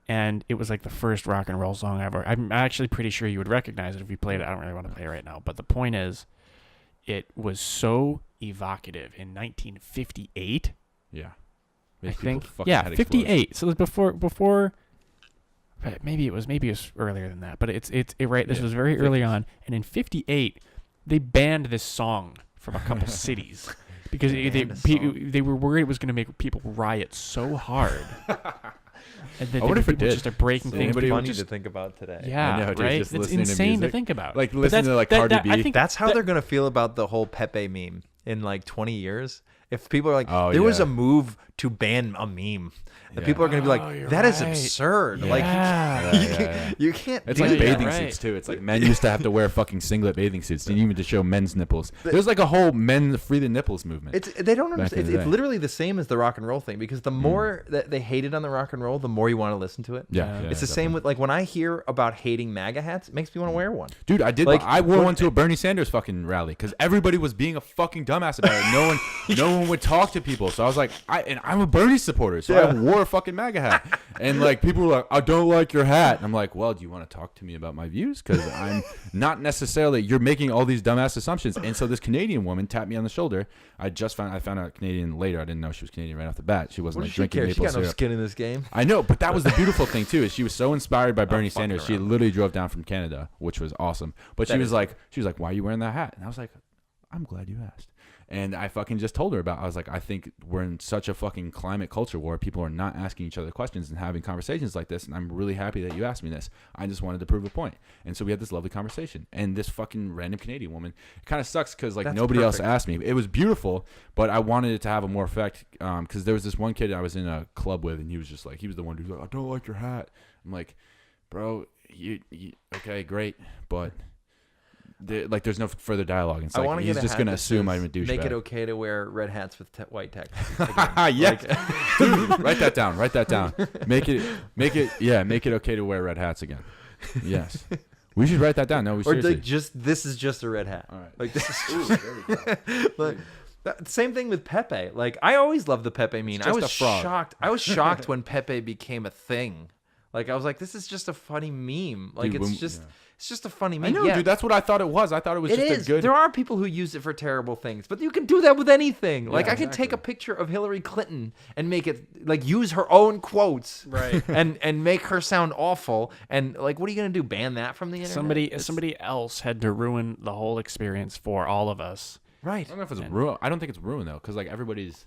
And it was like the first rock and roll song ever. I'm actually pretty sure you would recognize it if you played it. I don't really want to play it right now, but the point is, it was so evocative in 1958. Yeah. I Makes people think. fucking Yeah, head explode. 58. So it was before. Maybe it was earlier than that, but it's right. This Yeah, was very early 50s. on, and in '58 they banned this song from a couple cities because they were worried it was going to make people riot so hard. And that I wonder if it people did. just start breaking So things. anybody would funny just- to think about today. Yeah, I know, dude, right. just It's listening to insane to music. think about. Like But listening to like Cardi B. I think That's how that- they're gonna feel about the whole Pepe meme in like 20 years. If people are like, Oh, there was yeah. a move to ban a meme, and Yeah. people are gonna be Oh, like, you're that is right. absurd. Like, Yeah. Yeah. you can't. It's do like that. bathing right. suits too. It's like men used to have to wear fucking singlet bathing suits, and even to show men's nipples. There's like a whole men free the nipples movement. They don't Back understand. in the It's day. literally the same as the rock and roll thing because the more that they hated on the rock and roll, the more you want to listen to it. yeah, It's the same with like when I hear about hating MAGA hats, it makes me want to wear one. Dude, I did. Like, I wore when- one to a Bernie Sanders fucking rally because everybody was being a fucking dumbass about it. No one would talk to people. So I was like, I'm a Bernie supporter, so I wore a fucking MAGA hat. And like people were like, I don't like your hat. And I'm like, well, do you want to talk to me about my views? Because I'm not necessarily. You're making all these dumbass assumptions. And so this Canadian woman tapped me on the shoulder. I found out Canadian later. I didn't know she was Canadian right off the bat. She wasn't What like does she drinking care? She maple got no syrup. skin in this game. I know, but that was the beautiful thing too. Is she was so inspired by Bernie fucking Sanders. She around. literally drove down from Canada, which was awesome. But she That was is like, why are you wearing that hat? And I was like, I'm glad you asked. And I fucking just told her about. I was like, I think we're in such a fucking climate culture where people are not asking each other questions and having conversations like this. And I'm really happy that you asked me this. I just wanted to prove a point. And so we had this lovely conversation. And this fucking random Canadian woman, it kind of sucks because like That's nobody else perfect. asked me. It was beautiful, but I wanted it to have a more effect because there was this one kid I was in a club with, and he was just like, he was the one who's like, I don't like your hat. I'm like, bro, you okay, great, but. There's no further dialogue. It's I like want to he's get a just hat gonna that assume says, I'm a douchebag. Make it okay to wear red hats with white text. Yes. Dude, write that down. Write that down. Make it okay to wear red hats again. Yes. We should write that down. No, we Or seriously. like this is just a red hat. All right. Like this is like same thing with Pepe. Like I always loved the Pepe meme. It's I just was a frog. shocked. I was shocked when Pepe became a thing. Like I was like, this is just a funny meme. Like Dude, it's when- just yeah. It's just a funny I meme. know, Yeah, dude. That's what I thought it was. I thought it was it just is. a good. There are people who use it for terrible things, but you can do that with anything. Like Yeah, I can take exactly. a picture of Hillary Clinton and make it like use her own quotes, Right. and make her sound awful. And like, what are you gonna do? Ban that from the internet? Somebody else had to ruin the whole experience for all of us. Right. I don't know if it's ruined. I don't think it's ruined though, because like everybody's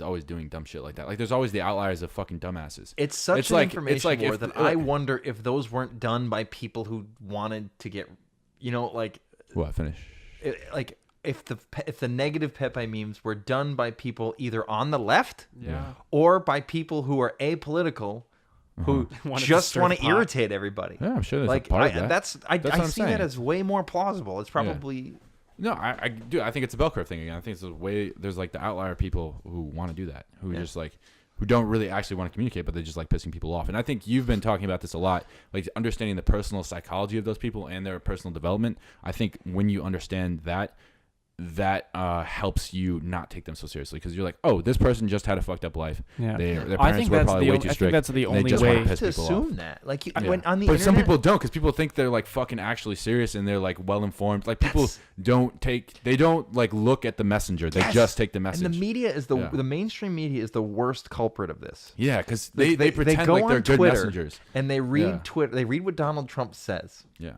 always doing dumb shit like that. Like there's always the outliers of fucking dumbasses. It's such It's an like- information it's like war if- that like- I wonder if those weren't done by people who wanted to get, like, What? Finish. like if the negative Pepe memes were done by people either on the left Yeah. or by people who are apolitical, who Wanted to just stir want the to pot. irritate everybody. Yeah, I'm sure there's Like a part of that. that's what I I'm see saying. that as way more plausible. It's probably No, I do. I think it's a bell curve thing again. I think it's a way. There's like the outlier people who want to do that, who just like, who don't really actually want to communicate, but they just like pissing people off. And I think you've been talking about this a lot, like understanding the personal psychology of those people and their personal development. I think when you understand that, that helps you not take them so seriously, because you're like, oh, this person just had a fucked up life. Yeah. Their I parents think were that's probably the way on- too I think strict. that's the and they only just want way- to piss to people assume off. that. Like Yeah. when on the But internet, some people don't, because people think they're like fucking actually serious and they're like well informed. Like people don't like look at the messenger. They Yes. just take the message. and the media is Yeah. the mainstream media is the worst culprit of this. Yeah, because they pretend go like they're on good Twitter messengers. and they read Yeah. Twitter. They read what Donald Trump says, Yeah.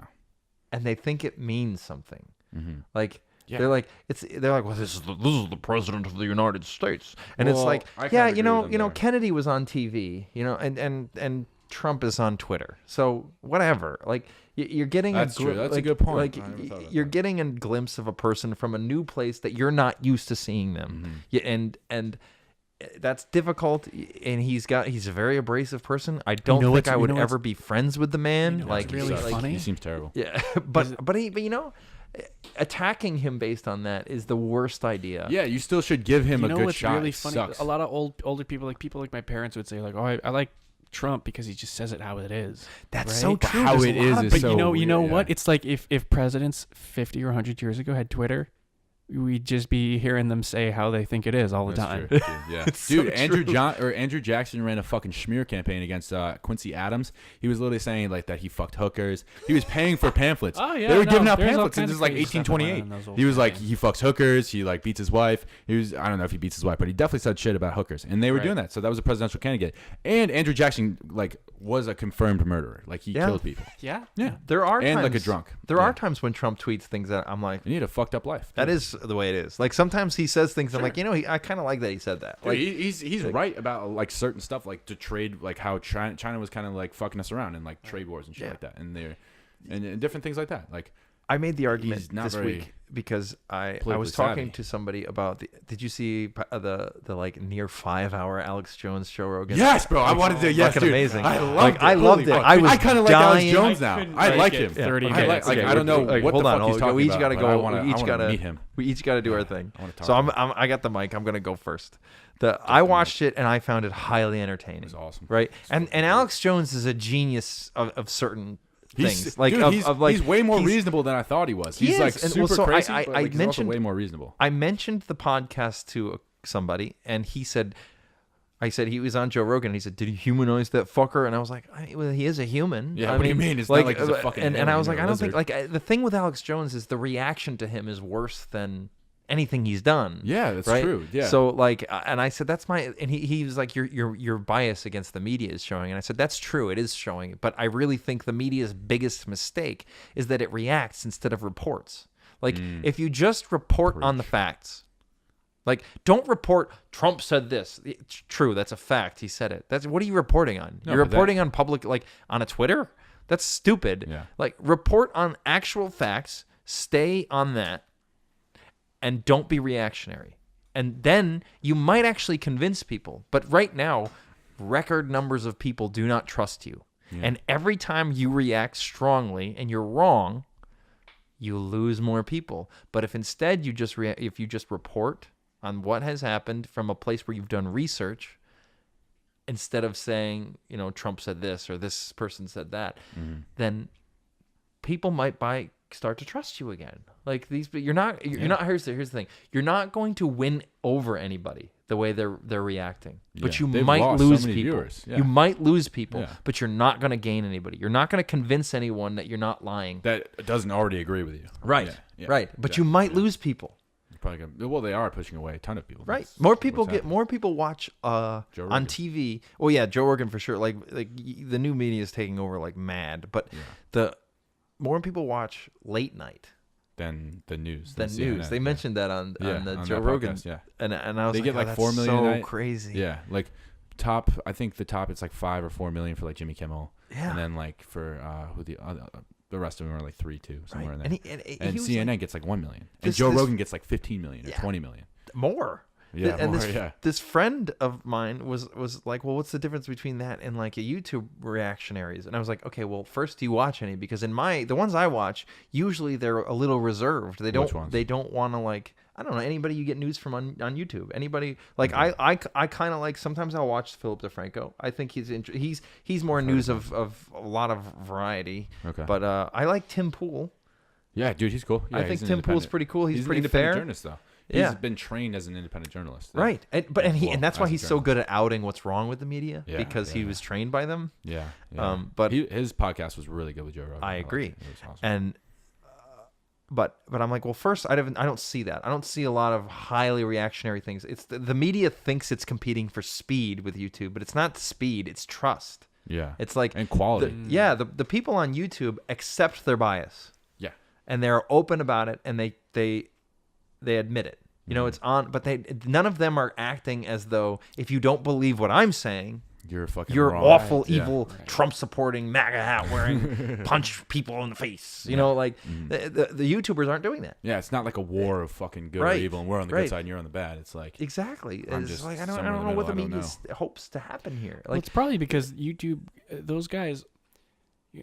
and they think it means something. Mm-hmm. Like Yeah. they're like well, this is the president of the United States, and it's Well, like I kind yeah, of agree with them there. Kennedy was on TV, and Trump is on Twitter, so whatever. Like you're getting That's a true. That's a like, good point. Like I never thought about you're that. getting a glimpse of a person from a new place that you're not used to seeing them, Mm-hmm. yeah, and. That's difficult, and he's a very abrasive person. I don't know think what's- I you would know what's- ever be friends with the man. know what's Like really like, funny? He seems terrible. yeah, but attacking him based on that is the worst idea. Yeah, you still should give him You a know good what's shot. really It funny? sucks. A lot of older people like my parents would say like, "Oh, I like Trump because he just says it how it is." That's right? so But true. how There's it a lot is of is But so you know weird, what? yeah. It's like if presidents 50 or 100 years ago had Twitter, we'd just be hearing them say how they think it is all the That's time. true, dude, yeah. It's Dude, so Andrew Jackson ran a fucking smear campaign against Quincy Adams. He was literally saying like that he fucked hookers. He was paying for pamphlets. Oh, yeah, they were no, giving out there's all pamphlets. And kinds this is of like crazy stuff that went on 1828. in those old He was like campaigns. he fucks hookers. He like beats his wife. He was, I don't know if he beats his wife, but he definitely said shit about hookers, and they were Right. doing that. So that was a presidential candidate. And Andrew Jackson like was a confirmed murderer. Like he Yeah. killed people. Yeah. Yeah, There are and times, like a drunk. There Yeah. are times when Trump tweets things that I'm like, You need a fucked up life. that dude. is the way it is. Like sometimes he says things I'm like, I kind of like that he said that. Dude, Like he's right about like certain stuff, like to trade, like how China was kind of like fucking us around in like trade wars and shit Yeah. like that, and and different things like that. Like I made the argument He's not this very week because I politically was talking savvy. to somebody about did you see the like near 5-hour Alex Jones show Rogan? yes, bro, I wanted to. Yes, fucking dude. amazing. I loved Like, it. I loved Holy it. fuck. I was I kind of like Alex dying. Jones now. I couldn't I make like it him. 30 I minutes. like. Okay, I don't know Okay, what hold the on, fuck he's talking we each about. gotta but go. I wanna We each gotta meet him. We each gotta do our thing. I wanna talk So to him. I got the mic. I'm gonna go first. I watched it and I found it highly entertaining. It was awesome. Right? And Alex Jones is a genius of certain things. He's, Like dude, of, he's, of like he's way more he's- reasonable than I thought he was. He He's is, like and, super well, so crazy, I but like, he's also mentioned- way more reasonable. I mentioned the podcast to somebody, and he said, I said he was on Joe Rogan. And he said, "Did he humanize that fucker?" And I was like, well, "He is a human." Yeah, I what do you mean? It's not like he's a fucking and I was like, alien or I a don't think like the thing with Alex Jones is the reaction to him is worse than anything he's done. Yeah, that's right? true. Yeah. So like, and I said that's my, and he was like, your bias against the media is showing, and I said that's true, it is showing, but I really think the media's biggest mistake is that it reacts instead of reports. Like if you just report on the facts. Like, don't report Trump said this. It's true, that's a fact. He said it. That's what are you reporting on? No, You're but that- reporting on public, like on a Twitter? That's stupid. Yeah. Like, report on actual facts, stay on that, and don't be reactionary. And then you might actually convince people. But right now, record numbers of people do not trust you. And every time you react strongly and you're wrong, you lose more people. But if instead you just if you just report on what has happened from a place where you've done research, instead of saying, Trump said this or this person said that, then people might start to trust you again. Like these, but you're not. Here's the thing. You're not going to win over anybody. the way they're reacting. But Yeah. you They've might lost so lose many people. viewers. Yeah. You might lose people, Yeah. but you're not going to gain anybody. You're not going to convince anyone that you're not lying. That doesn't already agree with you. Right. Yeah, yeah, Right. But yeah, you might yeah. lose people. You're probably gonna, well, they are pushing away a ton of people. Right. That's More people what's get happening. more people watch Joe on Rogan. TV. Well, yeah, Joe Rogan for sure. Like the new media is taking over like mad, but Yeah. the more people watch late night Than the news. than CNN, news. They yeah. mentioned that on Yeah, the on Joe that Rogan. podcast, yeah. And I was They like, get oh, like that's 4 million a so night. crazy. Yeah, like top. I think the top it's like 5 or 4 million for like Jimmy Kimmel. Yeah. And then like for who the rest of them are like 3, 2 somewhere in there. And he was CNN like, gets like 1 million, and This- Joe this- Rogan gets like 15 million or Yeah. 20 million. more. Yeah, And more, this yeah. this friend of mine was like, well, what's the difference between that and like a YouTube reactionaries? And I was like, okay, well, first, do you watch any? Because in the ones I watch, usually they're a little reserved. They Which don't ones? they don't want to like, I don't know, anybody you get news from on YouTube. Anybody like I kind of like, sometimes I'll watch Philip DeFranco. I think he's more news of a lot of variety. Okay. But I like Tim Pool. Yeah, dude, he's cool. Yeah, I think he's an Tim Pool's independent- pretty cool. He's an pretty independent fair. journalist though. Yeah. He's been trained as an independent journalist. Yeah. Right. And that's why as a he's so journalist. good at outing what's wrong with the media, Yeah, because he yeah. was trained by them. Yeah. yeah. But his podcast was really good with Joe Rogan. I liked agree. it. It was awesome. And but I'm like, well, first, I don't see that. I don't see a lot of highly reactionary things. It's the media thinks it's competing for speed with YouTube, but it's not speed, it's trust. yeah. It's like and quality. the people on YouTube accept their bias, yeah. and they're open about it, and they admit it. You know, it's on, but none of them are acting as though, if you don't believe what I'm saying, You're fucking you're wrong. awful, Yeah. evil, Trump supporting, MAGA hat wearing, punch people in the face. You know, like the YouTubers aren't doing that. Yeah, it's not like a war of fucking good or Right. evil, and we're on the Right. good side and you're on the bad. It's like Exactly. I'm It's just like I somewhere don't in the know what the middle. I don't media hopes to happen here. Well, Like, it's probably because YouTube, those guys,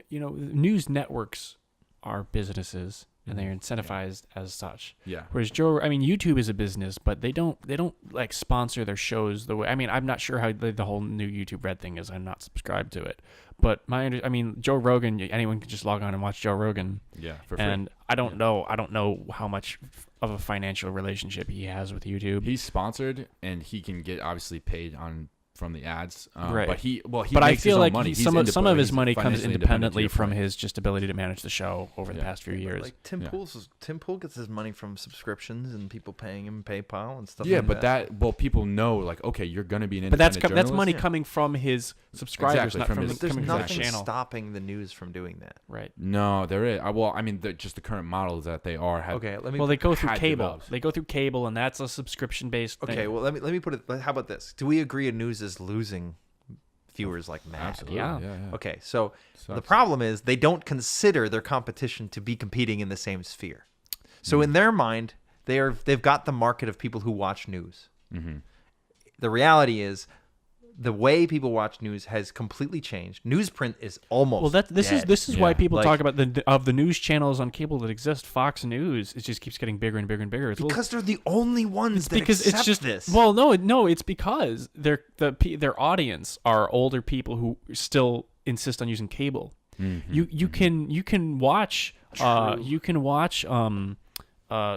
you know, news networks are businesses and they're incentivized as such. yeah. Whereas YouTube is a business, but they don't like sponsor their shows the way. I mean, I'm not sure how the whole new YouTube Red thing is. I'm not subscribed to it, but Joe Rogan. Anyone can just log on and watch Joe Rogan. Yeah, for free. And I don't know how much of a financial relationship he has with YouTube. He's sponsored and he can get obviously paid from the ads. Right. But he But makes I feel his own like money. some of his he's money comes financially independently independent to from your point. his just ability to manage the show over the Yeah. past few years. like Tim Yeah. Pool gets his money from subscriptions and people paying him PayPal and stuff. Yeah, like but people know like, okay, you're gonna be an But that's independent money journalist. coming from his subscribers, Exactly, not from from, his- There's coming from the nothing channel. stopping the news from doing that. Right. No, there is. Just the current model is that they are. Okay, let me. Well, they go through had cable. developed. They go through cable, and that's a subscription based. okay, well let me put it. How about this? Do we agree news is losing viewers like mad? Absolutely. Yeah. Yeah. Okay, so the Sucks. problem is they don't consider their competition to be competing in the same sphere. So in their mind, they've got the market of people who watch news. Mm-hmm. The reality is, the way people watch news has completely changed. Newsprint is almost this dead. is why Yeah. people Like- talk about the news channels on cable that exist. Fox News, it just keeps getting bigger and bigger and bigger. It's a little- because they're the only ones that because accept it's just this. well, no, it's because their audience are older people who still insist on using cable. Mm-hmm. You can watch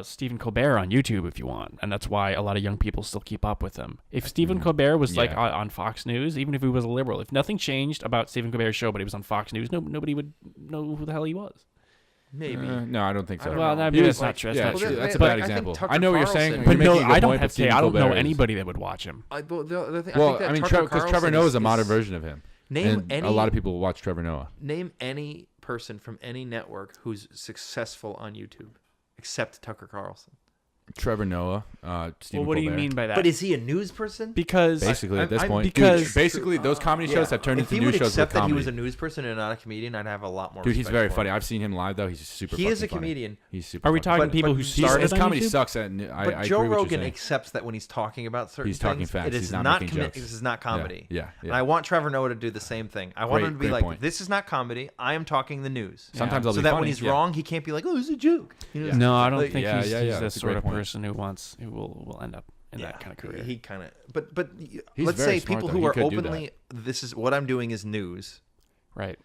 Stephen Colbert on YouTube if you want, and that's why a lot of young people still keep up with him. If Stephen Colbert was like Yeah. on Fox News, even if he was a liberal, if nothing changed about Stephen Colbert's show, but he was on Fox News, nobody would know who the hell he was. Maybe. No, I don't think so. I don't Well, know. I He mean, was that's not like- true. yeah, That's not true. that's a But bad I think example. Tucker I know what you're saying. Carlson- You're But no, making a good I don't point, have but to say. Stephen I don't know Colbert is- anybody that would watch him. Well, I mean, because Trevor Noah is a modern version of him. Name And any a lot of people watch Trevor Noah. Name any person from any network who's successful on YouTube, except Tucker Carlson. Trevor Noah, Stephen Well, what do you Colbert. mean by that? But is he a news person? Because Basically, at this I'm- point, because- dude, basically those comedy shows have turned if into he news would shows with accept that he comedy. was a news person and not a comedian, I'd have a lot more. Dude, he's respect very for funny. him. I've seen him live though. He's super. He is a fucking funny. comedian. He's super. Are we funny. talking people who he's- started His on comedy YouTube? sucks. At But I Joe agree with what Rogan you're saying. accepts that when he's talking about certain He's talking things, facts. it is He's not not making jokes. This is not comedy. Yeah, yeah. And I want Trevor Noah to do the same thing. I want him to be Great like, point. "This is not comedy. I am talking the news." Sometimes I'll so be that funny. when he's yeah. wrong, he can't be like, "Oh, it's a joke." You know, No, I don't like- think Yeah, he's, yeah, he's yeah, the that's a sort great of point. person who will end up in that kind of career. He kind of, but He's let's very say smart, people though. who He are could do openly, this is what I'm doing is news, Right.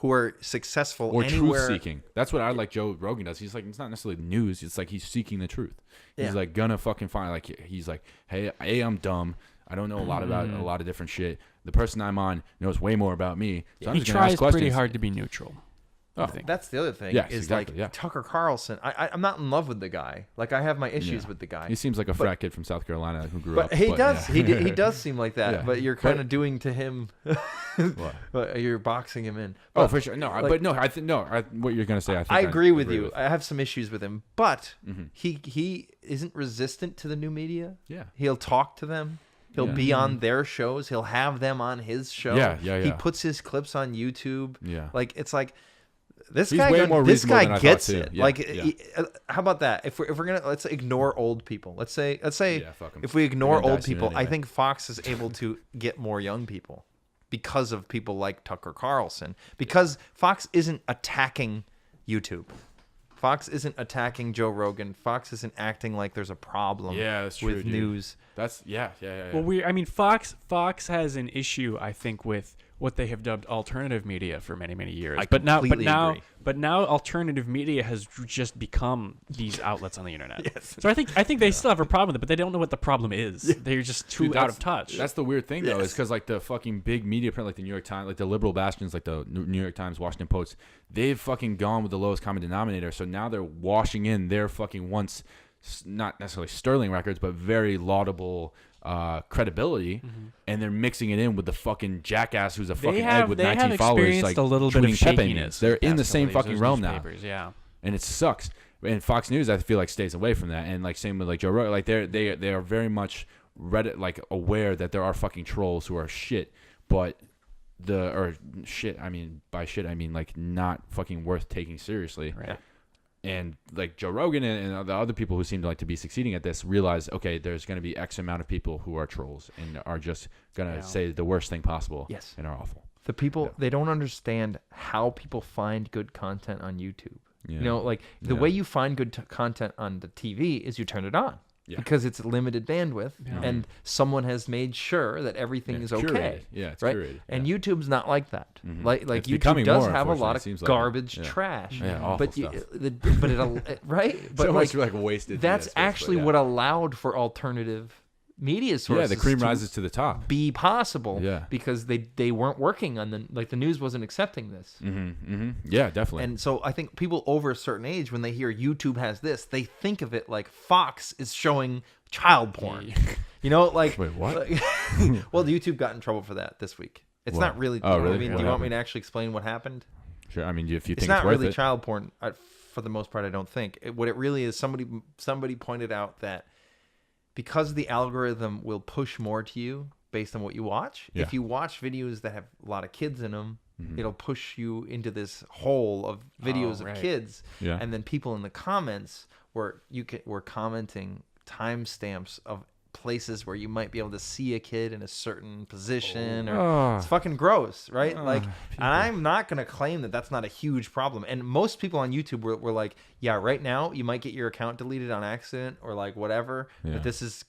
who are successful or anywhere. truth seeking. That's what I like Joe Rogan does. He's like, it's not necessarily news. It's like he's seeking the truth. Yeah. He's like gonna fucking find, like, he's like, hey, I'm dumb. I don't know a lot about a lot of different shit. The person I'm on knows way more about me. So I'm He just gonna ask tries questions. pretty hard to be neutral. I Oh, think. That's the other thing. Yes, is exactly, like yeah. Tucker Carlson. I'm not in love with the guy. Like I have my issues Yeah. with the guy. He seems like a frat kid from South Carolina who grew up. But he does. yeah. He does seem like that. Yeah. But you're kind of doing to him. What? But you're boxing him in. Oh, But for sure. No, like- I think no. What you're gonna say, I think I agree with you. I have some issues with him, but Mhm. he isn't resistant to the new media. Yeah. He'll talk to them. He'll Yeah. be on their shows. He'll have them on his show. Yeah, He yeah. puts his clips on YouTube. Yeah. Like it's like this He's guy. way more This reasonable guy than I thought, gets too. it. Yeah, Like, yeah. how about that? If we're gonna let's ignore old people. Let's say Yeah, fuck 'em. if we ignore They're gonna old die soon people, I anyway. think Fox is able to get more young people because of people like Tucker Carlson. Because Fox isn't attacking YouTube. Fox isn't attacking Joe Rogan. Fox isn't acting like there's a problem Yeah, that's true, with dude. news. That's yeah. Well, I mean, Fox has an issue, I think, with what they have dubbed alternative media for many, many years. I but completely agree. now, alternative media has just become these outlets on the internet. Yes. So I think they still have a problem with it, but they don't know what the problem is. They're just too Dude, out of touch. That's the weird thing, though, is because like the fucking big media print, like the New York Times, like the liberal bastions, like the New York Times, Washington Post, they've fucking gone with the lowest common denominator. So now they're washing in their fucking once not necessarily sterling records, but very laudable credibility, and they're mixing it in with the fucking jackass who's a fucking egg with 19 followers, experienced like a little bit of tweeting Pepe shakiness. memes. They're in the past same couple of fucking years, realm those now. newspapers, Yeah. And it sucks. And Fox News, I feel like, stays away from that. And like same with like Joe Rogan, like they are very much Reddit like aware that there are fucking trolls who are shit, but I mean by shit I mean like not fucking worth taking seriously. Right. And like Joe Rogan and the other people who seem to like to be succeeding at this realize, okay, there's going to be X amount of people who are trolls and are just going to Yeah. say the worst thing possible. Yes. And are awful. The people they don't understand how people find good content on YouTube. Yeah. You know, like the Yeah. way you find good content on the TV is you turn it on. Yeah. Because it's limited bandwidth, Yeah. and someone has made sure that everything Yeah, is it's okay. curated. Yeah, it's right? curated. And Yeah. YouTube's not like that. Mhm. Like It's YouTube becoming does more, have a lot unfortunately, of it seems like. garbage Yeah. trash. Yeah, awful but stuff. but it right. But so like, much like wasted. that's DS, but actually yeah. what allowed for alternative media Yeah, sources. the cream to rises to the top. be possible. Yeah. Because they weren't working on the news wasn't accepting this. Yeah, definitely. And so I think people over a certain age, when they hear YouTube has this, they think of it like Fox is showing child porn. You know, like Wait, what? like- well, YouTube got in trouble for that this week. It's What? not really. Oh, really? I mean, What do you want me happened? to actually explain what happened? Sure. I mean, if you think It's not worth really it. child porn for the most part. I don't think. What it really is, somebody pointed out that because the algorithm will push more to you based on what you watch. Yeah. If you watch videos that have a lot of kids in them, Mm-hmm. it'll push you into this hole of videos right. of kids. Yeah. And then people in the comments were commenting timestamps of places where you might be able to see a kid in a certain position. Oh. It's fucking gross, right? Oh, like, people. and I'm not gonna claim that that's not a huge problem. And most people on YouTube were like, yeah, right now you might get your account deleted on accident or like whatever. Yeah. But this is,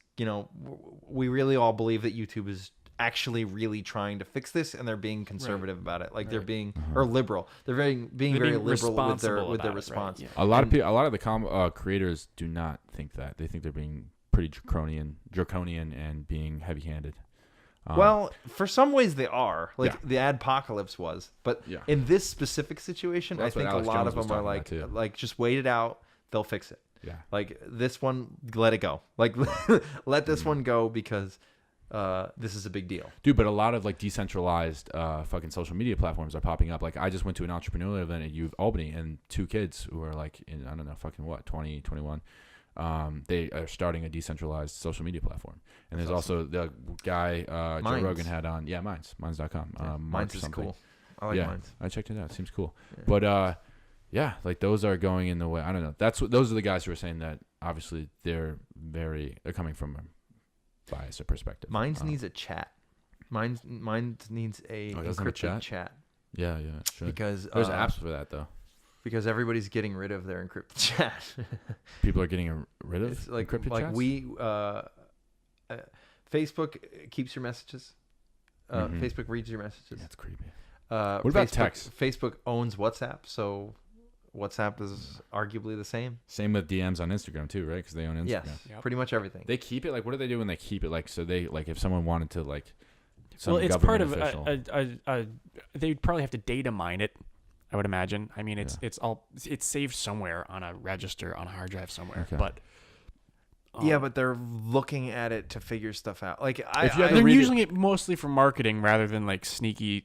we really all believe that YouTube is actually really trying to fix this, and they're being conservative about it. Like they're being or liberal. They're being very liberal with responsible their about it, right? response. Yeah. A lot of people, a lot of the creators do not think that. They think they're being pretty draconian, and being heavy-handed. Well, for some ways they are. Like Yeah. the Adpocalypse was. But Yeah. in this specific situation, Well, I that's what think a Alex lot Jones of was them are talking about, like too. just wait it out, they'll fix it. Yeah. Like this one, let it go. Like let this one go because this is a big deal. Dude, but a lot of like decentralized fucking social media platforms are popping up. Like I just went to an entrepreneurial event at U Albany, and 2 kids who are like in, I don't know, fucking what, 20, 21. They are starting a decentralized social media platform. And there's also the guy Joe Minds. Rogan had on. Yeah, Minds.com. Mark Minds is something. cool. I like Yeah. Minds. I checked it out. It seems cool. Yeah. But yeah, like those are going in the way. I don't know. Those are the guys who are saying that obviously they're coming from a bias or perspective. Minds needs a chat. Minds needs a Oh, it doesn't have a encrypted chat? chat Yeah, it should. because There's apps for that though. because everybody's getting rid of their encrypted chat. People are getting rid of It's like encrypted chats? we Facebook keeps your messages. Mhm. Facebook reads your messages. That's creepy. What about Facebook, text? Facebook owns WhatsApp, so WhatsApp is arguably the same. Same with DMs on Instagram too, right? Because they own Instagram. Yes, Yep. pretty much everything. They keep it like. What do they do when they keep it like? So they like if someone wanted to like. Some Well, it's part government of official. they'd probably have to data mine it. I would imagine. I mean, Yeah. it's saved somewhere on a register on a hard drive somewhere. Okay. But Yeah, but they're looking at it to figure stuff out. Like If you had to they're read it- using it mostly for marketing rather than like sneaky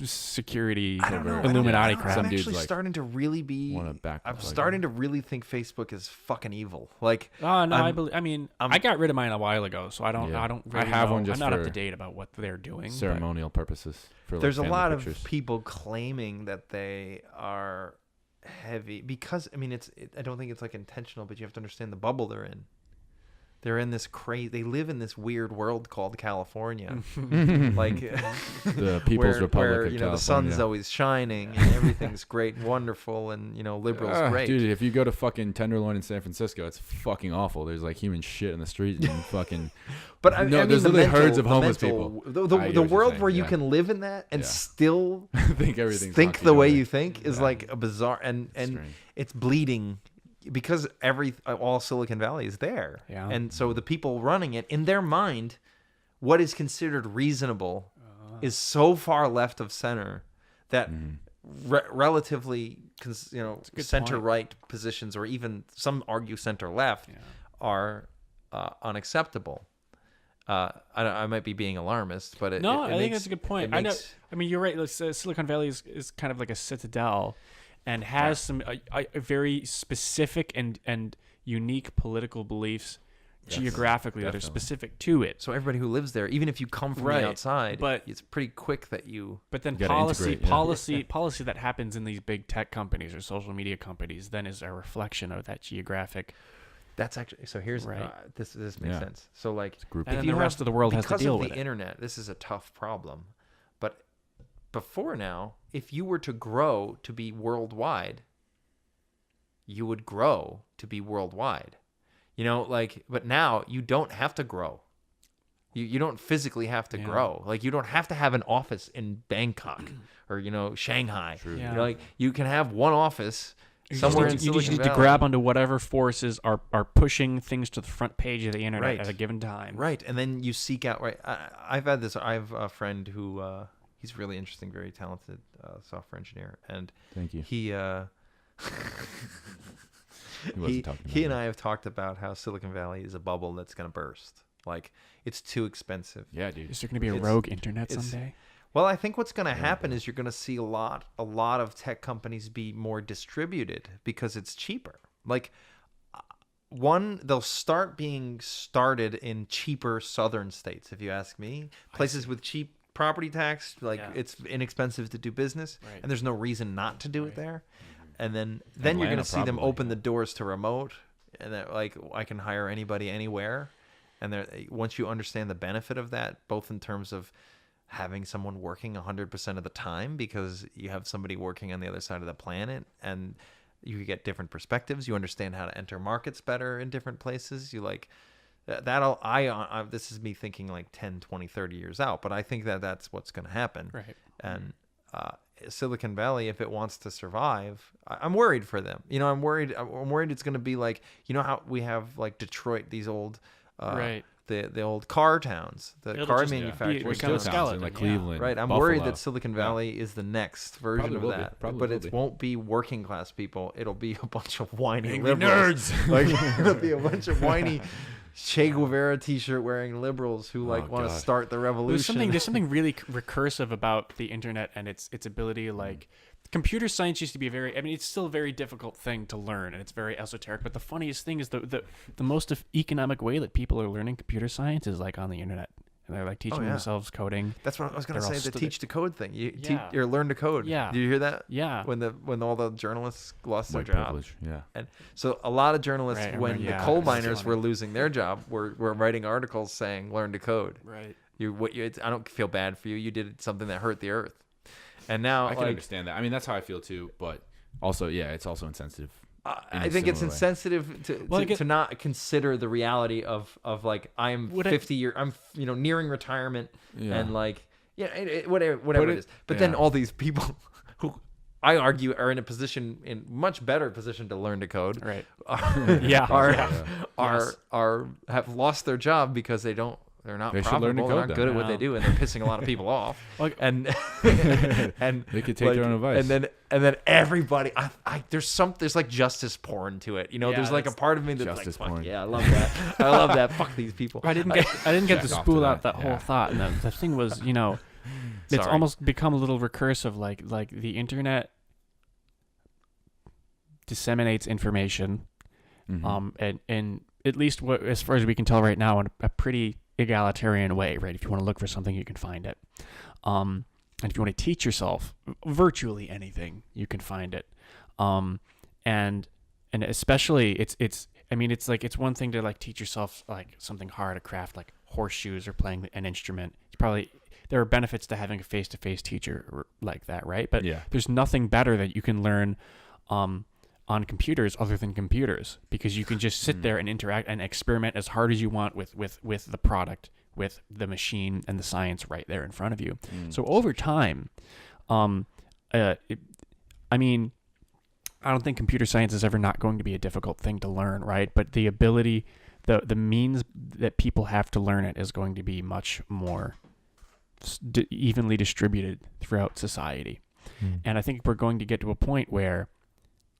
security I don't know. Illuminati I'm crap. Some actually dudes, like, starting to really be. wanna back I'm like- starting to really think Facebook is fucking evil. Like, Oh no, I'm- I mean, I'm- I got rid of mine a while ago, so I don't. Yeah. I don't. I Really have know. one just I'm not up for to date about what they're doing. but- ceremonial purposes. For, like, there's a family lot pictures. of people claiming that they are heavy because I mean, I don't think it's like intentional, but you have to understand the bubble they're in. They're in this crazy. They live in this weird world called California, like the People's where, Republic where of you California. know the sun's always shining and everything's great and wonderful and you know liberals great. Dude, if you go to fucking Tenderloin in San Francisco, it's fucking awful. There's like human shit in the street and fucking. But I No, mean, there's the literally mental- herds of the homeless mental- people. The, I the, get the what you're world saying, where you yeah. can live in that and Yeah. still think everything's think hunky the way dory. you think is Yeah. like a bizarre and Strange. it's bleeding because all Silicon Valley is there. Yeah. And so the people running it in their mind, what is considered reasonable is so far left of center that relatively good center point. right positions or even some center left Yeah. are unacceptable. I might be being alarmist, but it, No, it I think makes- that's a good point. it I know. makes- I mean, you're right. Like, Silicon Valley is kind of like a citadel, and has some a very specific and unique political beliefs geographically that are definitely. specific to it. So everybody who lives there, even if you come from Right, the outside, but- it's pretty quick that you. But then You gotta policy integrate, yeah. policy that happens in these big tech companies or social media companies then is a reflection of that geographic. That's actually so. Here's Right. this makes Yeah. sense. So like, Group And if then you the rest have- of the world has to because deal of with the it. internet, this is a tough problem. But before now, if you were to grow to be worldwide, you would grow to be worldwide. You know, like, but now you don't have to grow. You don't physically have to Yeah. grow. Like, you don't have to have an office in Bangkok or, Shanghai. True. Yeah. Like, you can have one office You somewhere in just need, you just Silicon need to Valley. grab onto whatever forces are pushing things to the front page of the internet Right. at a given time. Right, and then you seek out. Right, I have a friend who he's really interesting, very talented software engineer, and Thank you. he wasn't talking he about and me. I have talked about how Silicon Valley is a bubble that's going to burst. Like, it's too expensive. Yeah, dude. Is there going to be a It's- rogue internet it's- someday? Well, I think what's going to happen is you're going to see a lot of tech companies be more distributed because it's cheaper. Like, they'll start being started in cheaper southern states, if you ask me. Places with cheap property tax, like Yeah. it's inexpensive to do business, Right. and there's no reason not to do it Right. there. And then you're going Atlanta to see them probably, open yeah. the doors to remote, and that like I can hire anybody anywhere. And once you understand the benefit of that, both in terms of having someone working 100% of the time because you have somebody working on the other side of the planet and you get different perspectives, you understand how to enter markets better in different places, you like that'll this is me thinking like 10 20 30 years out, but I think that's what's going to happen. Right. And Silicon Valley, if it wants to survive, I'm worried for them. I'm worried it's going to be like, how we have like Detroit, these old Right. the old car towns, the It'll car just be- manufacturers. We're become still a towns skeleton, in like yeah. Cleveland. Right, I'm Buffalo. worried that Silicon Valley is the next version Probably of will be. that, Probably but will it be. won't be working class people. It'll be a bunch of whiny Angry liberals. nerds. Like it'll be a bunch of whiny Che Guevara T-shirt wearing liberals who like want to God. start the revolution. There's something really recursive about the internet and its ability. Like, computer science used to be it's still a very difficult thing to learn, and it's very esoteric. But the funniest thing is the most economic way that people are learning computer science is like on the internet, and they're like teaching yeah. themselves coding. That's what I was going to They're all say. The stu- teach to code thing. You Yeah. or learn to code. Yeah. Do you hear that? Yeah. When all the journalists lost White their job. privilege. Yeah. And so a lot of journalists, Right, I when remember- the yeah, coal that's miners funny. were losing their job, were writing articles saying "learn to code." Right. I don't feel bad for you. You did something that hurt the earth. And now, I can like, understand that. I mean, that's how I feel too. But also, yeah, it's also insensitive. I think it's similar way. insensitive to not consider the reality of like I'm Would I- 50 years, I'm nearing retirement, Yeah. and like Yeah, whatever it is. But then yeah. all these people who I argue are in a position, in much better position to learn to code, Right. are, Yes. have lost their job because they're not They should learn to profitable, they're code not then. good at what they Yeah. do, and they're pissing a lot of people off. Like- and They could take their own advice. And then everybody, there's like justice porn to it. You know, Yeah, there's like a that's part of me that's justice like, fuck porn. yeah, I love that. I love that. Fuck these people. I didn't get to Jack off spool to out that, that yeah. whole thought, and the thing was, you know, it's Sorry. almost become a little recursive. Like the internet disseminates information, Mhm. and at least as far as we can tell right now, in a pretty egalitarian way, right? If you want to look for something, you can find it. And if you want to teach yourself virtually anything, you can find it. And especially it's one thing to like teach yourself like something hard, a craft like horseshoes or playing an instrument. It's probably, there are benefits to having a face-to-face teacher like that, right? But Yeah. there's nothing better that you can learn on computers other than computers, because you can just sit there and interact and experiment as hard as you want with the product, with the machine and the science right there in front of you. So over time, I don't think computer science is ever not going to be a difficult thing to learn, right? But the ability, the means that people have to learn it is going to be much more evenly distributed throughout society. And I think we're going to get to a point where,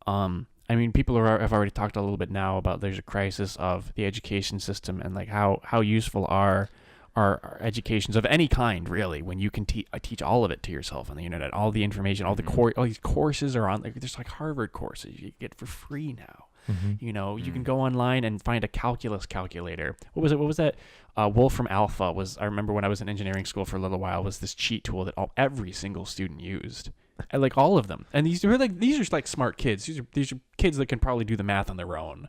people have already talked a little bit now about there's a crisis of the education system, and like how useful are educations of any kind, really, when you can teach all of it to yourself on the internet, all the information, all these courses are on. Like, there's like Harvard courses you get for free now. You know, you can go online and find a calculus calculator. What was that? Wolfram Alpha was. I remember when I was in engineering school for a little while, was this cheat tool that every single student used. And like all of them, and these are like smart kids. These are kids that can probably do the math on their own.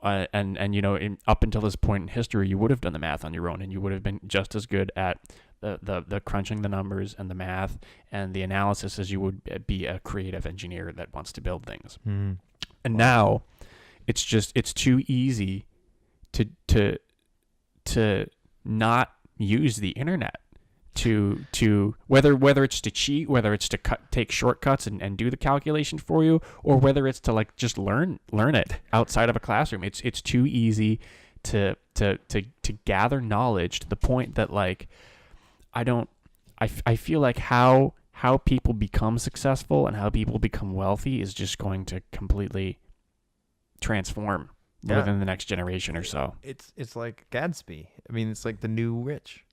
And you know, up until this point in history, you would have done the math on your own, and you would have been just as good at the crunching the numbers and the math and the analysis as you would be a creative engineer that wants to build things. And now, it's too easy to not use the internet. To whether it's to cheat, whether it's to take shortcuts and do the calculation for you, or whether it's to like just learn it outside of a classroom. It's too easy to gather knowledge to the point that like I feel like how people become successful and how people become wealthy is just going to completely transform within the next generation or so. It's like Gatsby. I mean, it's like the new rich.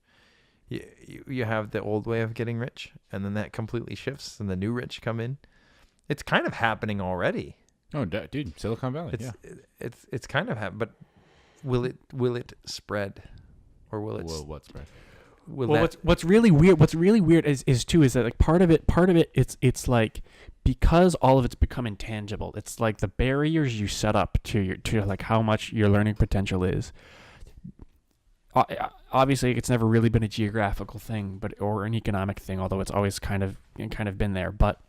You have the old way of getting rich, and then that completely shifts, and the new rich come in. It's kind of happening already. Oh, dude, Silicon Valley. It's kind of happening, but will it spread, or will it? Whoa, what spread? What's really weird is that like part of it it's like, because all of it's become intangible. It's like the barriers you set up to like how much your learning potential is. Obviously, it's never really been a geographical thing, or an economic thing, although it's always kind of been there. But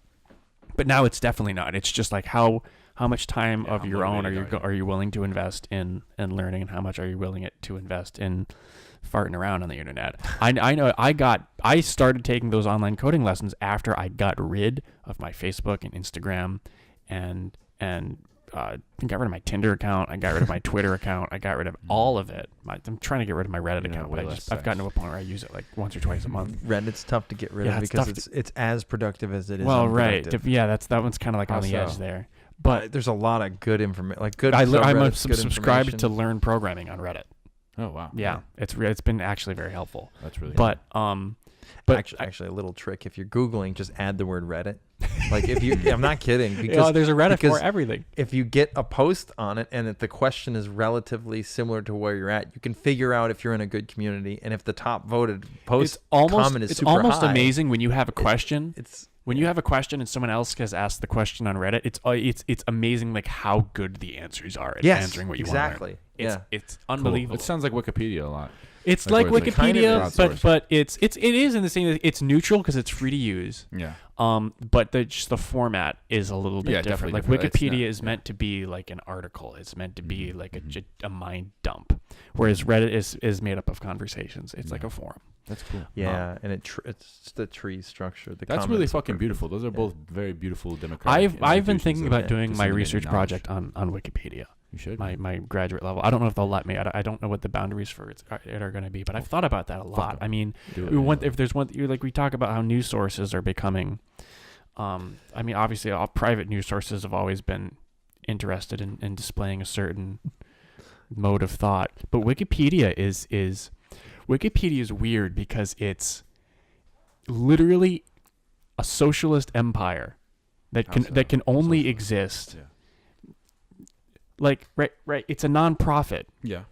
now it's definitely not. It's just like how much time of your own are you willing to invest in learning, and how much are you willing to invest in farting around on the internet. I know I started taking those online coding lessons after I got rid of my Facebook and Instagram and got rid of my Tinder account. I got rid of my Twitter account. I got rid of all of it. I'm trying to get rid of my Reddit account, but I've gotten to a point where I use it like once or twice a month. Reddit's tough to get rid of because it's as productive as it is. Well, right. Yeah, that one's kind of like on the edge there. But there's a lot of good information. Like good. I'm subscribed to learn programming on Reddit. Oh wow. Yeah, it's been actually very helpful. That's really good. But actually a little trick, if you're Googling, just add the word Reddit. Like if you, I'm not kidding, because there's a Reddit for everything. If you get a post on it and if the question is relatively similar to where you're at, you can figure out if you're in a good community and if the top voted post comment is super high. It's almost amazing when you have a question. When you have a question and someone else has asked the question on Reddit, it's amazing like how good the answers are at answering what you want to learn. It's unbelievable. Cool. It sounds like Wikipedia a lot. It's like Wikipedia, but it is in the same that it's neutral because it's free to use. Yeah. But just the format is a little bit different. Like Wikipedia is meant to be like an article. It's meant to be like a mind dump, whereas Reddit is made up of conversations. It's like a forum. That's cool. Yeah, and it's the tree structure. That's really fucking beautiful. Those are both very beautiful democratic. I've been thinking about Yeah, doing my disseminating research knowledge. project on Wikipedia. You should. My graduate level. I don't know if they'll let me. I don't know what the boundaries for it are going to be, but I've thought about that a lot. them. I mean, Do it, we want, man. if there's one, like we talk about how news sources are becoming. I mean, obviously, all private news sources have always been interested in displaying a certain mode of thought, but Wikipedia is weird because it's literally a socialist empire that How so? can only Socialist. exist. Yeah. Like right, it's a nonprofit. Yeah.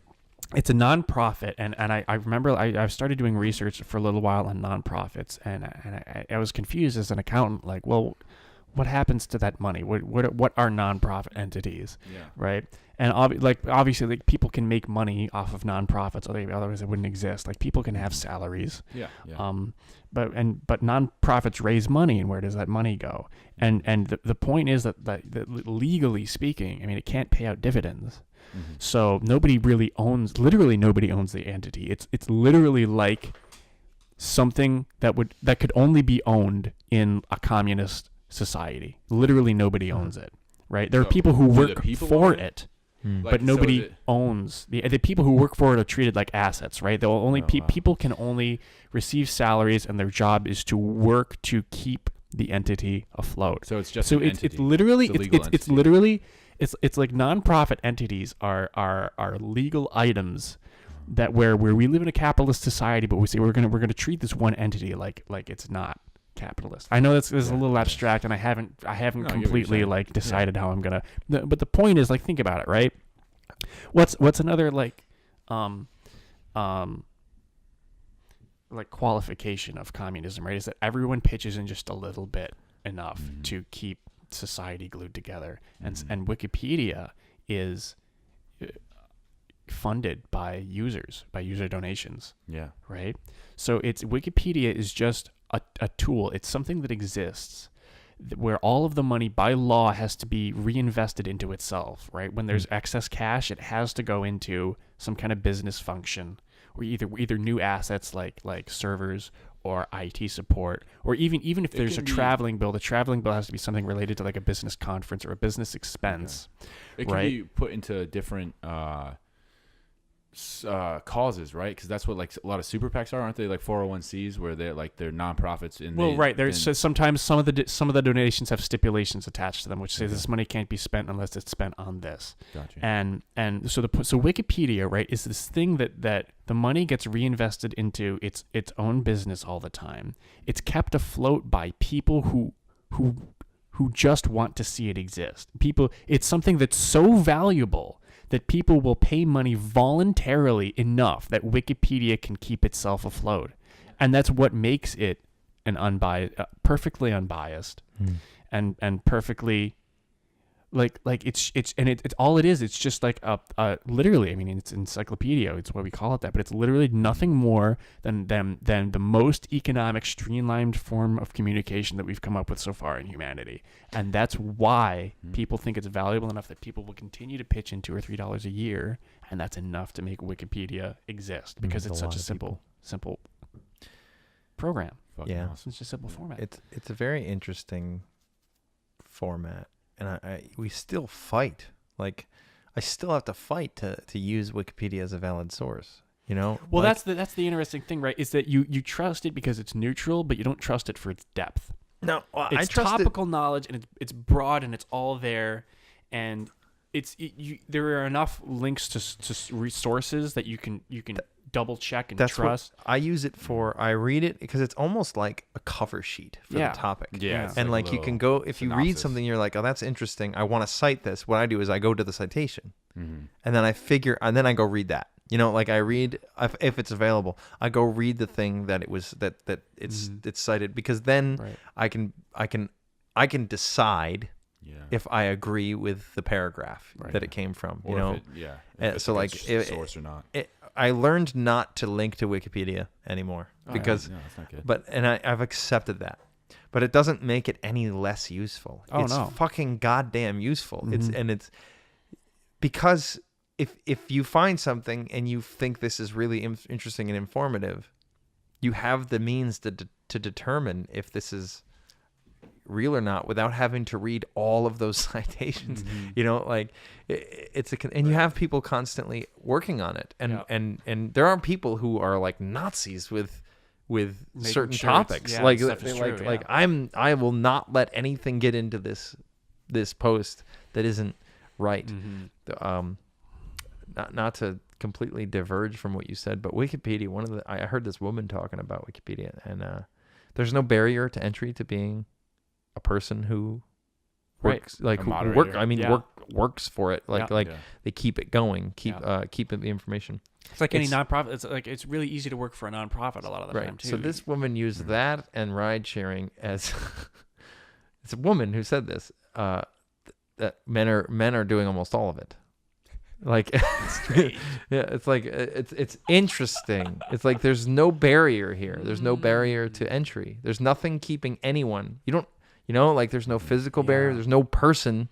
It's a nonprofit, and I remember I've started doing research for a little while on nonprofits, and I was confused as an accountant, like, well, what happens to that money? What are nonprofit entities, Yeah. right? And obviously, like, people can make money off of nonprofits, otherwise it wouldn't exist. Like, people can have salaries, Yeah. Yeah. but nonprofits raise money, and where does that money go? And the point is that legally speaking, I mean, it can't pay out dividends. Mm-hmm. So literally nobody owns the entity. It's literally like something that could only be owned in a communist society. Literally nobody owns it, right? There are So, people who do the work people for own it? it, Hmm. Like, but so nobody is it- owns the people who work for it are treated like assets, right? They'll only Oh, wow. people can only receive salaries, and their job is to work to keep the entity afloat. So it's just So an it's entity. literally It's a legal it's entity. literally it's like nonprofit entities are legal items that where we live in a capitalist society, but we say we're gonna treat this one entity like it's not capitalist. I know this is a Yeah. little abstract, and I haven't No, I get what you're completely saying. like decided how I'm gonna. But the point is, like, think about it, right? What's another like qualification of communism, right? Is that everyone pitches in just a little bit enough Mhm. to keep society glued together, Mhm. and Wikipedia is funded by user donations, Yeah. right? So Wikipedia is just a tool. It's something that exists where all of the money by law has to be reinvested into itself, right? When there's excess cash, it has to go into some kind of business function, or either new assets like servers or IT support, or even if It there's a can be- traveling bill, the traveling bill has to be something related to like a business conference or a business expense. It can Right. be put into different causes, right? Because that's what like a lot of super PACs are, aren't they? Like 401cs, where they're nonprofits. Well, right. There's so sometimes some of the donations have stipulations attached to them, which says this money can't be spent unless it's spent on this. Gotcha. And so Wikipedia, right, is this thing that the money gets reinvested into its own business all the time. It's kept afloat by people who just want to see it exist. It's something that's so valuable that people will pay money voluntarily enough that Wikipedia can keep itself afloat. And that's what makes it an perfectly unbiased and perfectly like it's all it is. It's just like a literally, I mean, it's encyclopedia. It's why we call it that, but it's literally nothing more than the most economic, streamlined form of communication that we've come up with so far in humanity. And that's why people think it's valuable enough that people will continue to pitch in $2 or $3 a year, and that's enough to make Wikipedia exist because it's That's a such lot a of simple program. Fucking Yeah. awesome. It's just a simple format. It's a very interesting format, and we still fight. Like, I still have to fight to use Wikipedia as a valid source. You know? Well, Like, that's the interesting thing, right? Is that you trust it because it's neutral, but you don't trust it for its depth. no. Well, It's I trust it. topical knowledge, and it's broad, and it's all there, and there are enough links to resources that you can double check and That's trust. what I use it for. I read it because it's almost like a cover sheet for Yeah. the topic. Yeah. it's And a like you little can go, if you read synopsis. something, you're like, oh, that's interesting. I want to cite this. What I do is I go to the citation, Mhm. and then I go read that. You know, like I read if it's available, I go read the thing that it was that it's cited, because then Right. I can decide Yeah. if I agree with the paragraph Right. that it came from. Or You know, if it, yeah. Uh, If it's so, a like, good it- source or not. I learned not to link to Wikipedia anymore Oh, yeah. because. No, that's not good. But I've accepted that, but it doesn't make it any less useful. Oh, It's no. fucking goddamn useful. It's Mhm. it's because if you find something and you think this is really interesting and informative, you have the means to determine if this is real or not without having to read all of those citations. You know, like and you have people constantly working on it, and there are people who are like Nazis with Making certain sure topics. yeah, Like stuff is true, like I will not let anything get into this post that isn't right. Not to completely diverge from what you said, but Wikipedia, I heard this woman talking about Wikipedia, and there's no barrier to entry to being a person who works Right. like A who moderator. work. I mean, Yeah. works for it. Like Yeah. they keep it going, keep Yeah. the information. It's like any It's- nonprofit. It's like it's really easy to work for a nonprofit a lot of the time too. So this woman used that and ride sharing as it's a woman who said this that men are doing almost all of it. Like yeah, it's like it's interesting. It's like there's no barrier here. There's no barrier to entry. There's nothing keeping anyone. Like there's no physical barrier. Yeah. There's no person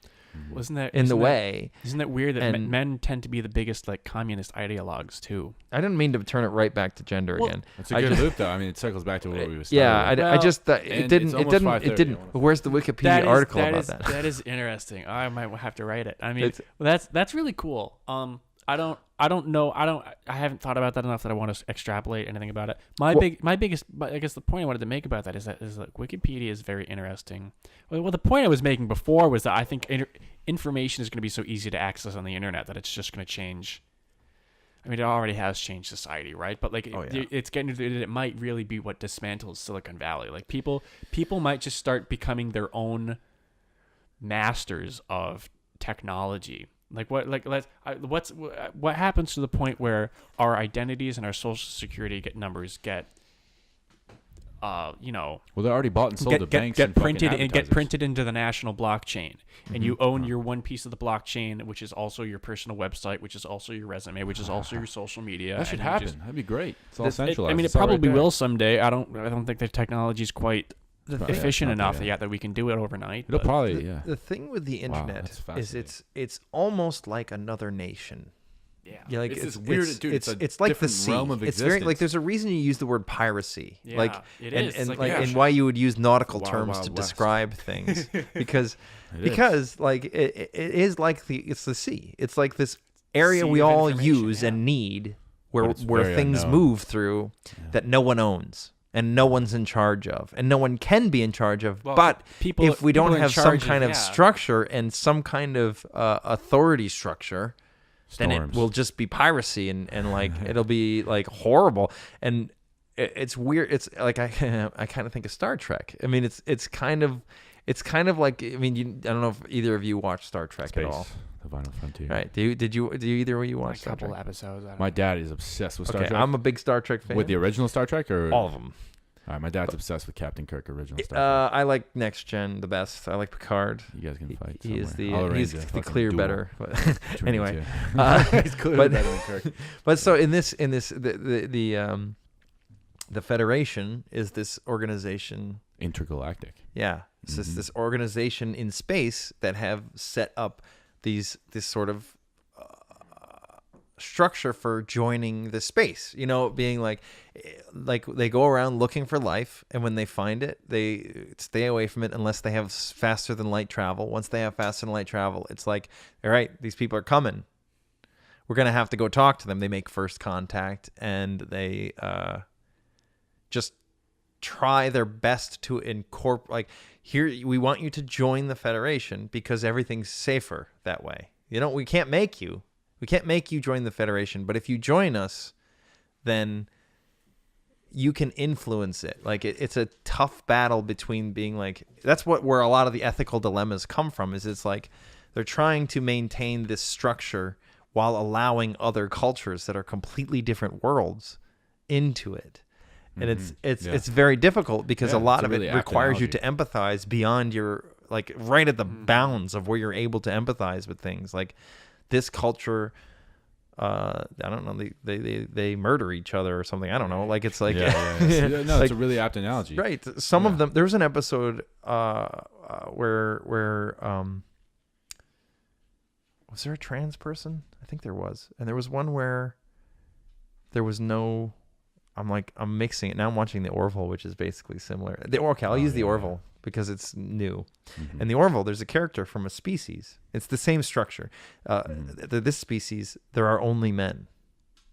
Wasn't that in the isn't that- way. Isn't that weird that And- men tend to be the biggest like communist ideologues too? I didn't mean to turn it right back to gender Well, again. It's a I good just- loop, though. I mean, it circles back to what we was. Yeah, I Well, just it and didn't. it's It almost didn't. 5:30, It didn't. I wanna- Where's the Wikipedia article about that? That is interesting. I might have to write it. I mean, It's- that's really cool. I don't know. I haven't thought about that enough that I want to extrapolate anything about it. My biggest, I guess the point I wanted to make about that is that Wikipedia is very interesting. Well, the point I was making before was that I think information is going to be so easy to access on the internet that it's just going to change. I mean, it already has changed society, right? But like, it's getting to it might really be what dismantles Silicon Valley. Like people might just start becoming their own masters of technology. Like what happens to the point where our identities and our social security numbers get Well, they're already bought and sold to banks and printed fucking and get advertisers. printed into the national blockchain, and you own your one piece of the blockchain, which is also your personal website, which is also your resume, which is also your social media. That should and you happen. just- That'd be great. It's all it centralized. It's all right probably there. will someday. I don't think the technology is quite efficient not enough there yet that we can do it overnight. It'll but- probably, yeah. The thing with the Wow, internet that's is it's almost like another nation. yeah. Yeah, like It's it's, this weird- it's, dude, it's a it's like the different sea. realm of It's very like existence. there's a reason you use the word piracy. Yeah, like it and is. and Like, like yeah, and sure. why you would use nautical Wild, terms Wild to West. describe things because It is. because like it is like it's the sea. It's like this area Sea we of all information, use yeah. and need where But it's where very things unknown. move through that no one owns. And no one's in charge of, and no one can be in charge of. Well, but people- if we people don't in have some charge of- kind of yeah. structure and some kind of authority structure, then it Storms. will just be piracy and like it'll be like horrible. And it's weird. It's like I kind of think of Star Trek. I mean, it's kind of like, I mean, I don't know if either of you watch Star Trek Space, at all. the Final Frontier. Right? Do you either of you watch a Star couple Trek? episodes. I don't My know. dad is obsessed with Star Okay, Trek. I'm a big Star Trek fan. With the original Star Trek or all of them. All right, my dad's obsessed with Captain Kirk original Star I like Next Gen the best. I like Picard. Trek. You guys can fight. He is somewhere. I'll he's arrange a the fucking clear duel better. But between the anyway, two. He's clearly but- better than Kirk. but so in this the Federation is this organization. Intergalactic. Yeah, it's just this organization in space that have set up this sort of structure for joining the space. You know, being like they go around looking for life, and when they find it, they stay away from it unless they have faster than light travel. Once they have faster than light travel, it's like, all right, these people are coming. We're gonna have to go talk to them. They make first contact, and they just try their best to incorporate. Like, here, we want you to join the Federation because everything's safer that way. We can't make you join the Federation, but if you join us, then you can influence it. Like, it's a tough battle between being like, that's where a lot of the ethical dilemmas come from, is it's like they're trying to maintain this structure while allowing other cultures that are completely different worlds into it. And it's very difficult because a Yeah, lot it's a of really it apt requires you analogy. to empathize beyond your, like, right at the bounds of where you're able to empathize with things. Like, this culture, I don't know, they murder each other or something. I don't know. Like, it's like, Yeah, no, like, it's a really apt analogy. right. Some of them, there was an episode where was there a trans person? I think there was. And there was one where there was no I'm mixing it now. I'm watching the Orville, which is basically similar. I'll use the Orville because it's new. Mhm. And the Orville, there's a character from a species. It's the same structure. This species, there are only men.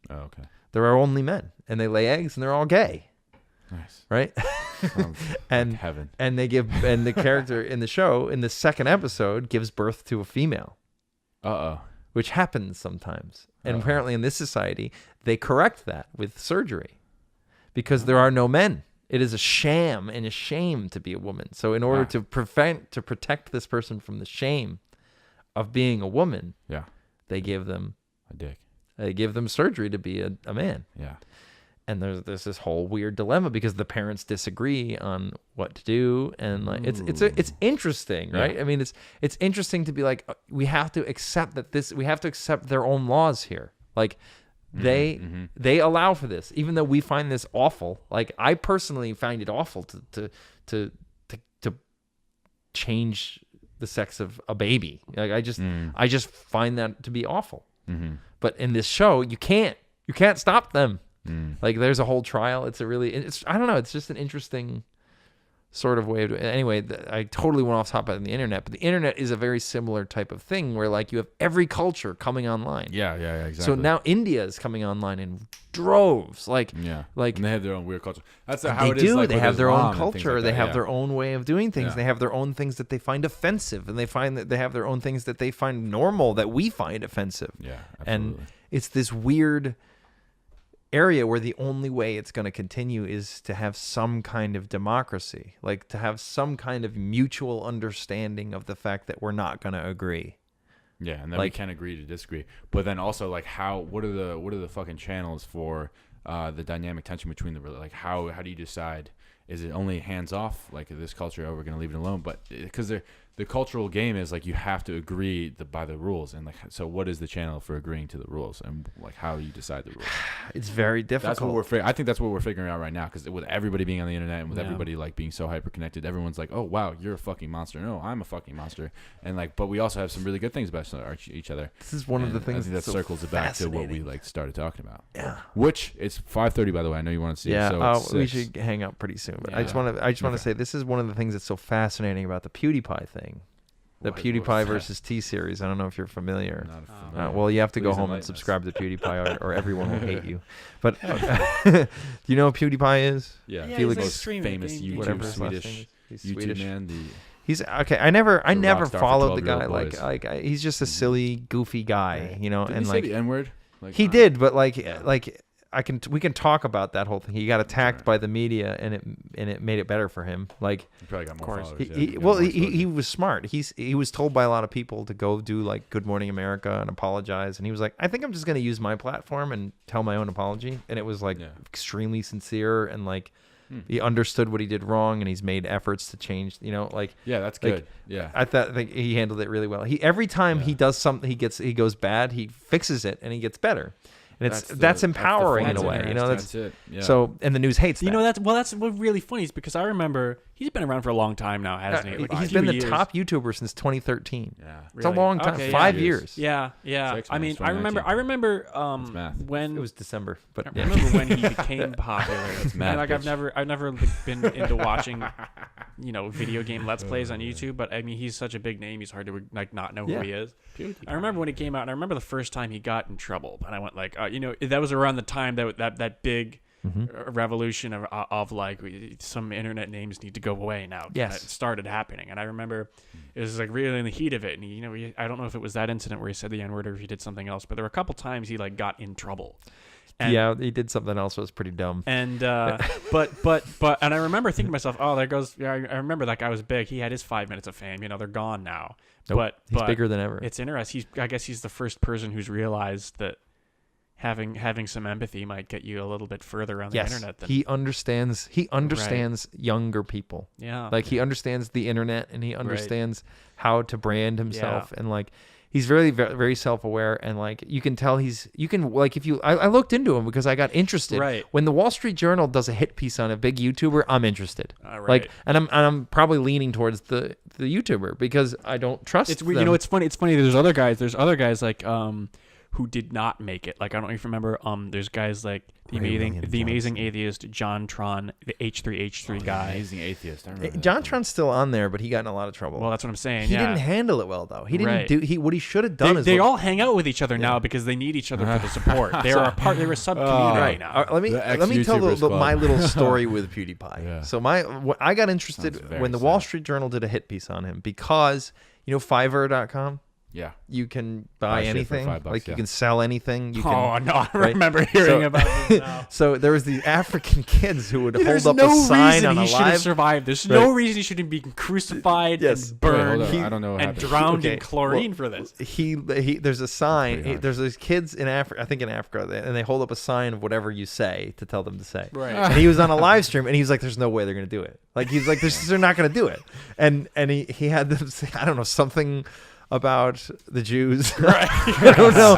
Oh, okay. There are only men, and they lay eggs, and they're all gay, Nice. right? Sounds And like heaven. and the character in the show in the second episode gives birth to a female, which happens sometimes. And Uh-oh. apparently in this society, they correct that with surgery because there are no men. It is a sham and a shame to be a woman. So in order to protect this person from the shame of being a woman, Yeah. they give them A dick. surgery to be a man. Yeah. And there's this whole weird dilemma because the parents disagree on what to do, and like it's interesting, right? Yeah. I mean, it's interesting to be like, we have to accept we have to accept their own laws here. Like they allow for this, even though we find this awful. Like I personally find it awful to change the sex of a baby. Like I just find that to be awful. Mm-hmm. But in this show, you can't stop them. Mm. Like there's a whole trial. It's I don't know. It's just an interesting sort of way of doing it. Anyway, I totally went off topic on the internet, but the internet is a very similar type of thing where like you have every culture coming online. Yeah, exactly. So now India is coming online in droves. Like, and like they have their own weird culture. That's how they it is. do. Like, They with have their own Islam and things culture. like They that, have yeah. their own way of doing things. Yeah. They have their own things that they find offensive, and they find that they have their own things that they find normal that we find offensive. Yeah, And absolutely. it's this weird area where the only way it's going to continue is to have some kind of democracy, like to have some kind of mutual understanding of the fact that we're not going to agree. Yeah, and then like- we can agree to disagree. But then also like what are the fucking channels for the dynamic tension between like how do you decide? Is it only hands off like this culture? Oh, we're gonna leave it alone. But because the cultural game is like you have to agree by the rules, and like so what is the channel for agreeing to the rules, and like how do you decide the rules? It's very difficult. That's what I think that's what we're figuring out right now, because with everybody being on the internet and with Yeah. everybody like being so hyper connected, everyone's like, oh wow, you're a fucking monster. No, I'm a fucking monster. And like, but we also have some really good things about each other. This is one of the And things I think that that's so circles it back to what we fascinating. like started talking about. Yeah. Which it's 5:30 by the way. I know you want to see. Yeah, it, so it's we 6. should hang out pretty soon. But I Yeah. just want to Okay. say this is one of the things that's so fascinating about the PewDiePie thing, the What- PewDiePie what's that? versus T series. I don't know if you're familiar. Not Oh. familiar. Well, you have to go Please home and enlighten us. subscribe to PewDiePie, or everyone will hate you. But do you know what PewDiePie is? Yeah, Yeah, Felix- he's like most streaming, famous game- YouTube Whatever his last name Swedish is. He's YouTube Swedish. man. He's okay. I never The rock star for followed the guy. 12-year-old boys. He's just a silly, goofy guy, you know. Did and he like say the N-word? Like, he did, but like we can talk about that whole thing. He got attacked Right. by the media, and it made it better for him. Like He probably got more course. followers. yeah, he got well more he exposure. was smart. He was told by a lot of people to go do like Good Morning America and apologize, and he was like, I think I'm just gonna use my platform and tell my own apology. And it was like Yeah. extremely sincere, and like he understood what he did wrong, and he's made efforts to change. You know, like Yeah, that's like, good. Yeah. I think he handled it really well. Every time he does something, he goes bad, he fixes it, and he gets better. And that's empowering in a fun way, part. you know. That's it. Yeah. So, and the news hates that. You know, that's what really funny is because I remember he's been around for a long time now, hasn't he? Like, he's a few been the years. top YouTuber since 2013. yeah. It's a Really? long time, Okay, 5 yeah. years. Yeah. 6, I man, mean, it's I remember 2019. math. when It was December, but I yeah. remember when he became popular. mad, And, like bitch. I've never been into watching, video game Let's Plays on YouTube. But I mean, he's such a big name; he's hard to like not know who Yeah. he is. I remember when he came out, and I remember the first time he got in trouble, and I went like, that was around the time that big revolution of like some internet names need to go away now. Yes. It started happening, and I remember it was like really in the heat of it. And I don't know if it was that incident where he said the N-word or if he did something else, but there were a couple times he like got in trouble. And, Yeah, he did something else that was pretty dumb. and but and I remember thinking to myself, oh, there goes. Yeah, I remember that guy was big. He had his 5 minutes of fame. They're gone now. Nope, he's but bigger than ever. It's interesting. I guess he's the first person who's realized that having some empathy might get you a little bit further on the Yes, internet than he understands. He understands younger people. yeah. Like he understands the internet, and he understands how to brand himself, and like he's very, very, very self-aware, and like you can tell I looked into him because I got interested. Right. When the Wall Street Journal does a hit piece on a big YouTuber, I'm interested. Right. Like, and I'm probably leaning towards the YouTuber because I don't trust It's weird. them. It's funny. It's funny. There's other guys like who did not make it. Like I don't know if you remember. There's guys like the Ray amazing William the amazing Johnson. atheist John Tron, the H3H3 guy. Amazing atheist. I remember that. John Tron's still on there, but he got in a lot of trouble. Well, that's what I'm saying. he yeah. didn't handle it well though. He didn't Right. do what he should have done. They is all hang out with each other now because they need each other for the support. They're a part. They're a sub community Right. now. Let me The tell ex-YouTubers club. my little story with PewDiePie. Yeah. So I got interested Sounds very when the Wall sad. Street Journal did a hit piece on him because Fiverr.com. Yeah. You can buy Buy shit for anything. $5, Like you yeah. can sell anything. You can. Oh no! I right? remember hearing So- about this now. So there was these African kids who would There's hold up no a sign reason on a he should have live. survived. There's Right. no reason he shouldn't be crucified Yes. and Wait, hold burned on. I don't know what and happened. drowned Okay, in chlorine well, for this. He there's a sign. pretty harsh. There's these kids in Africa. I think in Africa, and they hold up a sign of whatever you say to tell them to say. Right. And he was on a live stream, and he was like, "There's no way they're gonna do it." Like he's like, "They're not gonna do it." And he had them say, I don't know, something about the Jews. Right. I don't know.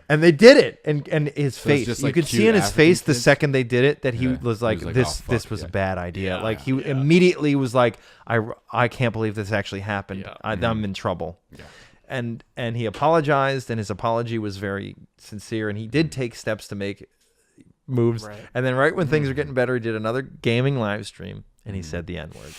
and they did it, and his So it's face. just You like could see cute in his African face the kids? second they did it that he Yeah. was like, He was like, "This "Oh, this fuck, was yeah." a bad idea." Yeah, Like he yeah. immediately was like, "I can't believe this actually happened. Yeah. I'm in trouble." Yeah. And he apologized, and his apology was very sincere, and he did take steps to make moves. Right. And then right when things were getting better, he did another gaming live stream, and he said the N word.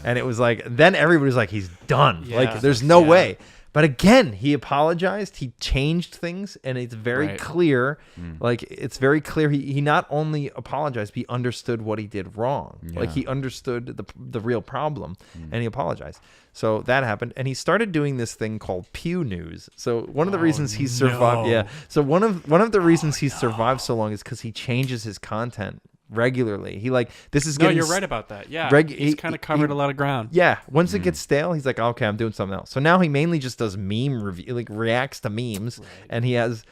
And it was like, then everybody was like, he's done. Yeah. Like, there's no Yeah. way. But again, he apologized. He changed things, and it's very Right. clear. Like, it's very clear. He not only apologized, but he understood what he did wrong. Like, Yeah. he understood the real problem, and he apologized. So that happened, and he started doing this thing called Pew News. So one of the reasons he survived, no. yeah. So one of the reasons he survived so long is because he changes his content regularly. He this is No, getting you're right about that. Yeah, Reg- he's he- kind of he- covered a lot of ground. Yeah, once it gets stale, he's like, okay, I'm doing something else. So now he mainly just does meme review, like reacts to memes, and he has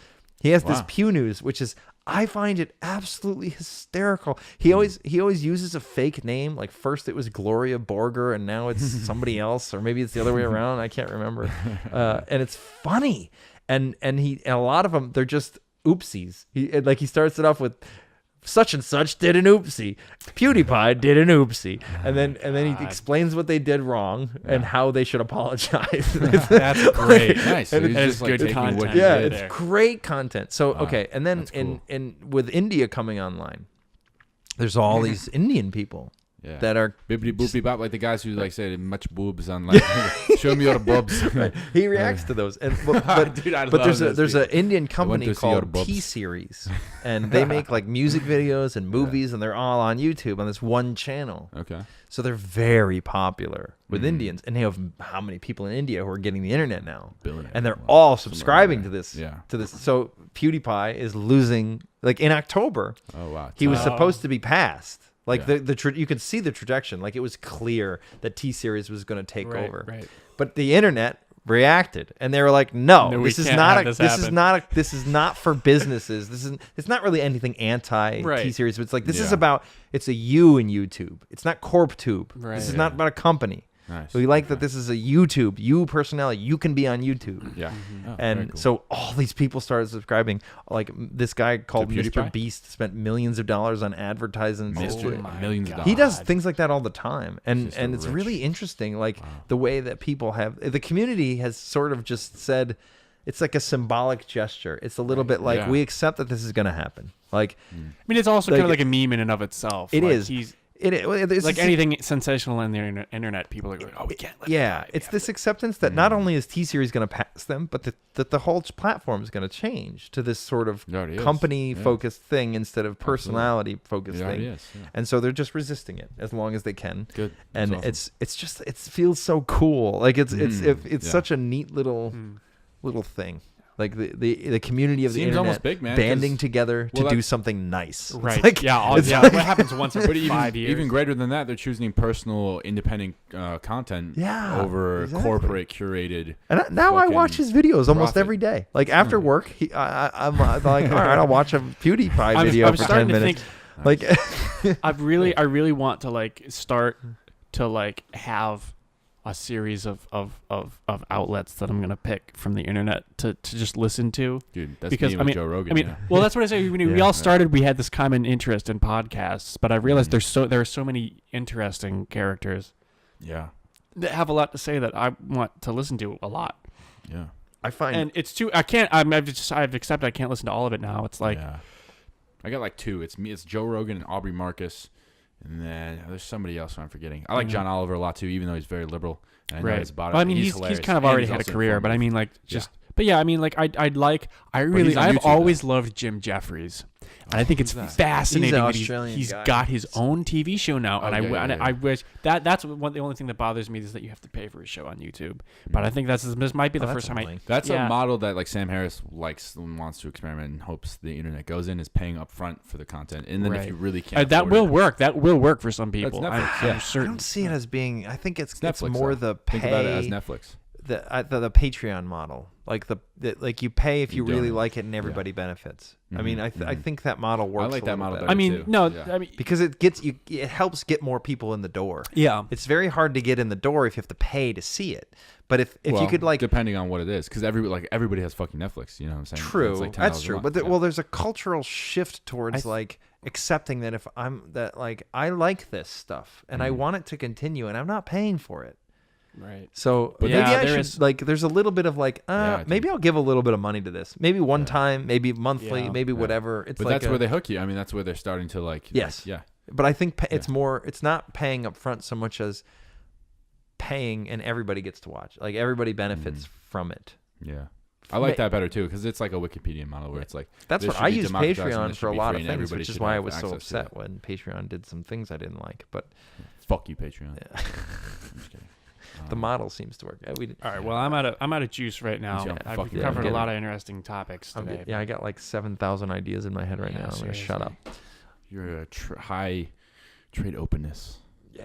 this Wow. Pew News, which is I find it absolutely hysterical. He always uses a fake name. Like first it was Gloria Borger, and now it's somebody else, or maybe it's the other way around. I can't remember. And it's funny, and a lot of them they're just oopsies. He starts it off with, such and such did an oopsie. PewDiePie did an oopsie, and then he explains what they did wrong and how they should apologize. That's great. Nice. So And he's it's just like good taking what content. he Yeah, did. it's there. great content. So Wow, okay, and then that's cool. in with India coming online, there's all these Indian people Yeah. that are. Bibbidi boopy bop, like the guys who like say much boobs on like show me your boobs. He reacts to those, and but Dude, I but love there's this an dude. Indian company to see your called bubs. T Series, and they make like music videos and movies, and they're all on YouTube on this one channel. Okay. So they're very popular with Mm. Indians, and they have how many people in India who are getting the internet now, Billion. and they're Wow. all Somewhere subscribing around to there. this. Yeah. To this. So PewDiePie is losing. Like in October, Oh wow. he was Oh. supposed to be passed. Like Yeah. you could see the trajectory. Like it was clear that T Series was going to take Right, over. right. But the internet reacted, and they were like, "No, No, we this is can't not have a, this this is happen." not a, this is not for businesses. It's not really anything anti T Right. Series. But it's like this is Yeah. about it's a you in YouTube. It's not CorpTube. Right. This is Yeah. not about a company. Nice. So we like that this is a YouTube. You personality, you can be on YouTube. Yeah. Oh, very And cool. so all these people started subscribing. Like this guy called To Mr. PewDiePie? Beast spent millions of dollars on advertising. Mr. my millions of God. He does dollars. things like that all the time, and Just it's rich. really interesting. Like the way that people have the community has sort of just said it's like a symbolic gesture. It's a little bit like Yeah. we accept that this is going to happen. Like I mean, it's also Like- kind of like a meme in and of itself. it Like, is. He's It's like anything sensational on the internet. People are going, "Oh, we can't." Let Yeah, it die. it's this acceptance that not only is T Series going to pass them, but that the whole platform is going to change to this sort of It already is. company-focused thing instead of personality-focused It already thing. is. Yeah. And so they're just resisting it as long as they can. Good. And That's awesome. it's just it feels so cool. Like it's Yeah. such a neat little thing. Like the community of the Seems internet almost big, man, banding 'cause- togeth well, to do that- something nice. It's Right. like- yeah. it's Yeah. like- What happens once But every even, 5 years? even greater than that, they're choosing personal, independent content Yeah, over exactly. corporate curated. And now I watch fucking his videos almost profit. every day. Like after work, I'm like, all right, I'll watch a PewDiePie video I'm for 10 starting to minutes. think. Like, I really want to like start to like have a series of outlets that I'm gonna pick from the internet to just listen to. Dude, that's Because me I with mean, Joe Rogan. I mean, yeah. well, that's what I say. When we Yeah. all started, we had this common interest in podcasts, but I realized Mm-hmm. there are so many interesting characters yeah. that have a lot to say that I want to listen to a lot. Yeah. I find and it's too. I've accepted I can't listen to all of it now. It's like yeah. I got like two. It's me. It's Joe Rogan and Aubrey Marcus, and then there's somebody else I'm forgetting. I like John Oliver a lot too, even though he's very liberal. And I know his bottom. Well, I mean, he's hilarious. kind of And already he's had a also career, but I mean, like just. Yeah. But yeah, I mean, like I've he's on YouTube always now. loved Jim Jeffries, and I think it's Who's that? fascinating He's an that Australian he's guy. got his own TV show now, and yeah. I wish that's the only thing that bothers me is that you have to pay for a show on YouTube. But I think this might be the first time I. That's Yeah. a model that like Sam Harris likes and wants to experiment and hopes the internet goes in is paying up front for the content, and then if Right. you really can't, That afford will it, work. That will work for some people. Netflix, I'm yeah. I certain. don't see it as being. I think it's Netflix, more though. the pay. Think about it as Netflix. the Patreon model, like the like you pay if you really donate. like it and everybody benefits. I mean, I think that model works. I like a that little model better. better. I mean, too. no, Yeah. I mean, because it gets you. It helps get more people in the door. yeah. It's very hard to get in the door if you have to pay to see it. But if Well, you could like depending on what it is, because everybody has fucking Netflix. You know what I'm saying? true, It's like $10 that's a true. month. But Yeah. well, there's a cultural shift towards like accepting that if I'm that like I like this stuff and I want it to continue and I'm not paying for it. Right. So But maybe yeah, I there should is- like. There's a little bit of like, I think- maybe I'll give a little bit of money to this. Maybe one time, maybe monthly, Yeah. maybe whatever. It's But like that's where they hook you. I mean, that's where they're starting to like. Yes. Yeah. But I think it's more. It's not paying up front so much as paying, and everybody gets to watch. Like everybody benefits from it. Yeah. I like that better too, because it's like a Wikipedia model where it's like That's this what should I be use democratized and Patreon this for should a be lot free of and things, everybody which is should why I have was so access to upset it. when Patreon did some things I didn't like. But Fuck you, Patreon. I'm just kidding. the model seems to work. All right. Well, I'm out of juice right now. Yeah, I've fuck yeah. covered a Yeah. lot of interesting topics I'm today. good. Yeah, I got like 7,000 ideas in my head right Yeah, now. I'm gonna shut up. seriously. You're a high trade openness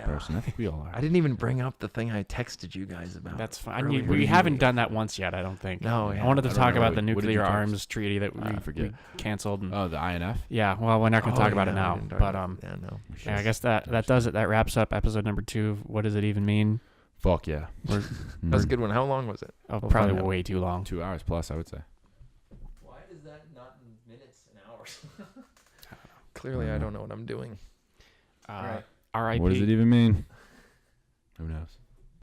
person. I think we all are. I didn't even bring up the thing I texted you guys about. That's fine. earlier. We haven't done that once yet, I don't think. No, I wanted to I don't talk know. about the What did you nuclear text? arms treaty that I we forget. canceled. And, Oh, the INF. yeah. Well, we're not going to talk about it yeah, now. we didn't talk But about- yeah, no. yeah, I guess that does it. That wraps up episode number 2. What does it even mean? Fuck yeah. That was a good one. How long was it? Oh, We'll probably find out. way too long. 2 hours plus, I would say. Why is that not in minutes and hours? Clearly, I don't know what I'm doing. R.I.P. What does it even mean? Who knows?